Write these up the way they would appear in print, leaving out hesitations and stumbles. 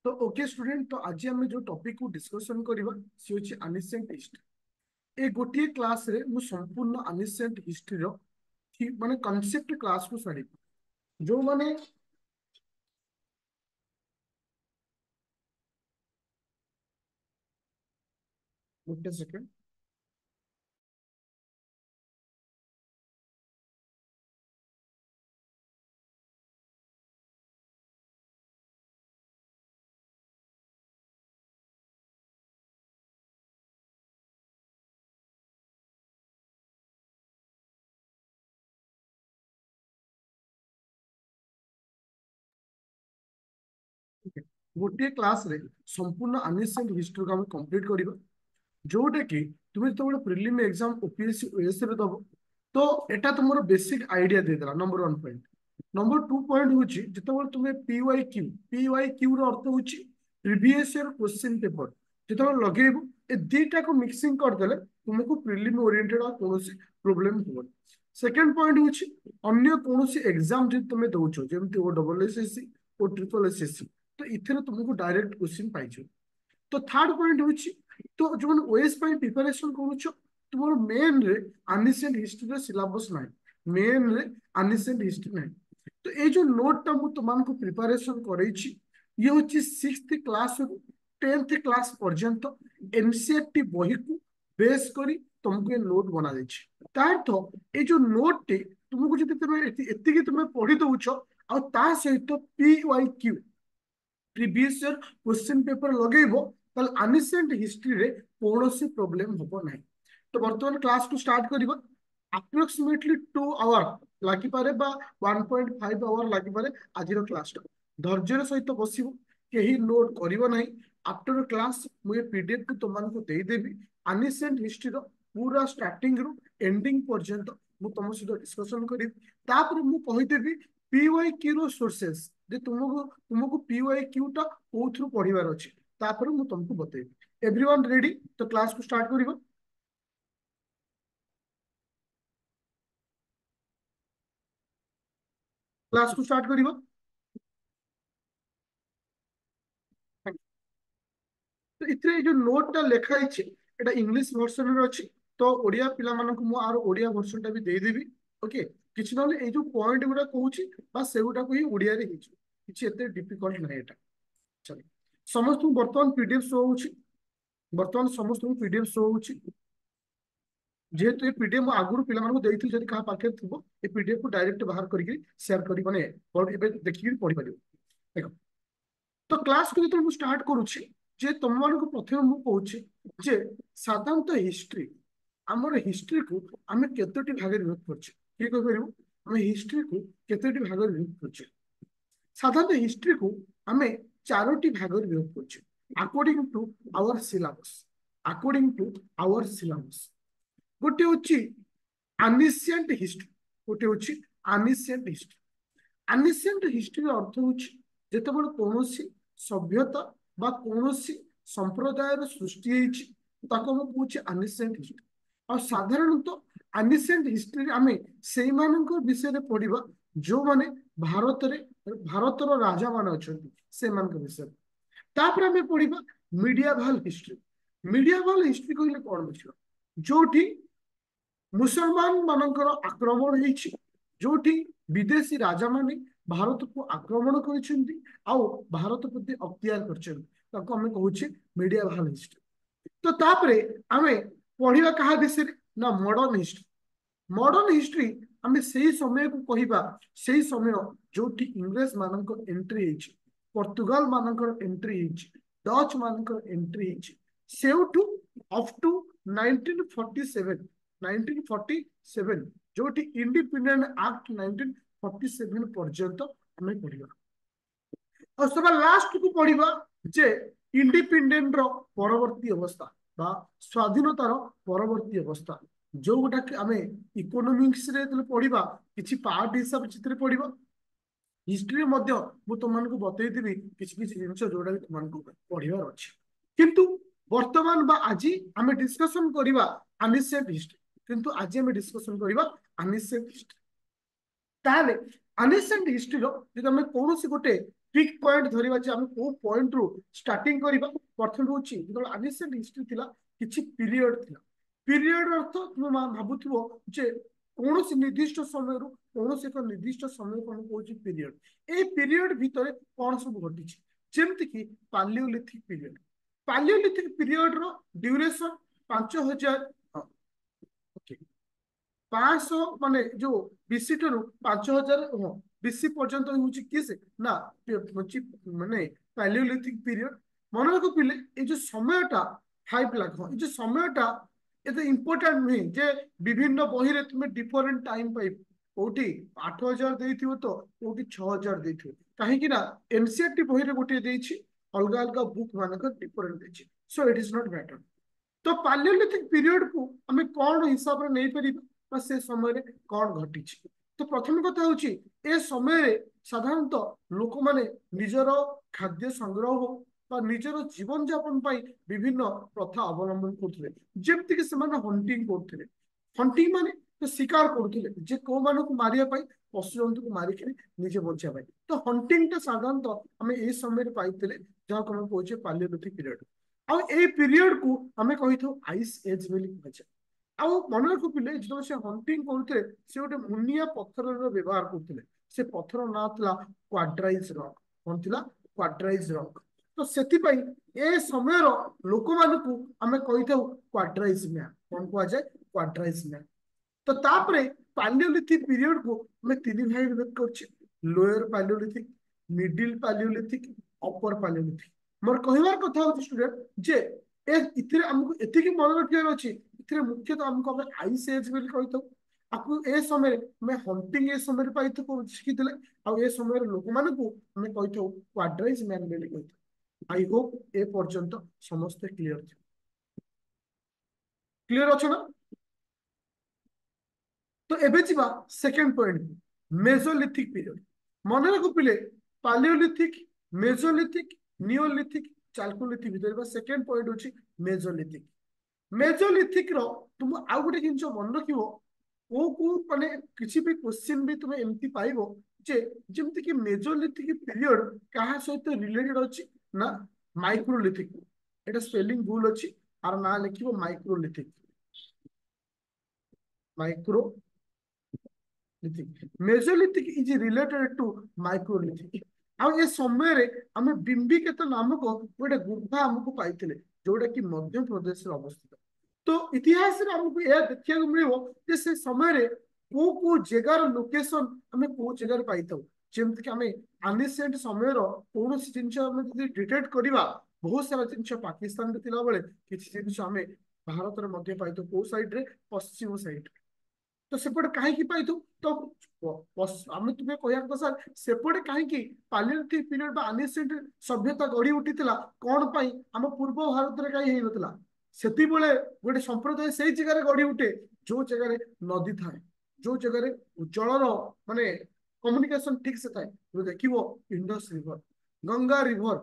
तो okay student, तो आज आम जो टॉपिक को डिस्कशन करबा सी होची एनिसेंट हिस्ट्री। ए गोटे क्लास रे मु संपूर्ण एनिसेंट हिस्ट्री रो माने कांसेप्ट क्लास को साड़ी जो माने गोटे सेकंड। गोटे क्लास रे संपूर्ण एनिसेंट हिस्ट्री को हम कंप्लीट करबा जोटा कि तुम्हें तो प्रिलिम एग्जाम ओपीएससी ओएस रे दबो। तो एटा तुमरो बेसिक आइडिया दे देला नंबर 1 पॉइंट। नंबर 2 पॉइंट होची जेतेबेले तुम्हें पीवाई क्यू रो अर्थ होची प्रीवियस ईयर क्वेश्चन पेपर जेतेबेले लगेबो ए दीटा को मिक्सिंग कर देले तुमको प्रिलिम ओरिएंटेड आ कोनोसी प्रॉब्लम होबो। सेकंड पॉइंट होची अन्य कोनोसी एग्जाम जे तुमे दोचो जेमति ओ डबल एसएससी ओ ट्रिपल एसएससी तो इथरे तुमको डायरेक्ट क्वेश्चन पाइছো। तो थर्ड पॉइंट होची तो जो ओएस ପାଇଁ प्रिपरेशन करूछ तुमर मेन रे एनिसेंट हिस्ट्री रे सिलेबस नाही, मेन रे एनिसेंट हिस्ट्री नाही। तो ये जो नोट टा मु तुमको प्रिपरेशन करैछि ये होची 6th क्लास ରୁ 10th क्लास पर्यंत एनसीईआरटी बही को बेस करी तुमको ये नोट बना देछि। तार तो ये जो नोट टी तुमको जति तुमे एति कि तुमे पढी दउछ आ ता सहित PYQ previous year question paper लगेबो ताल एनिसेंट हिस्ट्री रे कोनोसी प्रॉब्लम होबो नाही। तो वर्तमान क्लास को स्टार्ट करिबा। अप्रोक्सीमेटली 2 आवर लागि पारे बा 1.5 आवर लागि पारे आजिरो क्लास टा धैर्य सहित बसिबो केही नोट करिवो नाही। आफ्टर क्लास मु ये पीडीएफ को तुमन को दे देबी एनिसेंट हिस्ट्री रो पूरा स्टार्टिंग रो एंडिंग पर्यंत मु तुम सहित डिस्कशन करिबी। तापर मु कहि देबी पीवाईक्यू रो सोर्सेस जे तुमको तुमको पीवाईक्यू टा कोथ्रु पढिबार अछि तापर मु तुमको बतेबी। Everyone ready? तो क्लास को स्टार्ट करिबो। क्लास को स्टार्ट करिबो। तो इतने जो नोट टा लेखा है एटा इंग्लिश वर्जन रे अछि। तो ओडिया पिला मानक मु आरो ओडिया वर्जन टा भी दे देबी। ओके किछ नले ए जो पॉइंट गुडा कहूची बस सेगुटा को ही ओडिया रे हिचो किछ एते डिफिकल्ट नै एटा। चलो समस्त वर्तमान पीडीएफ शो होची। वर्तमान समस्त पीडीएफ शो होची जेहेतु ये पीडीएफ मु आगुरु पिला मानक देइथि जदि कहा पाखे थिबो ए पीडीएफ को डायरेक्ट बाहर करके शेयर करी माने और एबे देखि पढि परिबो। देखो तो क्लास को जो स्टार्ट करुच्छी जे तुम मान प्रथम मु कहूँ जे साधारणतः हिस्ट्री आमर हिस्ट्री को आम केतोटी भाग विभक्त करछे किए कहि परिबो आम हिस्ट्री को केतोटी भाग विभक्त करछे। साधारणतः हिस्ट्री को आम चारोटी भाग विभक्त करछे according to our syllabus. According to our syllabus गोटे होची एनिशिएंट हिस्ट्री, गोटे होची एनिशिएंट हिस्ट्री। एनिशिएंट हिस्ट्री अर्थ होची जेतेबेले कोनोसी सभ्यता बा कोनोसी संप्रदायर सृष्टि हेछि ताको हम कहूछि एनिशिएंट हिस्ट्री। और साधारणतः एनिशिएंट हिस्ट्री आमे सेई मानक विषय रे पढिबा जो माने भारतर राजा माने अछंती से मानक विषय। तापर आमे पढिबा मीडियावल हिस्ट्री। मीडियावल हिस्ट्री कहले कोन बुझियो जोठी मुसलमान मानकर आक्रमण होइछि जोठी विदेशी राजा माने भारत को आक्रमण करिसेंती आउ भारत प्रति अख्तियार करछन ताको हमें कहूछि मीडियावल हिस्ट्री। तो तापरे आमे पढिबा कहा विषय ना मॉडर्न हिस्ट्री। मॉडर्न हिस्ट्री आमे सेही समय को कहिबा सेही समय जोठी इंग्लिश मानक एंट्री हेछि पोर्तुगाल मानकर एंट्री हेछि डच मानकर एंट्री हेछि सेउटू अप टू 1947 1947 जोठी इंडिपेंडेंट एक्ट 1947 पर्यंत हमें पढ़िबा। और सब लास्ट को पढ़िबा जे इंडिपेंडेंट रो परवर्ती अवस्था बा स्वाधीनतार परवर्ती अवस्था जोटा कि आमे इकोनॉमिक्स रे पढ़िबा किछि पार्ट हिसाब चित्र पढ़िबा। हिस्ट्री मध्य मु तुमको बतैदेवी किछि किछि जिनिस जोटा कि तुमको पढ़िबार अछि। किंतु वर्तमान बा आज आमे डिस्कशन करिबा एनिशिएंट हिस्ट्री। किंतु आज आमे डिस्कशन करिबा एनिशिएंट हिस्ट्री। ताले ଆନସିଏଣ୍ଟ ହିଷ୍ଟ୍ରିର ଯଦି ଆମେ କୌଣସି ଗୋଟେ ପିକ୍ ପଏଣ୍ଟ ଧରିବା ଯେ ଆମେ କୋଉ ପଏଣ୍ଟ ରୁ ଷ୍ଟାର୍ଟିଂ କରିବା, ପ୍ରଥମେ ହଉଛି ଯେତେବେଳେ ଆନସିଏଣ୍ଟ ହିଷ୍ଟ୍ରି ଥିଲା କିଛି ପିରିୟଡ ଥିଲା। ପିରିୟଡ ଅର୍ଥ ତୁମେ ଭାବୁଥିବ ଯେ କୌଣସି ନିର୍ଦ୍ଦିଷ୍ଟ ସମୟରୁ କୌଣସି ଏକ ନିର୍ଦ୍ଦିଷ୍ଟ ସମୟକୁ ଆମେ କହୁଛି ପିରିୟଡ। ଏଇ ପିରିୟଡ ଭିତରେ କଣ ସବୁ ଘଟିଛି, ଯେମିତି କି ପାଲିଓଲିଥିକ ପିରିୟଡ। ପାଲିଓଲିଥିକ ପିରିୟଡ ର ଡ୍ୟୁରେସନ 5000 500 ମାନେ ଯୋଉ ବିସି ଠାରୁ 5000 ବିସି ପର୍ଯ୍ୟନ୍ତ ହଉଛି କିଏ ସେ ନା ହଉଛି ମାନେ ପାଲିଓଲିଥିକ ପିରିୟଡ। ମନେ ରଖ ପିଲେ ଏଇ ଯୋଉ ସମୟଟା 5 ଲାଖ, ଏଇ ଯୋଉ ସମୟଟା ଏତେ ଇମ୍ପୋର୍ଟାଣ୍ଟ ନୁହେଁ ଯେ ବିଭିନ୍ନ ବହିରେ ତୁମେ ଡିଫରେଣ୍ଟ ଟାଇମ ପାଇବ। କୋଉଠି 8000 ଦେଇଥିବ ତ କୋଉଠି 6000 ଦେଇଥିବ, କାହିଁକି ନା ଏନସିଆରଟି ବହିରେ ଗୋଟିଏ ଦେଇଛି, ଅଲଗା ଅଲଗା ବୁକ୍ ମାନଙ୍କର ଡିଫରେଣ୍ଟ ଦେଇଛି। Show eat is not matter. ତ ପାଲିଓଲିଥିକ ପିରିୟଡ କୁ ଆମେ କଣ ହିସାବରେ ନେଇପାରିବା ବା ସେ ସମୟରେ କଣ ଘଟିଛି। ତ ପ୍ରଥମ କଥା ହଉଛି ଏ ସମୟରେ ସାଧାରଣତଃ ଲୋକମାନେ ନିଜର ଖାଦ୍ୟ ସଂଗ୍ରହ ହଉ ବା ନିଜର ଜୀବନ ଯାପନ ପାଇଁ ବିଭିନ୍ନ ପ୍ରଥା ଅବଲମ୍ବନ କରୁଥିଲେ, ଯେମିତିକି ସେମାନେ ହଣ୍ଟିଂ କରୁଥିଲେ। ହଣ୍ଟିଂ ମାନେ ଶିକାର କରୁଥିଲେ ଯେ କୋଉମାନଙ୍କୁ ମାରିବା ପାଇଁ, ପଶୁ ଜନ୍ତୁକୁ ମାରିକି ନିଜେ ବଞ୍ଚିବା ପାଇଁ। ତ ହଣ୍ଟିଂଟା ସାଧାରଣତଃ ଆମେ ଏଇ ସମୟରେ ପାଇଥିଲେ, ଯାହାକୁ ଆମେ କହୁଛେ ପାଲିଓଲିଥିକ ପିରିୟଡ। ଆଉ ଏଇ ପିରିୟଡ କୁ ଆମେ କହିଥାଉ ଆଇସ୍ ଏଜ୍ ବୋଲି କୁହାଯାଏ। ଆଉ ମନେ ରଖ ପିଲେ ଯେତେବେଳେ ସେ ହଣ୍ଟିଂ କରୁଥିଲେ ସେ ଗୋଟେ ମୁନିଆ ପଥରର ବ୍ୟବହାର କରୁଥିଲେ। ସେ ପଥର ନାଁ ଥିଲା କ୍ୱାଡ୍ରାଇଜ ରକ୍। କଣ ଥିଲା? କ୍ୱାଡ୍ରାଇଜ ରକ୍। ତ ସେଥିପାଇଁ ଏ ସମୟର ଲୋକମାନଙ୍କୁ ଆମେ କହିଥାଉ କ୍ୱାଡ୍ରାଇଜ ମ୍ୟାନ। କଣ କୁହାଯାଏ? କ୍ୱାଡ୍ରାଇଜ ମ୍ୟାନ। ତ ତାପରେ ପାଲିଓଲିଥିକ ପିରିୟଡ କୁ ଆମେ ତିନି ଭାଗ ବିଭକ୍ତ କରୁଛେ, ଲୋୟର ପାଲିଓଲିଥିକ, ମିଡିଲ ପାଲିଓଲିଥିକ, ଅପର ପାଲିଓଲିଥିକ। ମୋର କହିବାର କଥା ହଉଛି ଷ୍ଟୁଡେଣ୍ଟ ଯେ ଏଥିରେ ଆମକୁ ଏତିକି ମନେ ରଖିବାର ଅଛି, ଏଥିରେ ମୁଖ୍ୟତଃ ଆମକୁ ଆମେ ଆଇସ୍ ଏଜ୍ ବୋଲି କହିଥାଉ। ଆକୁ ଏ ସମୟରେ ଆମେ ହଣ୍ଟିଂ ଏ ସମୟରେ ପାଇଥାଉ ଶିଖିଥିଲେ, ଆଉ ଏ ସମୟରେ ଲୋକମାନଙ୍କୁ ଆମେ କହିଥାଉ କ୍ୱାଡ୍ରାଇଜ ମ୍ୟାନ ବୋଲି କହିଥାଉ। ଆଇ ହୋପ ଏ ପର୍ଯ୍ୟନ୍ତ ସମସ୍ତେ କ୍ଲିୟର ଥିବ। କ୍ଲିୟର ଅଛ ନା? ତ ଏବେ ଯିବା ସେକେଣ୍ଡ ପଏଣ୍ଟ, ମେଜୋଲିଥିକ ପିରିୟଡ। ମନେ ରଖ ପିଲେ ପାଲିଓଲିଥିକ, ମେଜୋଲିଥିକ, ନିଓଲିଥିକ, ଚାଲକୋଲିଥିକ ଭିତରେ ସେକେଣ୍ଡ ପଏଣ୍ଟ ହଉଛି ମେଜୋଲିଥିକ। ମେଜୋଲିଥିକ ର ତୁମ ଆଉ ଗୋଟେ ଜିନିଷ ମନେ ରଖିବ, କୋଉ କୋଉ ମାନେ କିଛି ବି କ୍ୱେଶ୍ଚିନ ବି ତୁମେ ଏମିତି ପାଇବ ଯେ ଯେମିତି କି ମେଜୋଲିଥିକ ପିରିୟଡ କାହା ସହିତ ରିଲେଟେଡ ଅଛି ନା ମାଇକ୍ରୋଲିଥିକ। ଏଟା ସ୍ପେଲିଂ ଭୁଲ ଅଛି, ଆର ନାଁ ଲେଖିବ ମାଇକ୍ରୋଲିଥିକ। Mesolithic is related to microlithic। ଆଉ ଏ ସମୟରେ ଆମେ ବିମ୍ବିକେତ ନାମକ ଗୋଟେ ଗୁମ୍ଫା ଆମକୁ ପାଇଥିଲେ, ଯୋଉଟା କି ମଧ୍ୟପ୍ରଦେଶରେ ଅବସ୍ଥିତ। ତ ଇତିହାସରେ ଆମକୁ ଏହା ଦେଖିବାକୁ ମିଳିବ ଯେ ସେ ସମୟରେ କୋଉ କୋଉ ଜାଗାର ଲୋକେସନ ଆମେ କୋଉ ଜାଗାରେ ପାଇଥାଉ। ଯେମିତିକି ଆମେ ଆନିସେଣ୍ଟ ସମୟର କୌଣସି ଜିନିଷ ଆମେ ଯଦି ଡିଟେକ୍ଟ କରିବା, ବହୁତ ସାରା ଜିନିଷ ପାକିସ୍ତାନରେ ଥିଲାବେଳେ କିଛି ଜିନିଷ ଆମେ ଭାରତରେ ମଧ୍ୟ ପାଇଥାଉ। କୋଉ ସାଇଡରେ? ପଶ୍ଚିମ ସାଇଡରେ। ତ ସେପଟେ କାହିଁକି ପାଇଥାଉ? ତ ଆମେ ତୁମେ କହିବା କଥା ସାର୍ ସେପଟେ କାହିଁକି ପାଲିଓଲିଥିକ ପିରିୟଡ ବା ଆନିସେଣ୍ଟ ସଭ୍ୟତା ଗଢି ଉଠିଥିଲା, କଣ ପାଇଁ ଆମ ପୂର୍ବ ଭାରତରେ କାହିଁ ହେଇନଥିଲା? ସେତିବେଳେ ଗୋଟେ ସମ୍ପ୍ରଦାୟ ସେଇ ଜାଗାରେ ଗଢି ଉଠେ ଯୋଉ ଜାଗାରେ ନଦୀ ଥାଏ, ଯୋଉ ଜାଗାରେ ଜଳର ମାନେ କମ୍ୟୁନିକେସନ ଠିକ ସେ ଥାଏ। ଦେଖିବ ଇଣ୍ଡସ ରିଭର, ଗଙ୍ଗା ରିଭର,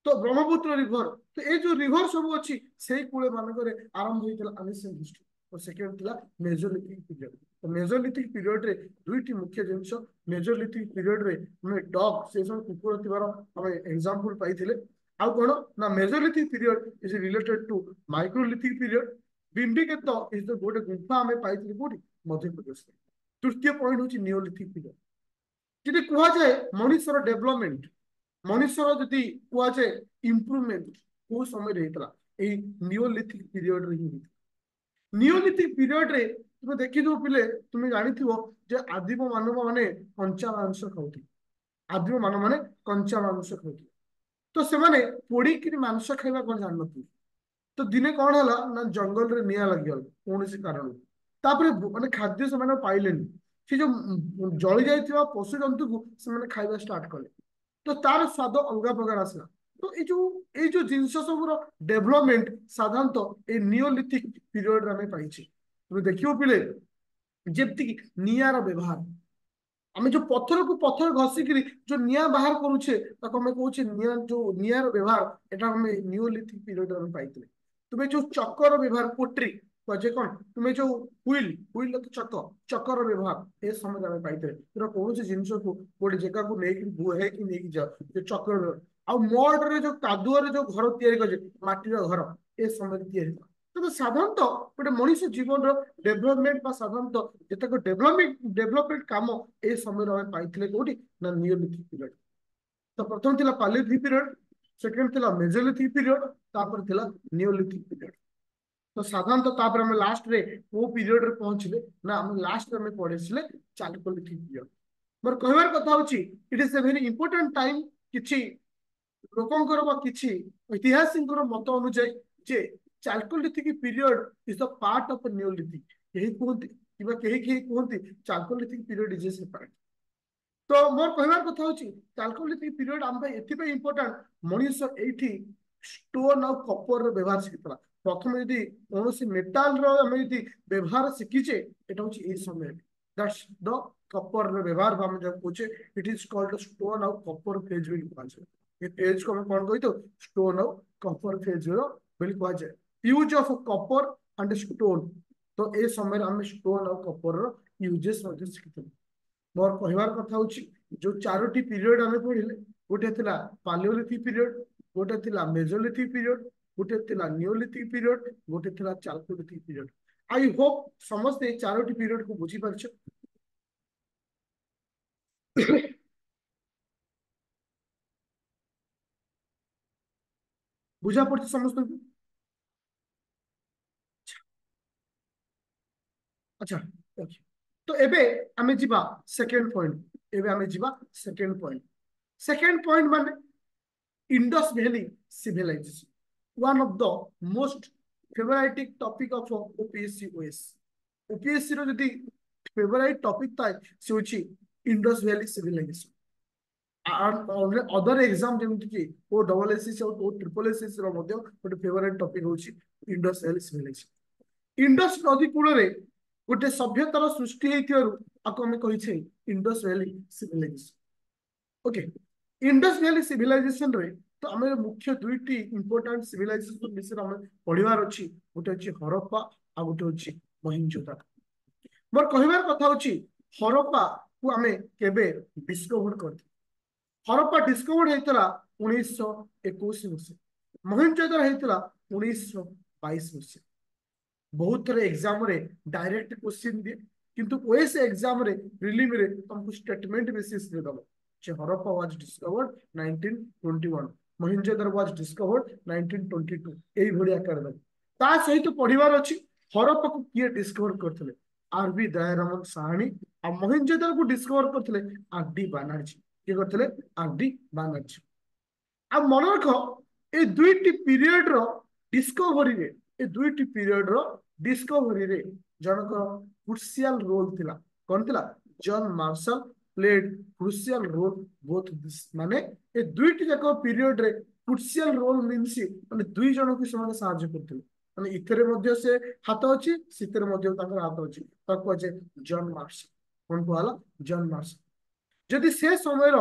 ତ ବ୍ରହ୍ମପୁତ୍ର ରିଭର, ତ ଏଇ ଯୋଉ ରିଭର ସବୁ ଅଛି ସେଇ କୂଳ ମାନଙ୍କରେ ଆରମ୍ଭ ହେଇଥିଲା ଆନିସେଣ୍ଟ ହିଷ୍ଟ୍ରି। ସେକେଣ୍ଡ ଥିଲା ମେଜୋଲିଥିକ ପିରିୟଡ। ମେଜୋଲିଥିକ ପିରିୟଡରେ ଦୁଇଟି ମୁଖ୍ୟ ଜିନିଷ, ମେଜୋଲିଥିକ ପିରିୟଡରେ ଆମେ ଡଗ ସେ ସବୁ କୁକୁର ଥିବାର ଆମେ ଏକ୍ସାମ୍ପଲ ପାଇଥିଲେ। ଆଉ କଣ ନା mesolithic period is related to microlithic period. ବିମ୍ବିକେତ ଇଜ ଗୋଟେ ଗୁମ୍ଫା ଆମେ ପାଇଥିଲେ କୋଉଠି? ମଧ୍ୟପ୍ରଦେଶରେ। ତୃତୀୟ ପଏଣ୍ଟ ହଉଛି ନିଓଲିଥିକ ପିରିୟଡ। ଯଦି କୁହାଯାଏ ମଣିଷର ଡେଭଲପମେଣ୍ଟ, ମଣିଷର ଯଦି କୁହାଯାଏ ଇମ୍ପ୍ରୁଭମେଣ୍ଟ କୋଉ ସମୟରେ ହେଇଥିଲା? ଏଇ ନିଓଲିଥିକ ପିରିୟଡରେ ହିଁ ହେଇଥିଲା। ନିଓଲିଥିକ ପିରିୟଡରେ ତୁମେ ଦେଖିଥିବ ପିଲେ, ତୁମେ ଜାଣିଥିବ ଯେ ଆଦିମ ମାନବ ମାନେ କଞ୍ଚା ମାଂସ ଖାଉଥିଲେ। ଆଦିମ ମାନବ ମାନେ କଞ୍ଚା ମାଂସ ଖାଉଥିଲେ। ତ ସେମାନେ ପୋଡିକିରି ମାଂସ ଖାଇବା କଣ ଜାଣିନଥିଲେ। ତ ଦିନେ କଣ ହେଲା ନା ଜଙ୍ଗଲରେ ନିଆଁ ଲାଗିଗଲା କୌଣସି କାରଣରୁ। ତାପରେ ମାନେ ଖାଦ୍ୟ ସେମାନେ ପାଇଲେନି। ସେ ଯୋଉ ଜଳି ଯାଇଥିବା ପଶୁ ଜନ୍ତୁକୁ ସେମାନେ ଖାଇବା ଷ୍ଟାର୍ଟ କଲେ। ତ ତାର ସ୍ୱାଦ ଅଲଗା ପ୍ରକାର ଆସିଲା। ତ ଏଇ ଯୋଉ ଜିନିଷ ସବୁର ଡେଭଲପମେଣ୍ଟ ସାଧାରଣତଃ ଏଇ ନିଓଲିଥିକ ପିରିୟଡରେ ଆମେ ପାଇଛେ। ତୁମେ ଦେଖିବ ପିଲେ ଯେମିତିକି ନିଆଁର ବ୍ୟବହାର, ଆମେ ଯୋଉ ପଥରକୁ ପଥର ଘଷିକିରି ଯୋଉ ନିଆଁ ବାହାର କରୁଛେ ତାକୁ ଆମେ କହୁଛେ ନିଆଁ, ଯୋଉ ନିଆଁର ବ୍ୟବହାର, ଏଟା ଆମେ ନିଓଲିଥିକ ପିରିୟଡରେ ଆମେ ପାଇଥିଲେ। ତୁମେ ଯୋଉ ଚକର ବ୍ୟବହାର, ପୋଟ୍ରି, जे कौन तुम्हें जो हुईल हुईल तो चक चकर व्यवहार ए समय आम पाई कौन जिनस को गोटे जगह को लेकिन बुहे कि नहीं जाओ जो चक्र व्यवहार आ मड जो कादुअरे जो घर तैयारी माटीर घर ए समय तैयारी तो साधारणतः गोटे मनीष जीवन डेभलपमेंट साधारणतः जितक डेभलपमेंट काम ए समय आम पाई कौटी ना नियोलिथिक पीरियड तो प्रथम थिला पालियोलिथिक पीरियड सेकेंड थिला मेसोलिथिक पीरियड तापर थिला नियोलिथिक पीरियड तो साधारणतः तापर हम लास्ट रे वो पीरियड रे पहुंचले ना हम लास्ट रे पढ़े चालकोलिथिक पीरियड मोर कहबार कथा होची it is a very important time किछि लोकंकर बा किछि ऐतिहासिकर मत अनुଯାयी जे chalcolithic period is the part of neolithic यही कहते किबा केही केही कहते chalcolithic period is a separate तो मोर कहबार कथा होची चालकोलिथिक पीरियड आम एथि इंपोर्टेंट मनीष एठी स्टोन और कपर रो व्यवहार शिखला प्रथम यदि कौन मेटाल आम यदि व्यवहार शिखीचे एटा होची ए समय दैट्स द कपर रो व्यवहार हम जब पूछे इट इज कॉल्ड स्टोन और कपर फेज भी कहा जाए ये फेज को हम कौन कही तो स्टोन और कपर फेज रो बोली कहा जाए use of Kapoor and stone तो ए समय हम स्टोन और कपर रो यूजेस शिखी मोर कहबार कथा होची जो चारोटी पीरियड आमे पढ़िले गोटे थिला पालियोलिथिक पीरियड गोटे थिला मेसोलिथिक पीरियड गोटे थिला नियोलिथिक पीरियड गोटे थिला चालकोलिथिक पीरियड आई होप समस्त ए चारोटी पीरियड को बुझी पारछ बुझा पड़छ समस्त को अच्छा ओके तो एबे आमे जिबा सेकंड पॉइंट एबे आमे जिबा सेकंड पॉइंट माने Indus valley civilisation one of the most favourite topic of OPSC OS OPSC रो जदी फेवरेट टॉपिक थाए से होची Indus valley civilisation other exam जेमति कि ओ डबल एसएससी और ओ ट्रिपल एसएससी रो मध्ये गोटे फेवरेट टॉपिक होची इंडस वैली सिविलाइजेशन इंडस नदी कूल रे गोटे सभ्यतार सृष्टि हेतियारु आको हमें कहि छै Indus valley civilisation okay Indus valley civilisation रे तो आम मुख्य दुईटी इंपोर्टेंट सिविलाइजेशन विषय आम पढ़ार अच्छी गोटे अच्छी हरप्पा आ गोटे अच्छी मोहिंजोदारो मोर कहबार कथा होची हरप्पा को आम केबे डिस्कवर करते हरप्पा डिस्कवर होता 1921 मसीहा मोहिंजोदारो होता 1922 मसीहा बहुत थर एग्जाम रे डायरेक्ट क्वेश्चन दिए किंतु ओएस एग्जाम रे प्रीलिम रे तुमको स्टेटमेंट बेसिस रे दबो जे Harappa was discovered 1921 Mohenjodaro was discovered 1922 एई भड़ी आकार दबो ता सहित पढ़िबार अछि हरप्पा को किए डिस्कवर करथले आरबी दयारामन साहनी आ मोहिंजोदारो को डिस्कवर करथले आरडी बानर्जी के करथले आरडी बानर्जी आ मन रख ए दुईटी पीरियड रो डिस्कवरी रे ए दुईटी पीरियड रो डिस्कवरी रे जनक क्रुशियल रोल थिला कोन थिला John Marshall played crucial role both this माने ए दुईटी जाको पीरियड रे क्रुशियल रोल मींस माने दुई जन को समान सहायता करथिले माने इथरे मध्ये से हाथ अछि सितरे मध्ये ताकर हाथ अछि ताको जे जॉन मार्शल कोन कहला जॉन मार्शल जदि से समय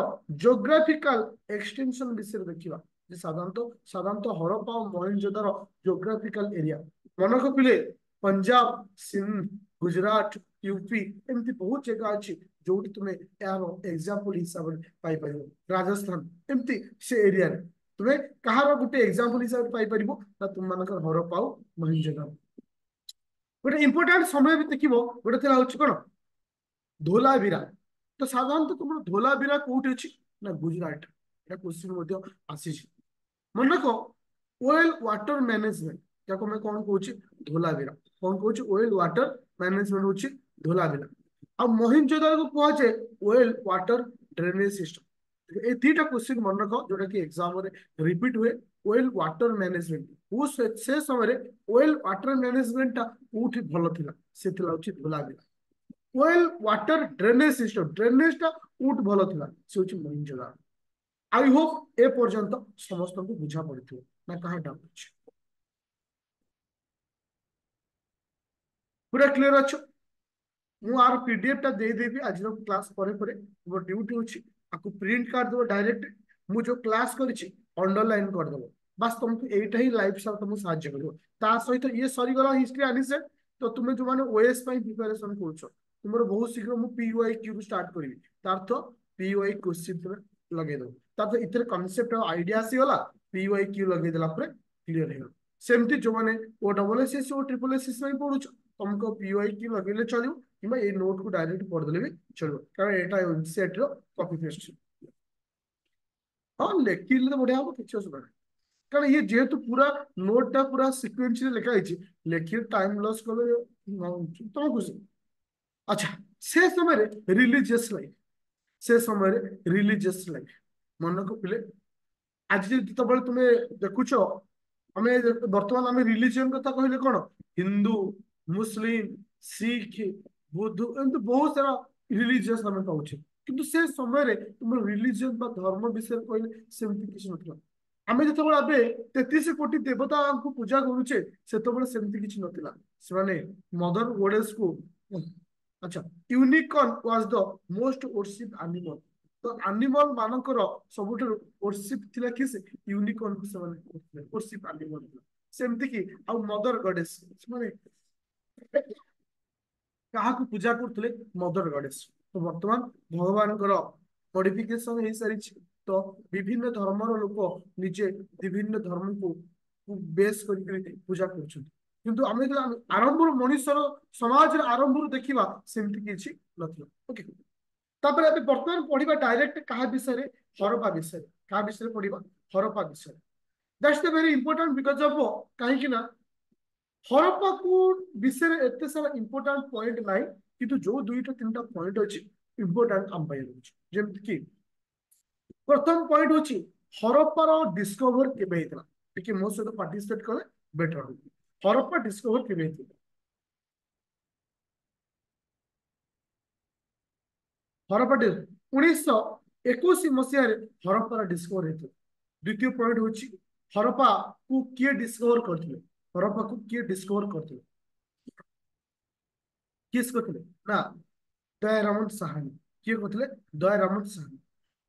जोग्राफिकल एक्सटेंशन विषय देखा साधारणतः हरप्पा और मोहेंजोदारो जोग्राफिकल एरिया मन रखिले पंजाब सिंध गुजरात यूपी एमती बहुत जगह अच्छी जो तुम्हें यार एग्जांपल हिसाब से पाई परिबो राजस्थान एमती से एरिया रे तुम्हें कहार गोटे एग्जांपल हिसाब से पाई परिबो ना तुम मानकर हरप्पा और मोहेंजोदारो गोटे इंपोर्टेंट समय भी देखिबो गोटे थिला होछि कोन धोलावीरा तो साधारणतः तुम धोलावीरा कौटी अच्छी ना गुजरात क्वेश्चन आसी मन रख ओएल वाटर मैनेजमेंट या मैं कौन कहूँ धोलावीरा कौन कहूँ ओएल वाटर मैनेजमेंट हूँ धोलावीरा आ मोहिंजोदारो को कहुए ओएल वाटर ड्रेनेज सिस्टम ये दुईटा क्वेश्चन मन रख जोटा कि एग्जाम रिपीट हुए ओएल वाटर मैनेजमेंट से समय ओएल वाटर मैनेजमेंट कौटी भल से धोलावीरा ओएल वाटर ड्रेनेज सिस्टम ड्रेनेज टा उठ भलो थिला से होची मोहिंजोदारो आई होप ए पर्यंत समस्त को बुझा पड़िथियो ना कहा डाउट अछि पूरा क्लियर अछि मु आर पीडीएफ टा दे देबी आज रो क्लास परे परे वो ड्यूटी होची आकु प्रिंट कर दो डायरेक्ट मु जो क्लास करिछि अंडरलाइन कर दबो बस तुमको एटा ही लाइव साथ तुम साहाय्य करियो ता सहित ये सरी गला हिस्ट्री आनी से तो तुम्हें जो मैंने ओएस प्रिपरेशन कर तुम बहुत शीघ्र मुझे पीवाई क्यू रु स्टार्ट करी तार तो पीवाई क्वेश्चन तुम लगे दो तापर इतने कनसेप्ट आइडिया आसीगला पीवाई क्यू लगे देला पर क्लियर हो सेमती जो मैंने O double S O triple S पढ़ुच तुमको पीवाई क्यू लगे चलो कि ये नोट को डायरेक्ट पढ़देले भी चलो कारण यहाँ एनसीईआरटी कॉपी पेस्ट हाँ लिखिले तो बढ़िया हम किसी असुविधा नहीं कारण ये जेहेतु पूरा नोटा पूरा सिक्वेन्स लिखाई लेखिए टाइम लॉस कले तुम खुशी अच्छा से समय रिलीजियस लाइफ से समय रिलीजियस लाइफ मन को पिले आज जिते तुम्हें देखुच आम बर्तमान आम रिलीजियन कथा कहले कौन हिंदू मुस्लिम सिख बुद्ध एमती बहुत सारा रिलीजियस आम पाचे किंतु से समय तुम रिलीजियन धर्म विषय कहले सेमती किसी नथिला आम जो आबे 33 कोटी देवता को पूजा करुचे से सेमती किसी नथिला से मदर गोडेस को अच्छा unicorn was the most worship animal तो एनिमल मानकर सबुठ वर्शिप थिला किस यूनिकॉर्न को से माने वर्शिप एनिमल सेमती कि आ मदर गॉडेस माने कहा पूजा करते मदर गॉडेस तो वर्तमान भगवान मॉडिफिकेशन हो सारी तो विभिन्न धर्मर लोक निजे विभिन्न धर्म को बेस कर पूजा कर किंतु आम आरंभ मनुष्यर समाज आरंभ देखा सेमती किसी नथिला ओके तापर अभी वर्तमान पढ़ा डायरेक्ट क्या विषय हरप्पा विषय क्या विषय पढ़ा हरप्पा विषय that's the very important because of कहीं हरप्पा को विषय एत सारा इंपोर्टेंट पॉइंट ना कि जो दुईटा तीन पॉइंट अच्छी इंपोर्टेंट आम जमी कि प्रथम पॉइंट हूँ हरप्पार डिस्कवर केबे होता मो सहित पार्टिसिपेट कले बेटर हो हरप्पा डिस्कवर केबे होता हरप्पा 1921 मसीह हरप्पार डिस्कवर होता द्वितीय पॉइंट हूँ हरप्पा को किए डिस्कवर करते हरप्पा को किए डिस्कवर करते किस करते ना दयाराम साहानी किए करते दयाराम साहानी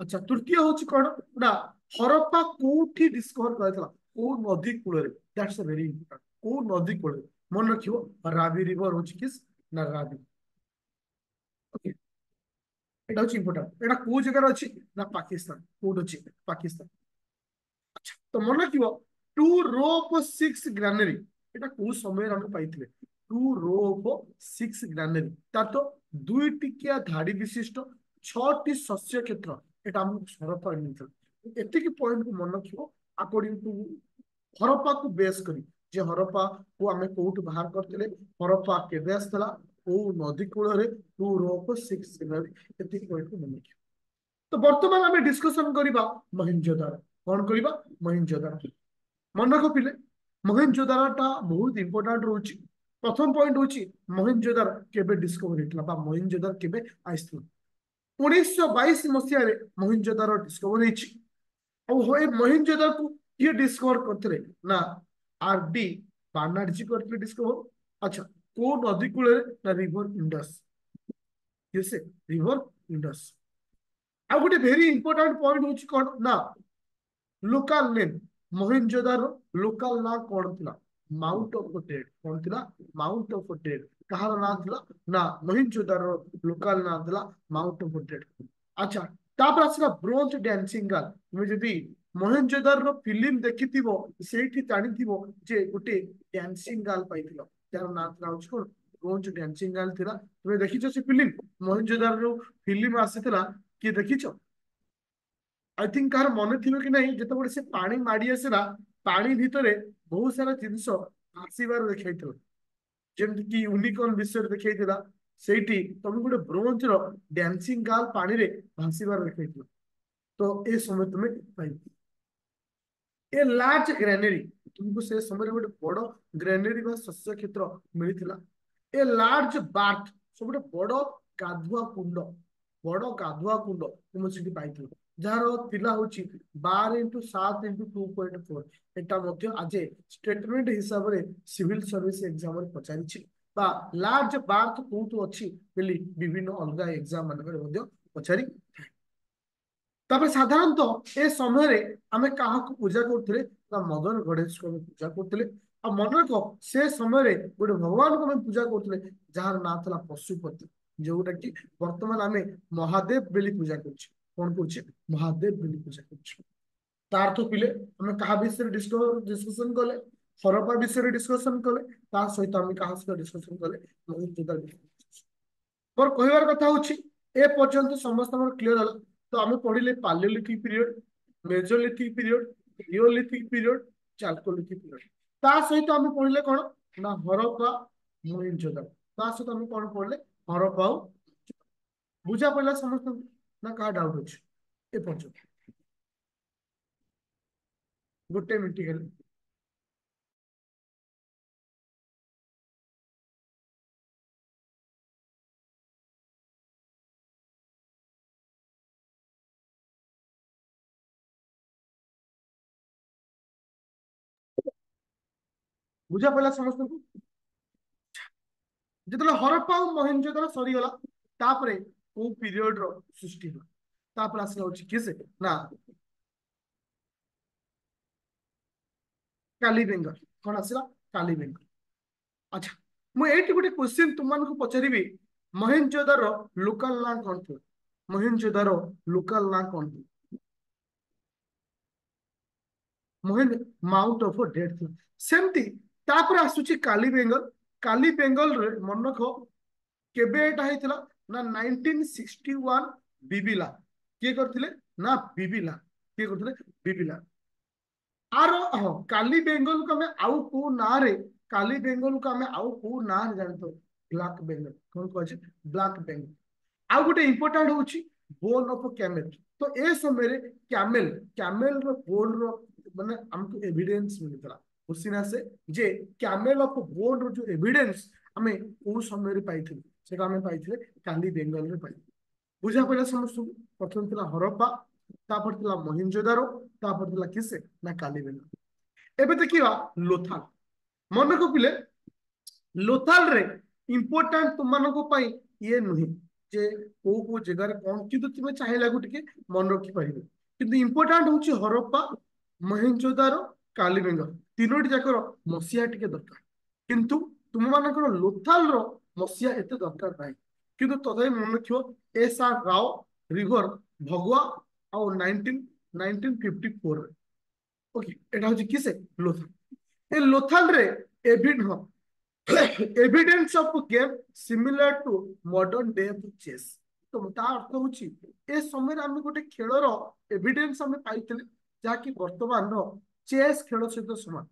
अच्छा तृतीय हूँ कौन ना हरप्पा कोठी डिस्कवर करता को नदी कूल दैट्स वेरी इंपोर्टेंट को नदी कूल मन रखियो रावी रिवर हूँ किस ना रावी ओके এটা হচ্ছে ইম্পর্টেন্ট এটা কোন জায়গায় আছে না পাকিস্তান কোড হচ্ছে পাকিস্তান আচ্ছা তো মনে রাখিব টু রো অফ 6 গ্রানারি এটা কোন সময়ের আমি পাইছিলে টু রো অফ 6 গ্রানারি তার তো দুই টিকিয়া ধাড়ি বিশিষ্ট 6টি শস্য ক্ষেত্র এটা আমি হরপ্পা নিয়েছিল এতিকি পয়েন্ট को মনে রাখিব अकॉर्डिंग टू हरप्पा को बेस करी जे हरप्पा को आमे कोउट बाहर करथिले हरप्पा केबे आस्तला ओ नदी कूल रे टू रो ऑफ 6 ग्रानारी एतिकी पॉइंट को मने राखिब तो वर्तमान आम डिस्कसन करवा महेंजोदारो कौन करवा महेंजोदारो मन रख पिले महेंजोदारो टा बहुत इंपोर्टेंट रोची प्रथम पॉइंट होची महेंजोदारो केबे डिस्कवर होइतला महेंजोदारो केबे आइसला 1922 मसीह महेंजोदारो डिस्कवर होइची और महेंजोदारो को किए डिस्कवर करते ना आर डी बानार्जी करते डिस्कवर अच्छा को नदी कूल ना रिवर इंडस ये से रिवर इंडस आ गोटे भेरी इंपोर्टेंट पॉइंट हूँ कौन ना लोकल नेम महेंजोदारो लोकल ना कौन थिला माउंट ऑफ टेड कौन थिला माउंट ऑफ टेड कहार ना थिला ना महेंजोदारो लोकल ना थिला माउंट ऑफ टेड अच्छा तापर आसला ब्रोंज डांसिंग गर्ल तुम जदि महेंजोदारो फिल्म देखिथिबो सेठी जानिथिबो जे गोटे डांसिंग गर्ल पाइथिलो तार ना थिला कौन ब्रोंज डांसिंग गर्ल थिला तुम देखिछो से फिल्म महेंजोदारो फिल्म आसीथिला कि देखिछो आई थिंक कार मन थी कि नहीं जिते से पानी माड़ी आसला पानी भितर बहुत सारा जिनस भाषिबार देखा जमी कि यूनिकॉर्न विषय देखा सेठी तुम गोटे ब्रोंज डांसिंग गर्ल पानी रे भाषिबार देखा तो ए समय तुम्हें पाई ए लार्ज ग्रेनेरी तुमको से समय गोटे बड़ ग्रेनेरी शस्य क्षेत्र मिलता ए लार्ज बार्थ सब बड़ गाधुआ कुंड बड़ गाधुआ कुंड तुम से पाई जार पिला हूँ 12x7x2.4 एटा आज स्टेटमेंट हिसाब से सिविल सर्विस एग्जाम पचारि लार्ज बार्थ कौटू अच्छी विभिन्न अलग एग्जाम मान पचारि साधारणतः ए समय आम क्या पूजा करते मदर गणेश को पूजा करते ଆଉ ମନେ ରଖ ସେ ସମୟରେ ଗୋଟେ ଭଗବାନଙ୍କୁ ଆମେ ପୂଜା କରୁଥିଲେ ଯାହାର ନାଁ ଥିଲା ପଶୁପତି, ଯୋଉଟା କି ବର୍ତ୍ତମାନ ଆମେ ମହାଦେବ ବୋଲି ପୂଜା କରୁଛେ। କଣ କରୁଛେ? ମହାଦେବ ବୋଲି ପୂଜା କରୁଛେ। ତା ଅର୍ଥ ପିଲେ ଆମେ କାହା ବିଷୟରେ ଡିସ୍କସନ କଲେ? ହରପ୍ପା ବିଷୟରେ ଡିସ୍କସନ କଲେ। ତା ସହିତ ଆମେ କାହା ସହିତ ଡିସ୍କସନ କଲେ? ମହେଞ୍ଜୋଦାର ବିଷୟରେ। ମୋର କହିବାର କଥା ହଉଛି ଏ ପର୍ଯ୍ୟନ୍ତ ସମସ୍ତଙ୍କର କ୍ଲିୟର ହେଲା। ତ ଆମେ ପଢିଲେ ପାଲିଓଲିଥିକ ପିରିୟଡ, ମେଜୋଲିଥିକ ପିରିୟଡ, ନିଓଲିଥିକ ପିରିୟଡ, ଚାଲକୋଲିଥିକ ପିରିୟଡ। ତା ସହିତ ଆମେ ପଢିଲେ କଣ ନା ହରପ୍ପା, ମହେଞ୍ଜୋଦାର। ତା ସହିତ ଆମେ କଣ ପଢିଲେ? ହରପ୍ପା ଆଉ ବୁଝା ପଡିଲା ସମସ୍ତଙ୍କୁ ନା କାହା ଡାଉଟ ଅଛି ଏ ପର୍ଯ୍ୟନ୍ତ? ଗୋଟେ ମିନିଟ ହେଲେ ବୁଝା ପଡିଲା ସମସ୍ତଙ୍କୁ? ଯେତେବେଳେ ହରପ୍ପା ଆଉ ମହେଞ୍ଜୋଦାର ସରିଗଲା ତାପରେ କୋଉ ପିରିୟଡ ର ସୃଷ୍ଟି ହେଲା? ତାପରେ ଆସିଲା ହଉଛି କିଏ ସେ ନା କାଲିବେଙ୍ଗର। କଣ ଆସିଲା? କାଲିବେଙ୍ଗର। ଆଚ୍ଛା, ମୁଁ ଏଇଠି ଗୋଟେ କ୍ୱେଶ୍ଚିନ୍ ତୁମମାନଙ୍କୁ ପଚାରିବି। ମହେଞ୍ଜୋଦାର ଲୋକାଲ ନାଁ କଣ ଥିଲା? ମହେଞ୍ଜୋଦାର ଲୋକାଲ ନାଁ କଣ ଥିଲା? ମହେଞ୍ଜ ମାଉଣ୍ଟ ଅଫ ଡେଥ୍ ଥିଲା। ସେମିତି ତାପରେ ଆସୁଛି କାଲି ବେଙ୍ଗଲ। କାଲି ବେଙ୍ଗଲରେ ମନେ ରଖ କେବେ ଏଟା ହେଇଥିଲା ନା 1961 ବିବିଲା। କିଏ କରିଥିଲେ? ନା ବିବିଲା। କିଏ କରିଥିଲେ? ବିବିଲା। ଆର ହଁ କାଲି ବେଙ୍ଗଲକୁ ଆମେ ଆଉ କୋଉ ନାଁରେ, କାଲି ବେଙ୍ଗଲକୁ ଆମେ ଆଉ କୋଉ ନାଁରେ ଜାଣିଥାଉ? ବ୍ଲାକ୍ ବେଙ୍ଗଲ। କଣ କୁହାଯାଏ? ବ୍ଲାକ୍ ବେଙ୍ଗଲ। ଆଉ ଗୋଟେ ଇମ୍ପୋର୍ଟାଣ୍ଟ ହଉଛି ବୋନ୍ ଅଫ କ୍ୟାମେଲ। ତ ଏ ସମୟରେ କ୍ୟାମେଲ, କ୍ୟାମେଲର ବୋନର ମାନେ ଆମକୁ ଏଭିଡେନ୍ସ ମିଳିଥିଲା। କ୍ୱେଶ୍ଚିନ୍ ଆସେ ଯେ କ୍ୟାମେଲ ଅଫ ବୋନର ଯୋଉ ଏଭିଡେନ୍ସ ଆମେ କୋଉ ସମୟରେ ପାଇଥିଲୁ? ସେଟା ଆମେ ପାଇଥିଲେ କାଲି ବେଙ୍ଗଲରେ ପାଇଥିଲୁ। ବୁଝା ପଡିଲା ସମସ୍ତଙ୍କୁ? ପ୍ରଥମ ଥିଲା ହରପ୍ପା, ତାପରେ ଥିଲା ମହେଞ୍ଜୋଦାରୋ, ତାପରେ ଥିଲା କିସେ ନା କାଲି ବେଙ୍ଗଲ। ଏବେ ଦେଖିବା ଲୋଥାଲ। ମନେ ରଖିଲେ ଲୋଥାଲରେ ଇମ୍ପୋର୍ଟାଣ୍ଟ ତୁମମାନଙ୍କ ପାଇଁ ଇଏ ନୁହେଁ ଯେ କୋଉ କୋଉ ଜାଗାରେ କଣ, କିନ୍ତୁ ତୁମେ ଚାହିଁଲାକୁ ଟିକେ ମନେ ରଖିପାରିବେ। କିନ୍ତୁ ଇମ୍ପୋର୍ଟାଣ୍ଟ ହଉଛି ହରପ୍ପା, ମହେଞ୍ଜୋଦାରୋ, କାଲିବେଙ୍ଗଲ। ତିନୋଟି ଯାକର ମସିହା ଟିକେ ଦରକାର। କିନ୍ତୁ ତୁମମାନଙ୍କର ଲୋଥାଲର ମସିହା ଏତେ ଦରକାର ନାହିଁ। କିନ୍ତୁ ତଥାପି ମନେ ରଖିବ ଏସ୍ ଆର୍ ରାଓ ରିଭର ଭଗୱା ଆଉ 1954। ଓକେ, এটা হচ্ছে কিসে? লোথাল। এই লোথালরে ହଁ evidence of game similar to modern day chess। ତ ତା ଅର୍ଥ ହଉଛି ଏ ସମୟରେ ଆମେ ଗୋଟେ ଖେଳର ଏଭିଡେନ୍ସ ଆମେ ପାଇଥିଲେ ଯାହାକି ବର୍ତ୍ତମାନର ଚେସ୍ ଖେଳ ସହିତ ସମାନ।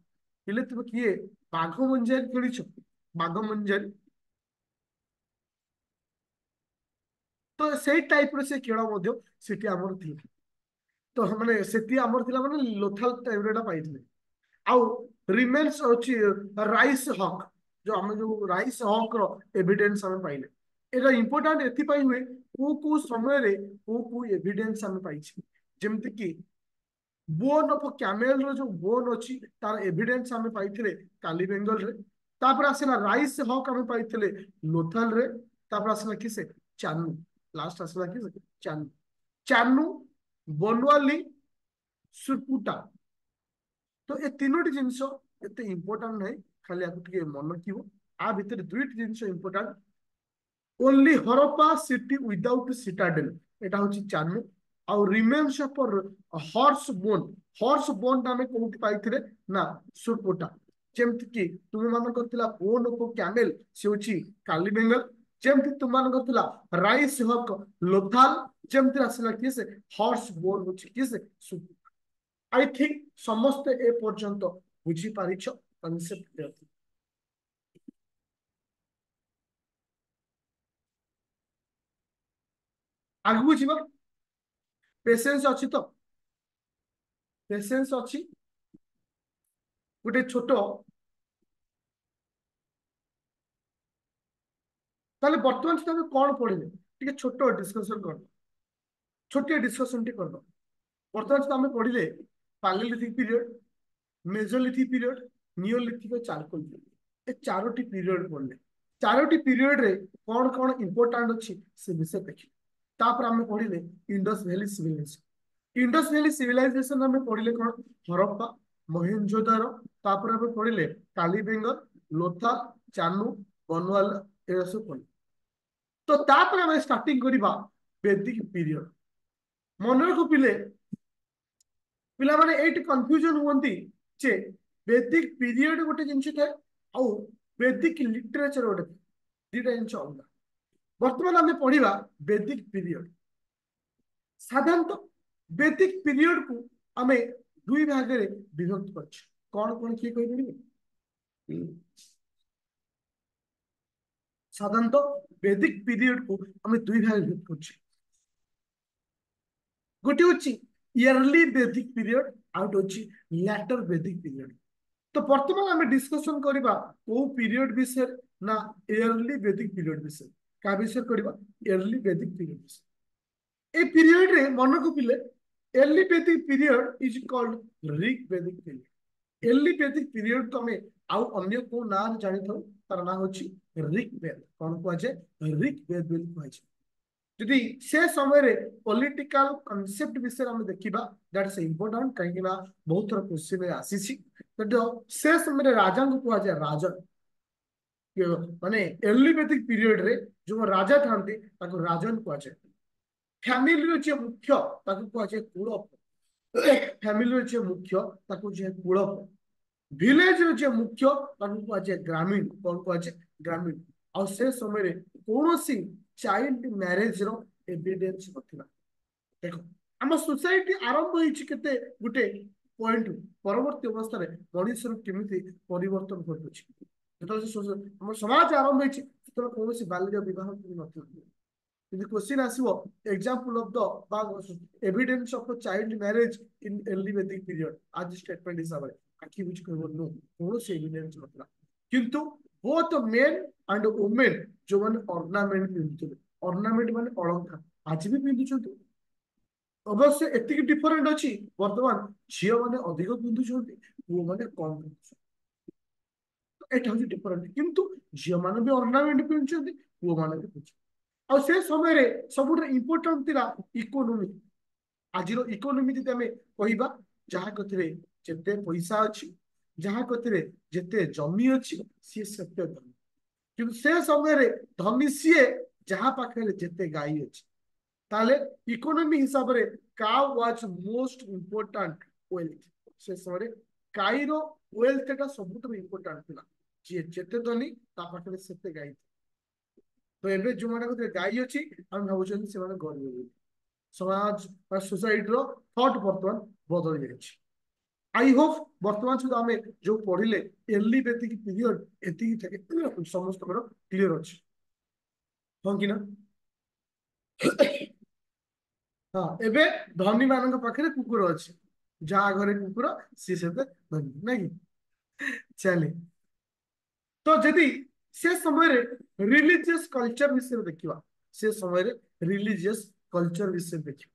ହେଲେ ତୁମେ କିଏ ବାଘ ମଞ୍ଜାରୀ ଖେଳିଛ? ବାଘ ମଞ୍ଜାରୀ। ତ ସେଇ ଟାଇପର ସେ ଖେଳ ମଧ୍ୟ ସେଠି ଆମର ଥିଲା। ତ ମାନେ ସେଠି ଆମର ଥିଲା ମାନେ ଲୋଥାଲ ଟାଇପର ଏଟା ପାଇଥିଲେ। ଆଉ ରିମେନ୍ସ ଅଛି ରାଇସ୍ ହକ୍। ଯୋଉ ଆମେ ଯୋଉ ରାଇସ୍ ହକ୍ ର ଏଭିଡେନ୍ସ ଆମେ ପାଇଲେ। ଏଟା ଇମ୍ପୋର୍ଟାଣ୍ଟ ଏଥିପାଇଁ ହୁଏ କୋଉ କୋଉ ସମୟରେ କୋଉ କୋଉ ଏଭିଡେନ୍ସ ଆମେ ପାଇଛେ। ଯେମିତି କି ବୋନ୍ ଅଫ କ୍ୟାମେଲ ର ଯୋଉ ବୋନ୍ ଅଛି ତାର ଏଭିଡେନ୍ସ ଆମେ ପାଇଥିଲେ କାଲି ବେଙ୍ଗଲରେ। ତାପରେ ଆସିଲା ରାଇସ୍ ହକ୍ ଆମେ ପାଇଥିଲେ ଲୋଥାଲରେ। ତାପରେ ଆସିଲା କିସେ? ଚାନୁ। ଲାଷ୍ଟ ଆସିଲା କିସେ? ଚାନୁ। ଚାନୁ, ବନୱାଲି, ସୁରପୁଟା। ତ ଏ ତିନୋଟି ଜିନିଷ ଏତେ ଇମ୍ପୋର୍ଟାଣ୍ଟ ନାହିଁ, ଖାଲି ଆକୁ ଟିକେ ମନେ ରଖିବ। ଆ ଭିତରେ ଦୁଇଟି ଜିନିଷ important. Only Harappa city without citadel, এটা হচ্ছে ଚାନୁ। ଆଉ remains of horse bone, horse bone ଟା ଆମେ କୋଉଠି ପାଇଥିଲେ ନା ସୁରପୁଟା। ଯେମିତି କି ତୁମ ମାନଙ୍କର ଥିଲା ବୋନ୍ ଅଫ କ୍ୟାମେଲ, ସେ ହଉଛି କାଲି ବେଙ୍ଗଲ। ଯେମିତି ତୁମମାନଙ୍କର ଥିଲା ରାଇସ୍ ହକ୍ ଲୋଥାଲ, ଯେମିତି ଆସିଲା କିଏ ସେ ହର୍ସ ବୋନ୍ ହଉଛି କିଏ ସେ ସୁରପୁଟା। ଆଇ ଥିଙ୍କ ସମସ୍ତେ ଏ ପର୍ଯ୍ୟନ୍ତ ବୁଝିପାରିଛ କନସେପ୍ଟ। ଆଗକୁ ଯିବା। ପେସେନ୍ସ ଅଛି ତ? ପେସେନ୍ସ ଅଛି। ଗୋଟେ ଛୋଟ, ତାହେଲେ ବର୍ତ୍ତମାନ ସୁଦ୍ଧା ଆମେ କଣ ପଢିଲେ ଟିକେ ଛୋଟ ଡିସ୍କସନ କରିଦବା। ଛୋଟିଆ ଡିସ୍କସନ ଟିକେ କରିଦବା। ବର୍ତ୍ତମାନ ସୁଦ୍ଧା ଆମେ ପଢିଲେ ପାଲିଓଲିଥିକ ପିରିୟଡ, मेजोलिथिक पीरियड, नियोलिथिक और चारकोलिथिक। ए चारोटी पीरियड पढ़ले। चारोटी पीरियड रे कौन कौन इंपोर्टेंट अच्छी से विषय देखिए। तापर आमे पढ़िले Indus valley civilisation. Indus valley civilisation आमे पढ़िले कौन? हरप्पा, ମହେଞ୍ଜୋଦାରୋ, ତାପରେ ଆମେ ପଢିଲେ କାଲିବେଙ୍ଗର, ଲୋଥାଲ, ଚାନୁ, ବନୱାଲ, ଏଗୁରା ସବୁ ପଢିଲେ। ତ ତାପରେ ଆମେ ଷ୍ଟାର୍ଟିଂ କରିବା ବେଦିକ ପିରିୟଡ। ମନେ ରଖ ପିଲାମାନେ ଏଇଠି କନଫ୍ୟୁଜନ ହୁଅନ୍ତି ଯେ ବେଦିକ ପିରିୟଡ ଗୋଟେ ଜିନିଷ ଥାଏ ଆଉ ବେଦିକ ଲିଟରେଚର ଗୋଟେ ଥାଏ, ଦିଟା ଜିନିଷ ଅଲଗା। ବର୍ତ୍ତମାନ ଆମେ ପଢିବା ବେଦିକ ପିରିୟଡ। ସାଧାରଣତଃ ବେଦିକ ପିରିୟଡ କୁ ଆମେ ଦୁଇ ଭାଗରେ ବିଭକ୍ତ କରିଛୁ। କଣ କଣ କିଏ କହିପାରିବେ? ସାଧାରଣତଃ ବେଦିକ ପିରିୟଡ କୁ ଆମେ ଦୁଇ ଭାଗରେ ବିଭକ୍ତ କରୁଛୁ। गोटे हूँ इयरली बेदिक पीरियड, आउट हूँ लैटर बेदिक पीरियड। तो बर्तमान आम डिस्कसन करवा को पीरियड विषय ना इयरली बेदिक पीरियड विषय। क्या विषय करवा? इयरली बेदिक पीरियड विषय। ए पीरियड रे मन को पिले yearly Vedic period is called Rig Vedic period. Yearly Vedic period को हमें आउ अन्य को नाम जानी थाउ, तार ना होची ऋग वेद। कौन को आजे? ऋग वेद बोली कहै। যদি সে সময় পলিটিকাল কনসেপ্ট বিষয়ে আমি দেখিবা, দ্যাট ইজ ইম্পর্টান্ট, কাହିଁକି ନା ବହୁତ ଥର କ୍ୱେଶ୍ଚିନ୍ ଆସିଛି। ତ ସେ ସମୟରେ ରାଜାଙ୍କୁ କୁହାଯାଏ ରାଜନ। ମାନେ ଏର୍ଲି ବେଦିକ ପିରିୟଡ ରେ ଯୋଉ ରାଜା ଥାନ୍ତି ତାକୁ ରାଜନ କୁହାଯାଏ। ଫ୍ୟାମିଲିର ଯିଏ ମୁଖ୍ୟ ତାକୁ କୁହାଯାଏ କୁଳପ। ଫ୍ୟାମିଲିର ଯିଏ ମୁଖ୍ୟ ତାକୁ କୁହାଯାଏ କୁଳପ। ଭିଲେଜର ଯିଏ ମୁଖ୍ୟ ତାକୁ କୁହାଯାଏ ଗ୍ରାମୀଣ। କଣ କୁହାଯାଏ? ଗ୍ରାମୀଣ। ଆଉ ସେ ସମୟରେ କୌଣସି ଚାଇଲ୍ଡ ମ୍ୟାରେଜ ର ଏଭିଡେନ୍ସ ନଥିଲା। देख आम सोसाइटी आरंभ होते गोटे पॉइंट परवर्ती अवस्था मनुष्य केमी परिवर्तन घटुची। आम समाज आरंभ होती कौन बाल्य विवाह क्वेश्चन आसो example of the evidence of child marriage in early वैदिक पीरियड आज स्टेटमेंट हिसाब से आखि बुझ कह नो कौन एविडेंस नथिला। किंतु बोथ मेन एंड वुमेन जो मैंने ऑर्नामेंट पिंधुते, ऑर्नामेंट माने अलंकार आज भी पिंधुछंती। अवश्य एतिक डिफरेंट अच्छी बर्तमान झील मैंने अधिक पिंधुंट पुओ मैंने कम पिंधुंट। एटा हूँ डिफरेंट, किंतु झील मैंने भी ऑर्नामेंट पिंधुंट पुओ मैंने भी पिंधुंट। आ से समय सब इम्पोर्टाट थिला इकोनोमी। आज इकोनोमी जब आम कहवा जहाँ कथिरे जेते पैसा अच्छी, जहाँ कथिरे जेते जमी अच्छी सी सेते धनी। किंतु से समय धनी सीए जहाँ पाखे जेते गाई अच्छी। ताले इकोनॉमी हिसाब रे cow was most important wealth. से समय गाईरो वेल्थ टा सबुठ इंपोर्टेंट थिला। जे जेते धनी ता पाखरे सेते गाई। तो एबे जो माने कते गाई अछि हम भाबुछन से माने गरीब होई। समाज और सोसाइटी रो थॉट वर्तमान बदल जायछि। आई होप वर्तमान सुधा हमें जो पढ़िले अर्ली बेदिक पीरियड एति थे समस्त क्लियर अछि। हां कि ना? हाँ एबे धनी मान पाखे कुकुर अच्छे, जहाँ घरे कुकुर सी से धनी ना कि चले। तो जदि से समय रिलीजियस कल्चर विषय देखा, से समय रिलीजियस कल्चर विषय देखा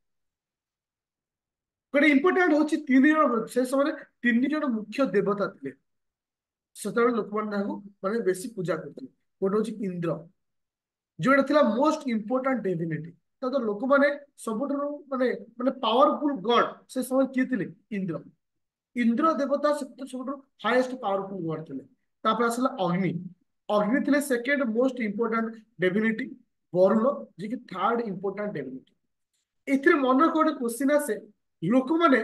गोटे इंपोर्टाट हूँ तीन जन से समय तीन जन मुख्य देवता थे। से लोक मैंने बेसी पूजा करते। गोटे हूँ इंद्र जोटा थिला मोस्ट इंपोर्टाट डिविनिटी। तो लोक मैंने सब माने माने पावरफुल गॉड से समय किए थे? इंद्र। इंद्र देवता सब हाईएस्ट पावरफुल गॉड थे। तापर आसला अग्नि। अग्नि थे second most important divinity. Varun ji की थर्ड इंपोर्टाट डिविनिटी। एथिरे मन को गोटे क्वेश्चन आसे लोक मैंने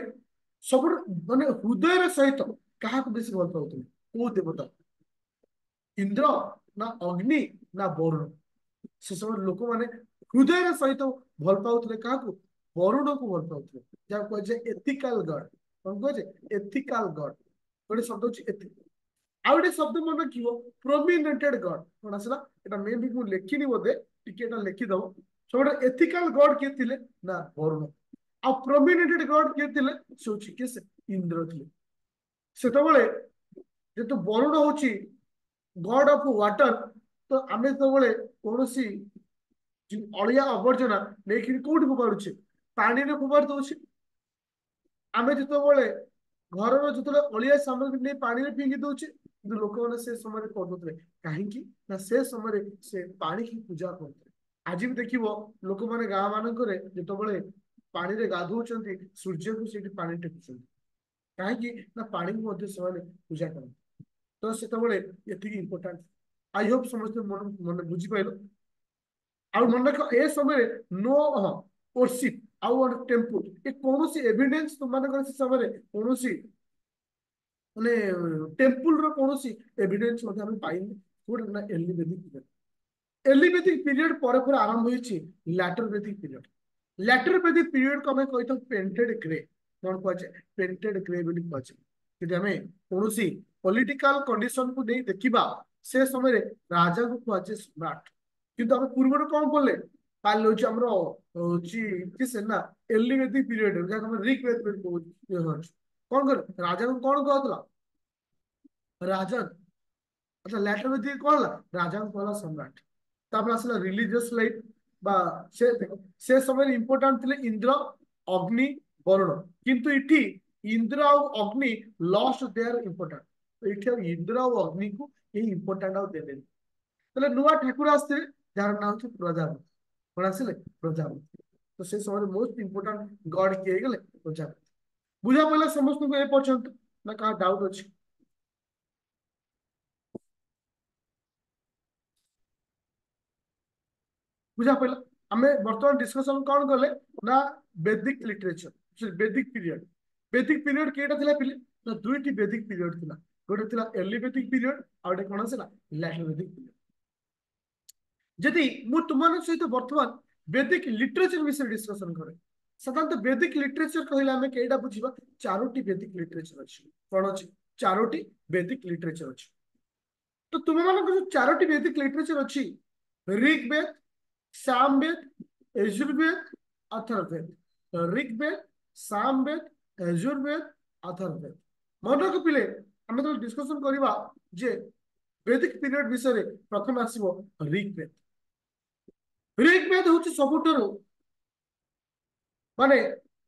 सब माने हृदय सहित क्या बेसी भल पाते? को देवता? इंद्र ना अग्नि ना वरुण? से समय लोक मैंने हृदय सहित भल पाते क्या? वरुण को भल पाते, जहाँ कहे एथिकल गॉड। कौन कहे? Ethical God. गोटे शब्द हूँ एथिक। आ गए शब्द मन रखियो प्रोमिनेटेड गॉड। कौन आसला? एटा मे भी मुझे लिखिनी बोधे टिके लिखिदब। सब एथिकल गॉड किए थे ना वरुण। आ प्रोमिनेटेड गॉड किए थे? से हूँ किए? से इंद्र थे। से जेतु वरुण हूँ गॉड ऑफ वाटर, तो आम जो कौन अलिया आवर्जना नहीं कौट फोपाड़े? पानी में फोपाड़ दौचे। आम जो घर जो अलिया सामग्री नहीं पानी में फिंगी दौचे। लोक मैंने से समय करुले कहीं से समय से पानी की पूजा करते। आज भी देख लोक मैंने गाँ मानक जो पानी में गाधुंट सूर्य को पानी टेकुं। कहीं ना पानी को मध्य से पूजा करते तो से इम्पोर्टाट आई होप समस्त मन मन बुझीपार आ मन रख ए समय नो वर्शिप आउ टेम्पल ये कौन सी एविडेंस तुम से समय कौन सी माने टेम्पल रो कौन सी एविडेंस पाइने गोटे ना एलिवेटिक पीरियड पर पर आरंभ होइछि later Vedic period later Vedic period को हमें कहितो पेंटेड ग्रे कौन कहछे पेंटेड ग्रे बोली कहछे कि हमें कोनोसी पॉलिटिकल कंडीशन को नहीं देखिबा से समय रे राजा को कहछे सम्राट किंतु हम पूर्व कौन बोले काल होछि हमरो होछि किसे ना एलिवेटिक पीरियड जहाँ हम ऋग वेद में कौन कर राजा को कौन कहतला राजा अच्छा लैटर वेदिक कौन ला राजा को कहला सम्राट तापर आसला रिलीजियस लाइफ बा से देखो से समय इंपोर्टेंट थिले इंद्र अग्नि वरुण किंतु इठी इंद्र और अग्नि लॉस्ट देयर इंपोर्टेंट तो इठी अब इंद्र और अग्नि को ये इंपोर्टेंट आउ देले तले नुवा ठाकुर आस्ते जार नाम छ प्रजापति कोन आसिले प्रजापति तो से समय मोस्ट इंपोर्टेंट गॉड किए गेले प्रजापति बुझा पहले समस्त को ए पर्यंत ना का डाउट अछि बुझा पड़ा आम बर्तमान डिस्कसन कौन कले ना वैदिक लिटरेचर वैदिक पीरियड केटा थिला पिले ना दुईटी वैदिक पीरियड थिला गोटे थिला अर्ली वैदिक पीरियड आ गोटे कोन आसला लैटर वैदिक पीरियड जदि मु तुमन सहित वर्तमान वैदिक लिटरेचर विषय डिस्कशन करे साधारणतः वैदिक लिटरेचर कहले हमें केटा बुझिबा चारोटी वैदिक लिटरेचर अछि कोन अछि चारोटी वैदिक लिटरेचर अछि तो तुम मान जो चारोटी वैदिक लिटरेचर अछि ऋग्वेद सामवेद यजुर्वेद अथर्ववेद ऋग्वेद सामवेद यजुर्वेद अथर्ववेद मन रखिले आम तो डिस्कसन करवा जे वैदिक पीरियड विषय प्रथम आसव ऋग्वेद ऋग्वेद हूँ सबुठार माने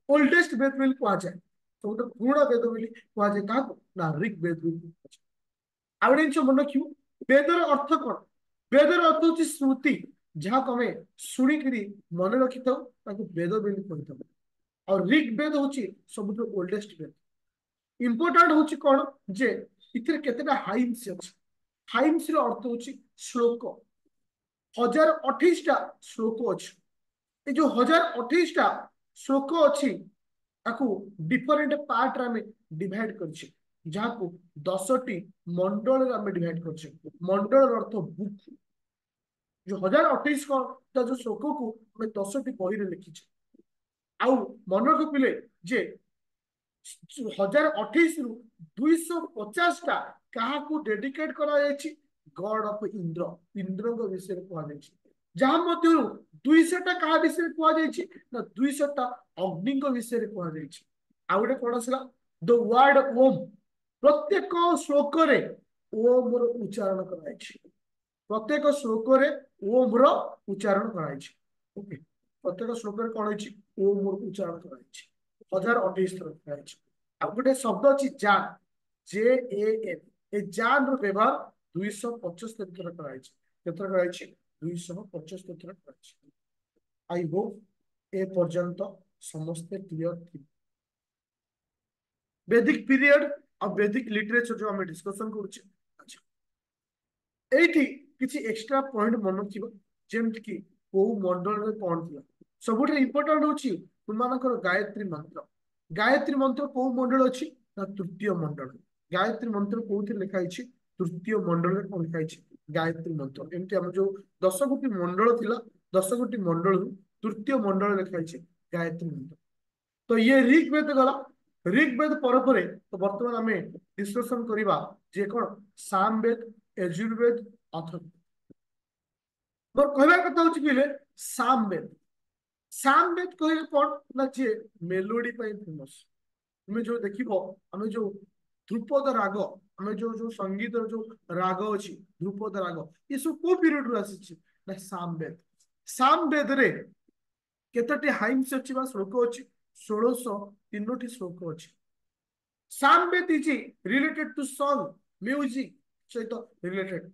ओल्डेस्ट वेद बोली कहुए सब पुराणा वेद बोली कहुए क्या ना ऋग्वेद आउ गोटे जिन मन रखियो वेदर अर्थ कौन वेदर अर्थ हूँ स्मृति जहाँ को आम शुणिक मन रखी था वेद बोली कही और ऋग्वेद हूँ सब ओल्डेस्ट वेद इंपोर्टाट हूँ कौन जे इतने केतेटा हाइम्स अच्छे हाइम्स अर्थ हूँ श्लोक 1028 श्लोक अच्छे ये जो 1028 श्लोक अच्छी डिफरेंट पार्ट रे डिवाइड कर जहाँ को 10टी मंडल डिवाइड कर मंडल अर्थ बुक जो 1028 जो श्लोक को 10टी बही लिखी आउ मन रखिले जे 1028 रु 250 क्या डेडिकेट करा गॉड ऑफ इंद्र इंद्र विषय कहुई जहाँ मध्य 200 क्या विषय कहुई ना 200 अग्नि विषय कहुई आउ गोटे कौन आसला द वर्ड ओम प्रत्येक श्लोक ओम उच्चारण कराई प्रत्येक श्लोक ओम उच्चारण कराई ओके प्रत्येक श्लोक कौन है ओम उच्चारण कराई 1028 थर कराई आ गोटे शब्द अच्छी जान जे एन ए जान रो व्यवहार 275 थर कराई केतर कराई 275 थर कराई आई होप ए पर्यंत समस्ते क्लियर थी वैदिक पीरियड और वैदिक लिटरेचर जो हमें डिस्कशन करूचे अच्छा एठी किछि एक्स्ट्रा पॉइंट मन रखिबा जेमति कि को मंडल रे कोन थिला सबुठ इंपोर्टेंट होची तुमनकर गायत्री मंत्र को मंडल अछि ना तृतीय मंडल गायत्री मंत्र कोथि लिखा अछि तृतीय मंडल रे कोन लिखा अछि गायत्री मंत्र एमति हम जो 10 कोटी मंडल थिला 10 कोटी मंडल तृतीय मंडल लिखा अछि गायत्री मंत्र तो ये ऋग्वेद गला ऋग्वेद पर तो वर्तमान आम डिस्कसन करवा जे कौन सामवेद यजुर्वेद अथर्ववेद मोर कहवा कथा हूँ कि सामवेद सामवेद कहे कौन ना जे मेलोडी फेमस तुम्हें जो देख आम जो ध्रुपद राग आम जो जो संगीत जो राग अच्छी ध्रुपद राग ये सब को पीरियड रू आसी ना सामवेद सामवेद रे केतोटी हाइम्स अच्छी श्लोक अच्छी 1603 श्लोक अच्छी Samaveda is related to song music सहित रिलेटेड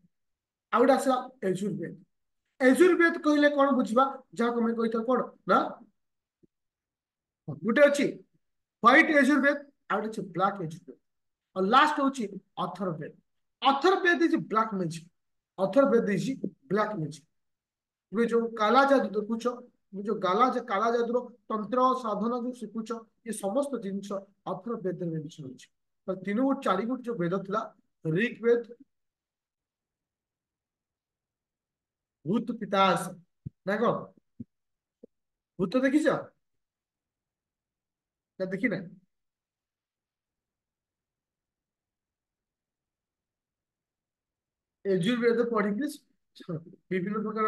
आ गोटे आसला यजुर्वेद यजुर्वेद कहले कौन बुझा जहाँ कमें कही कौन ना गोटे अच्छी व्हाइट यजुर्वेद ଆଉ ଗୋଟେ ଅଛି ବ୍ଲାକ୍ ଏଜ୍ ବେଦ। और लास्ट होची Atharvaveda. Atharvaveda is black magic. Atharvaveda is black magic. ये जो काला जादू देखुच, ये जो काला जादूर तंत्र साधना जो शिखुच, ये समस्त जिनस अथर्ववेद में मेंशन होची। तो तीन गुट चारि गुट जो वेद थिला, ऋग्वेद, भूत पितास, देखो भूत देखिछ ना, देखी ना? यजुर्वेद पढ़ी विभिन्न प्रकार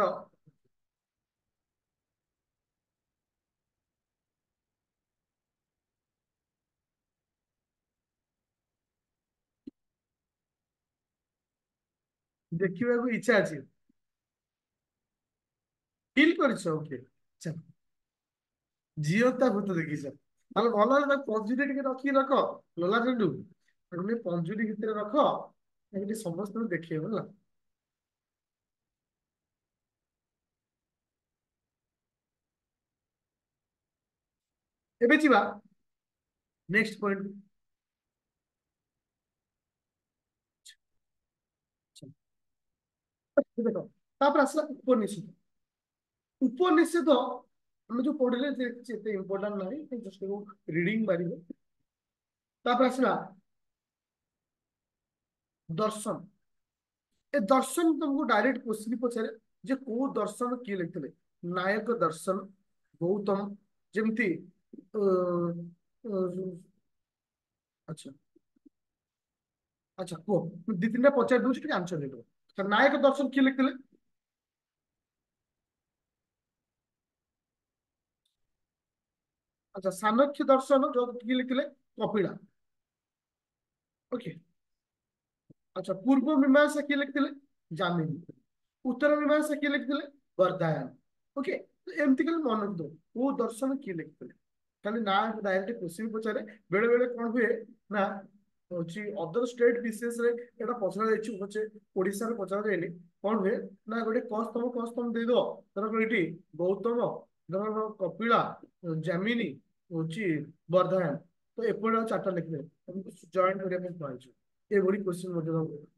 देखा इच्छा अच्छी, ফিল করেছো? ওকে, আচ্ছা। জিওতা ভূত দেখিছ, তাহলে ଭଲ ହେଲା ତାକୁ ପଞ୍ଜୁରୀ ଟିକେ ରଖିକି ରଖ, ଲୋଲା ଚଣ୍ଡୁ ତାକୁ ଟିକେ ପଞ୍ଜୁରୀ ଭିତରେ ରଖ, ଏମିତି ସମସ୍ତଙ୍କୁ ଦେଖେଇବ ହେଲା। ଏବେ ଯିବା ନେକ୍ସଟ ପଏଣ୍ଟ। ଦେଖ, ତାପରେ ଆସିଲା ଉପନିଷେଧ। ଉପନିଷେଧ ଆମେ ଯୋଉ ପଢିଲେ ଯେ ଏତେ ଇମ୍ପୋର୍ଟାଣ୍ଟ ନାହିଁ, ଜଷ୍ଟ ରିଡିଂ ମାରିବେ। ତାପରେ ଆସିଲା ଦର୍ଶନ। ଏ ଦର୍ଶନ ତମକୁ ଡାଇରେକ୍ଟ क्वेश्चन ପଚାରେ ଯେ କୋଉ ଦର୍ଶନ କିଏ ଲେଖିଥିଲେ। ନାୟକ ଦର୍ଶନ, ଗୌତମ, ଯେମିତି ଆଚ୍ଛା ଆଚ୍ଛା କୁହ, ମୁଁ ଦି ତିନିଟା ପଚାରି ଦଉଛି, ଟିକେ ଆନ୍ସର ଦେଇଦବ। ନାୟକ ଦର୍ଶନ କିଏ ଲେଖିଥିଲେ? ଆଚ୍ଛା, ସାନକ୍ୟ ଦର୍ଶନ ଯୋଉ କିଏ ଲେଖିଥିଲେ? କପିଳା। ଓକେ। ଆଚ୍ଛା, ପୂର୍ବ ମୀମାଂସା କିଏ ଲେଖିଥିଲେ? ଯାମିନୀ। ଉତ୍ତର ମୀମାଂସା କିଏ ଲେଖିଥିଲେ? ବର୍ଦ୍ଧାୟନ। ଓକେ, ଏମିତି ଖାଲି ମନେ ରଖିଦବ କୋଉ ଦର୍ଶନ କିଏ ଲେଖିଥିଲେ। ଖାଲି ନା ଡାଇରେକ୍ଟ କ୍ୱେଶ୍ଚିନ୍ ପଚାରେ। ବେଳେ ବେଳେ କଣ ହୁଏ ନା, ହଉଛି ଅଦର ଷ୍ଟେଟ ବିଶେଷ ରେ ଏଟା ପଚରା ଯାଇଛି, ହচ্ছে ଓଡିଶାରେ ପଚରା ଯାଇନି। କଣ ହୁଏ ନା, ଗୋଟେ କସ୍ତମ ଦେଇଦବ, ଧର ଏଠି ଗୌତମ, ଧର କପିଳା, ଜାମିନୀ, ହଉଛି ବର୍ଦ୍ଧାୟନ, ତ ଏପଟେ ଆଉ ଚାରିଟା ଲେଖିଦେବେ, ତମକୁ ଜଏଣ୍ଟ କରିବା ପାଇଁ କୁହାଯାଇଛି। ଏଭଳି କ୍ୱେଶ୍ଚିନ୍ ମଧ୍ୟ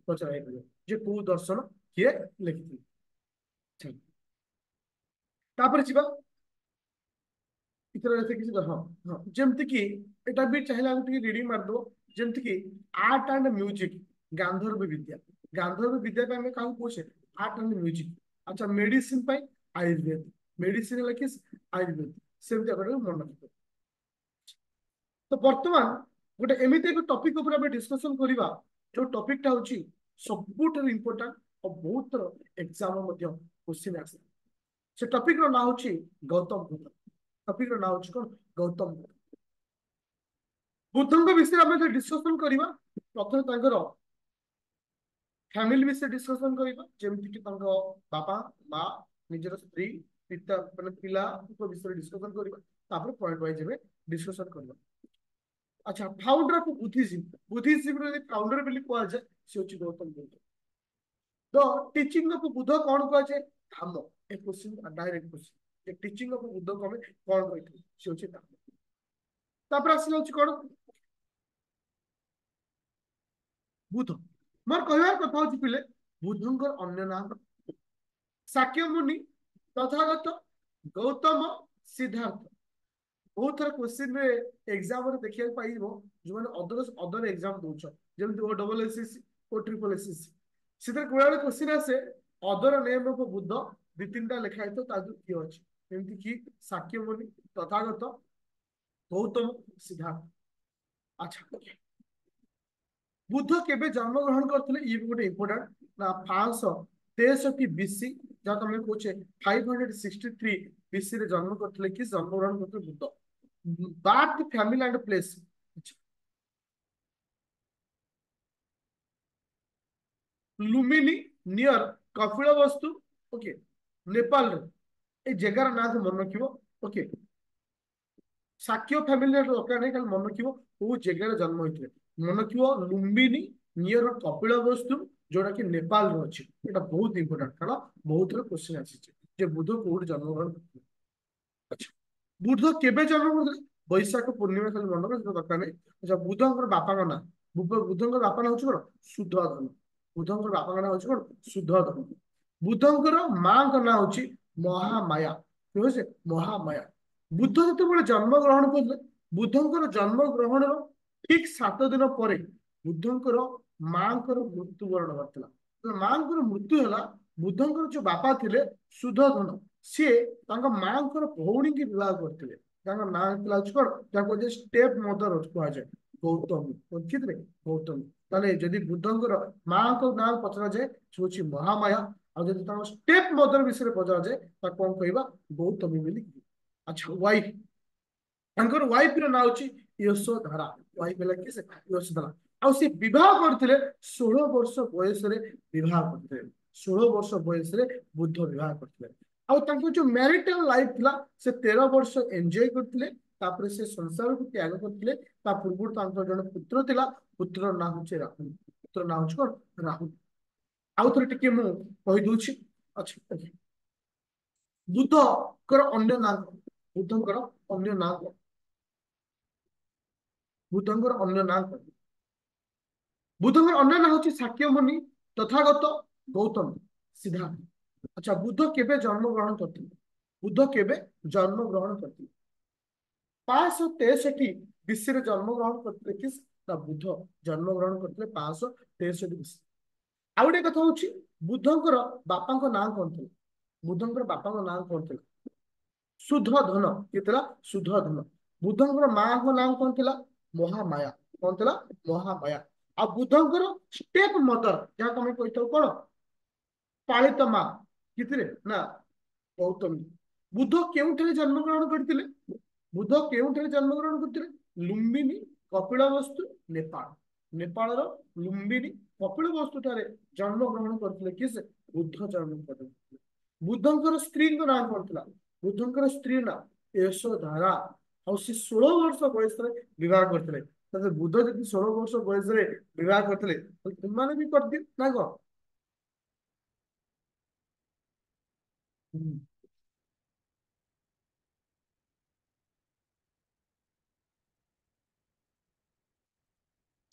ପଚରା ହେଇପାରିବ ଯେ କୋଉ ଦର୍ଶନ କିଏ ଲେଖିଥିଲେ। ଠିକ। ତାପରେ ଯିବା इतर ऐसे किसी हाँ हाँ, ଯେମିତି କି ଏଟା ବି ଚାହିଁଲେ ଆମେ ଟିକେ ରିଡିଂ ମାରିଦବ। ଯେମିତି କି ଆର୍ଟ ଆଣ୍ଡ ମ୍ୟୁଜିक, ଗାନ୍ଧର୍ବ ବିଦ୍ୟା। ଗାନ୍ଧର୍ବ ବିଦ୍ୟା ପାଇଁ ଆମେ କାହାକୁ କହୁଛେ? Art and music. ଆଚ୍ଛା, ମେଡିସିନ ପାଇଁ ଆୟୁର୍ବେଦ। ମେଡିସିନ ହେଲା କି ଆୟୁର୍ବେଦ। ସେମିତି ଆପଣ ମନେ ରଖିବେ। ତ ବର୍ତ୍ତମାନ ଗୋଟେ ଏମିତି ଏକ ଟପିକ ଉପରେ ଆମେ ଡିସ୍କସନ କରିବା, ଯୋଉ ଟପିକଟା ହଉଛି ସବୁଠାରୁ ଇମ୍ପୋର୍ଟାଣ୍ଟ ଆଉ ବହୁତ ଥର ଏକ୍ସାମ ମଧ୍ୟ କ୍ୱେଶ୍ଚିନ୍ ଆସେ। ସେ ଟପିକ ର ନାଁ ହଉଛି ଗୌତମ ବୁଦ୍ଧ। ଟପିକ ର ନାଁ ହଉଛି କଣ? ଗୌତମ ବୁଦ୍ଧ। ବୁଦ୍ଧଙ୍କ ବିଷୟରେ ଆମେ ଯଦି ଡିସ୍କସନ କରିବା, ପ୍ରଥମେ ତାଙ୍କର ଫ୍ୟାମିଲି ବିଷୟରେ ଡିସ୍କସନ କରିବା, ଯେମିତି କି ତାଙ୍କ ବାପା, ମା, ନିଜର ସ୍ତ୍ରୀ, ପିତା ମାନେ ପିଲାଙ୍କ ବିଷୟରେ ଡିସ୍କସନ କରିବା। ତାପରେ ପଏଣ୍ଟ ୱାଇଜ ଏବେ ଡିସ୍କସନ କରିବା। ଆଚ୍ଛା, ଫାଉଣ୍ଡର ଅଫ ବୁଦ୍ଧିଜିମ୍। ବୁଦ୍ଧିଜିମ୍ ର ଯଦି ଫାଉଣ୍ଡର ବୋଲି କୁହାଯାଏ, ସେ ହଉଛି ଗୌତମ ବୁଦ୍ଧ। ତ ଟିଚିଂ ଅଫ ବୁଦ୍ଧ କଣ କୁହାଯାଏ? ଧାମ। ଏ କ୍ୱେଶ୍ଚିନ୍ ଡାଇରେକ୍ଟ କ୍ୱେଶ୍ଚିନ୍, ଯେ ଟିଚିଂ ଅଫ ବୁଦ୍ଧ କମେ କଣ କହିଥିଲେ? ସେ ହଉଛି ଧାମ। ତାପରେ ଆସିଲା ହଉଛି କଣ? ବୁଦ୍ଧ। ମୋର କହିବାର କଥା ହଉଛି ପିଲେ, ବୁଦ୍ଧଙ୍କର ଅନ୍ୟ ନାମ ସାକ୍ୟମୁନି, ତଥାଗତ, ଗୌତମ, ସିଦ୍ଧାର୍ଥ। ବହୁତ ଥର କ୍ୱେଶ୍ଚିନ୍ ରେ ଏକ୍ସାମ ରେ ଦେଖିବାକୁ ପାଇବ, ଯୋଉମାନେ ଅଦର ଏକ୍ସାମ ଦଉଛ, ଯେମିତି ଓ ଡବଲ ଏସଏସସି, ଓ ଟ୍ରିପଲ ଏସଏସସି, ସେଥିରେ କୋଉବେଳେ କ୍ୱେଶ୍ଚିନ୍ ଆସେ ଅଦର ନେମ୍ ଅଫ ବୁଦ୍ଧ, ଦି ତିନିଟା ଲେଖା ହେଇଥିବ, ତା ଦେହରୁ କିଏ ଅଛି? ଯେମିତି କି ସାକ୍ୟମୁନି, ତଥାଗତ, ଗୌତମ, ସିଦ୍ଧାର୍ଥ। ଆଚ୍ଛା, ବୁଦ୍ଧ କେବେ ଜନ୍ମଗ୍ରହଣ କରିଥିଲେ? ଇଏ ବି ଗୋଟେ ଇମ୍ପୋର୍ଟାଣ୍ଟ ନା, 563 ବିସି, ଯାହା ତମେ କହୁଛେ 563 ବିସି ରେ ଜନ୍ମ କରିଥିଲେ। କି ଜନ୍ମଗ୍ରହଣ କରିଥିଲେ Buddha? Birth, family and place. Lumbini, near Kapil ବସ୍ତୁ। ଓକେ, ନେପାଳରେ। এই ଜାଗାର ନାଁ ମନେ ରଖିବ। ଓକେ, ସାକ୍ୟ ଫ୍ୟାମିଲି ଦରକାର ନାହିଁ, ଖାଲି ମନେ ରଖିବ କୋଉ ଜାଗାରେ ଜନ୍ମ ହେଇଥିଲେ। ମନେ ରଖିବ ଲୁମ୍ବିନି ନିୟର କପିଳ ବସ୍ତୁ, ଯୋଉଟା କି ନେପାଳରେ ଅଛି। ଏଟା ବହୁତ ଇମ୍ପୋର୍ଟାଣ୍ଟ, କାରଣ ବହୁତ ଥର କ୍ୱେଶ୍ଚିନ୍ ଆସିଛି ଯେ ବୁଦ୍ଧ କୋଉଠି ଜନ୍ମଗ୍ରହଣ କରିଥିଲେ। ଆଚ୍ଛା, ବୁଦ୍ଧ କେବେ ଜନ୍ମ କରିଥିଲେ? ବୈଶାଖ ପୂର୍ଣ୍ଣିମା ଖାଲି ମନେ ରଖିବା ଦରକାର ନାହିଁ। ଆଚ୍ଛା ବୁଧଙ୍କର ବାପାଙ୍କ ନାଁ, ବୁଧଙ୍କର ବାପା ନାଁ ହଉଛି କଣ? ସୁଧଧନ। ବୁଧଙ୍କର ବାପାଙ୍କ ନାଁ ହଉଛି କଣ? ସୁଧଧନ। ବୁଧଙ୍କର ମାଙ୍କ ନାଁ ହଉଛି ମହାମାୟା। ଠିକ ଅଛି, ମହାମାୟା। ବୁଧ ଯେତେବେଳେ ଜନ୍ମ ଗ୍ରହଣ କରିଥିଲେ, ବୁଧଙ୍କର ଜନ୍ମ ଗ୍ରହଣର ଠିକ 7 ଦିନ ପରେ ବୁଧଙ୍କର ମାଙ୍କର ମୃତ୍ୟୁବରଣ କରିଥିଲା। ମାଙ୍କର ମୃତ୍ୟୁ ହେଲା। ବୁଧଙ୍କର ଯୋଉ ବାପା ଥିଲେ ସୁଧଧନ, ସିଏ ତାଙ୍କ ମାଙ୍କର ଭଉଣୀକି ବିବାହ କରିଥିଲେ। ତାଙ୍କ ନାଁ ଥିଲା ହଉଛି କଣ? ଯାହାକୁ ଷ୍ଟେପ ମଦର କୁହାଯାଏ, ଗୌତମୀ। ବୁଝିଥିଲେ, ଗୌତମୀ। ତାହେଲେ ଯଦି ବୁଧଙ୍କର ମାଙ୍କ ନାଁ ପଚରାଯାଏ ସେ ହଉଛି ମହାମାୟା, ଆଉ ଯଦି ତାଙ୍କ ଷ୍ଟେପ ମଦର ବିଷୟରେ ପଚରାଯାଏ ତାକୁ କଣ କହିବା? ଗୌତମୀ ବୋଲି। ଆଚ୍ଛା ୱାଇଫ, ତାଙ୍କର ୱାଇଫ ର ନାଁ ହଉଛି ୟଶୋଧରା। ୱାଇଫ ହେଲା କି ସେ ୟଶୋଧରା। ଆଉ ସେ ବିବାହ କରିଥିଲେ 16 ବର୍ଷ ବୟସରେ ବିବାହ କରିଥିଲେ। 16 ବର୍ଷ ବୟସରେ ବୁଦ୍ଧ ବିବାହ କରିଥିଲେ। ଆଉ ତାଙ୍କ ଯୋଉ ମ୍ୟାରିଟାଲ ଲାଇଫ ଥିଲା ସେ 13 ବର୍ଷ ଏନ୍ଜୟ କରିଥିଲେ। ତାପରେ ସେ ସଂସାରକୁ ତ୍ୟାଗ କରିଥିଲେ। ତା ପୂର୍ବରୁ ତାଙ୍କର ଜଣେ ପୁତ୍ର ଥିଲା। ପୁତ୍ରର ନାଁ ହଉଛି ରାହୁଲ। ପୁତ୍ର ନାଁ ହଉଛି କଣ? ରାହୁଲ। ଆଉ ଥରେ ଟିକେ ମୁଁ କହିଦଉଛି। ଆଚ୍ଛା, ବୁଧଙ୍କର ଅନ୍ୟ ନାଁ କଣ? ବୁଧଙ୍କର ଅନ୍ୟ ନାଁ କଣ? ବୁଧଙ୍କର ଅନ୍ୟ ନାଁ କଣ? ବୁଧଙ୍କର ଅନ୍ୟ ନାଁ ହଉଛି ଶାକ୍ୟମୁନି, ତଥାଗତ, ଗୌତମ, ସିଦ୍ଧାର୍ଥ। ଆଚ୍ଛା, ବୁଧ କେବେ ଜନ୍ମ ଗ୍ରହଣ କରିଥିଲେ? ବୁଧ କେବେ ଜନ୍ମ ଗ୍ରହଣ କରିଥିଲେ? 563 ବିସିରେ ଜନ୍ମ ଗ୍ରହଣ କରିଥିଲେ କି? ନା, ବୁଧ ଜନ୍ମ ଗ୍ରହଣ କରିଥିଲେ 563 ବିସି। ଆଉ ଗୋଟେ କଥା ହଉଛି, ବୁଧଙ୍କର ବାପାଙ୍କ ନାଁ କଣ ଥିଲା? ବୁଧଙ୍କର ବାପାଙ୍କ ନାଁ କଣ ଥିଲା? ସୁଧଧନ। କିଏ ଥିଲା? ସୁଧଧନ। ବୁଧଙ୍କର ମାଙ୍କ ନାମ କଣ ଥିଲା? ମହାମାୟା। କଣ ଥିଲା? ମହାମାୟା। ଆଉ ବୁଧଙ୍କର ଷ୍ଟେପ ମଦର, ଯାହାକୁ ଆମେ କହିଥାଉ କଣ? ପାଳିତ ମା, କିଏ ଥିଲେ? ନା, ଗୌତମୀ। ବୁଧ କେଉଁଠାରେ ଜନ୍ମଗ୍ରହଣ କରିଥିଲେ? ବୁଧ କେଉଁଠାରେ ଜନ୍ମଗ୍ରହଣ କରିଥିଲେ? ଲୁମ୍ବିନୀ, କପିଳବସ୍ତୁ, ନେପାଳ। ନେପାଳର ଲୁମ୍ବିନୀ, କପିଳବସ୍ତୁ ଠାରେ ଜନ୍ମଗ୍ରହଣ କରିଥିଲେ କି ସେ? ବୁଧ ଜନ୍ମ କରିଥିଲେ। ବୁଧଙ୍କର ସ୍ତ୍ରୀଙ୍କ ନାଁ କଣ ଥିଲା? ବୁଧଙ୍କର ସ୍ତ୍ରୀ ନାଁ ୟଶୋଧରା। ଆଉ ସେ 16 ବର୍ଷ ବୟସରେ ବିବାହ କରିଥିଲେ। ତାହେଲେ ବୁଧ ଯଦି 16 ବର୍ଷ ବୟସରେ ବିବାହ କରିଥିଲେ, ତୁମମାନେ ବି କରିଦିଅ ନା କଣ?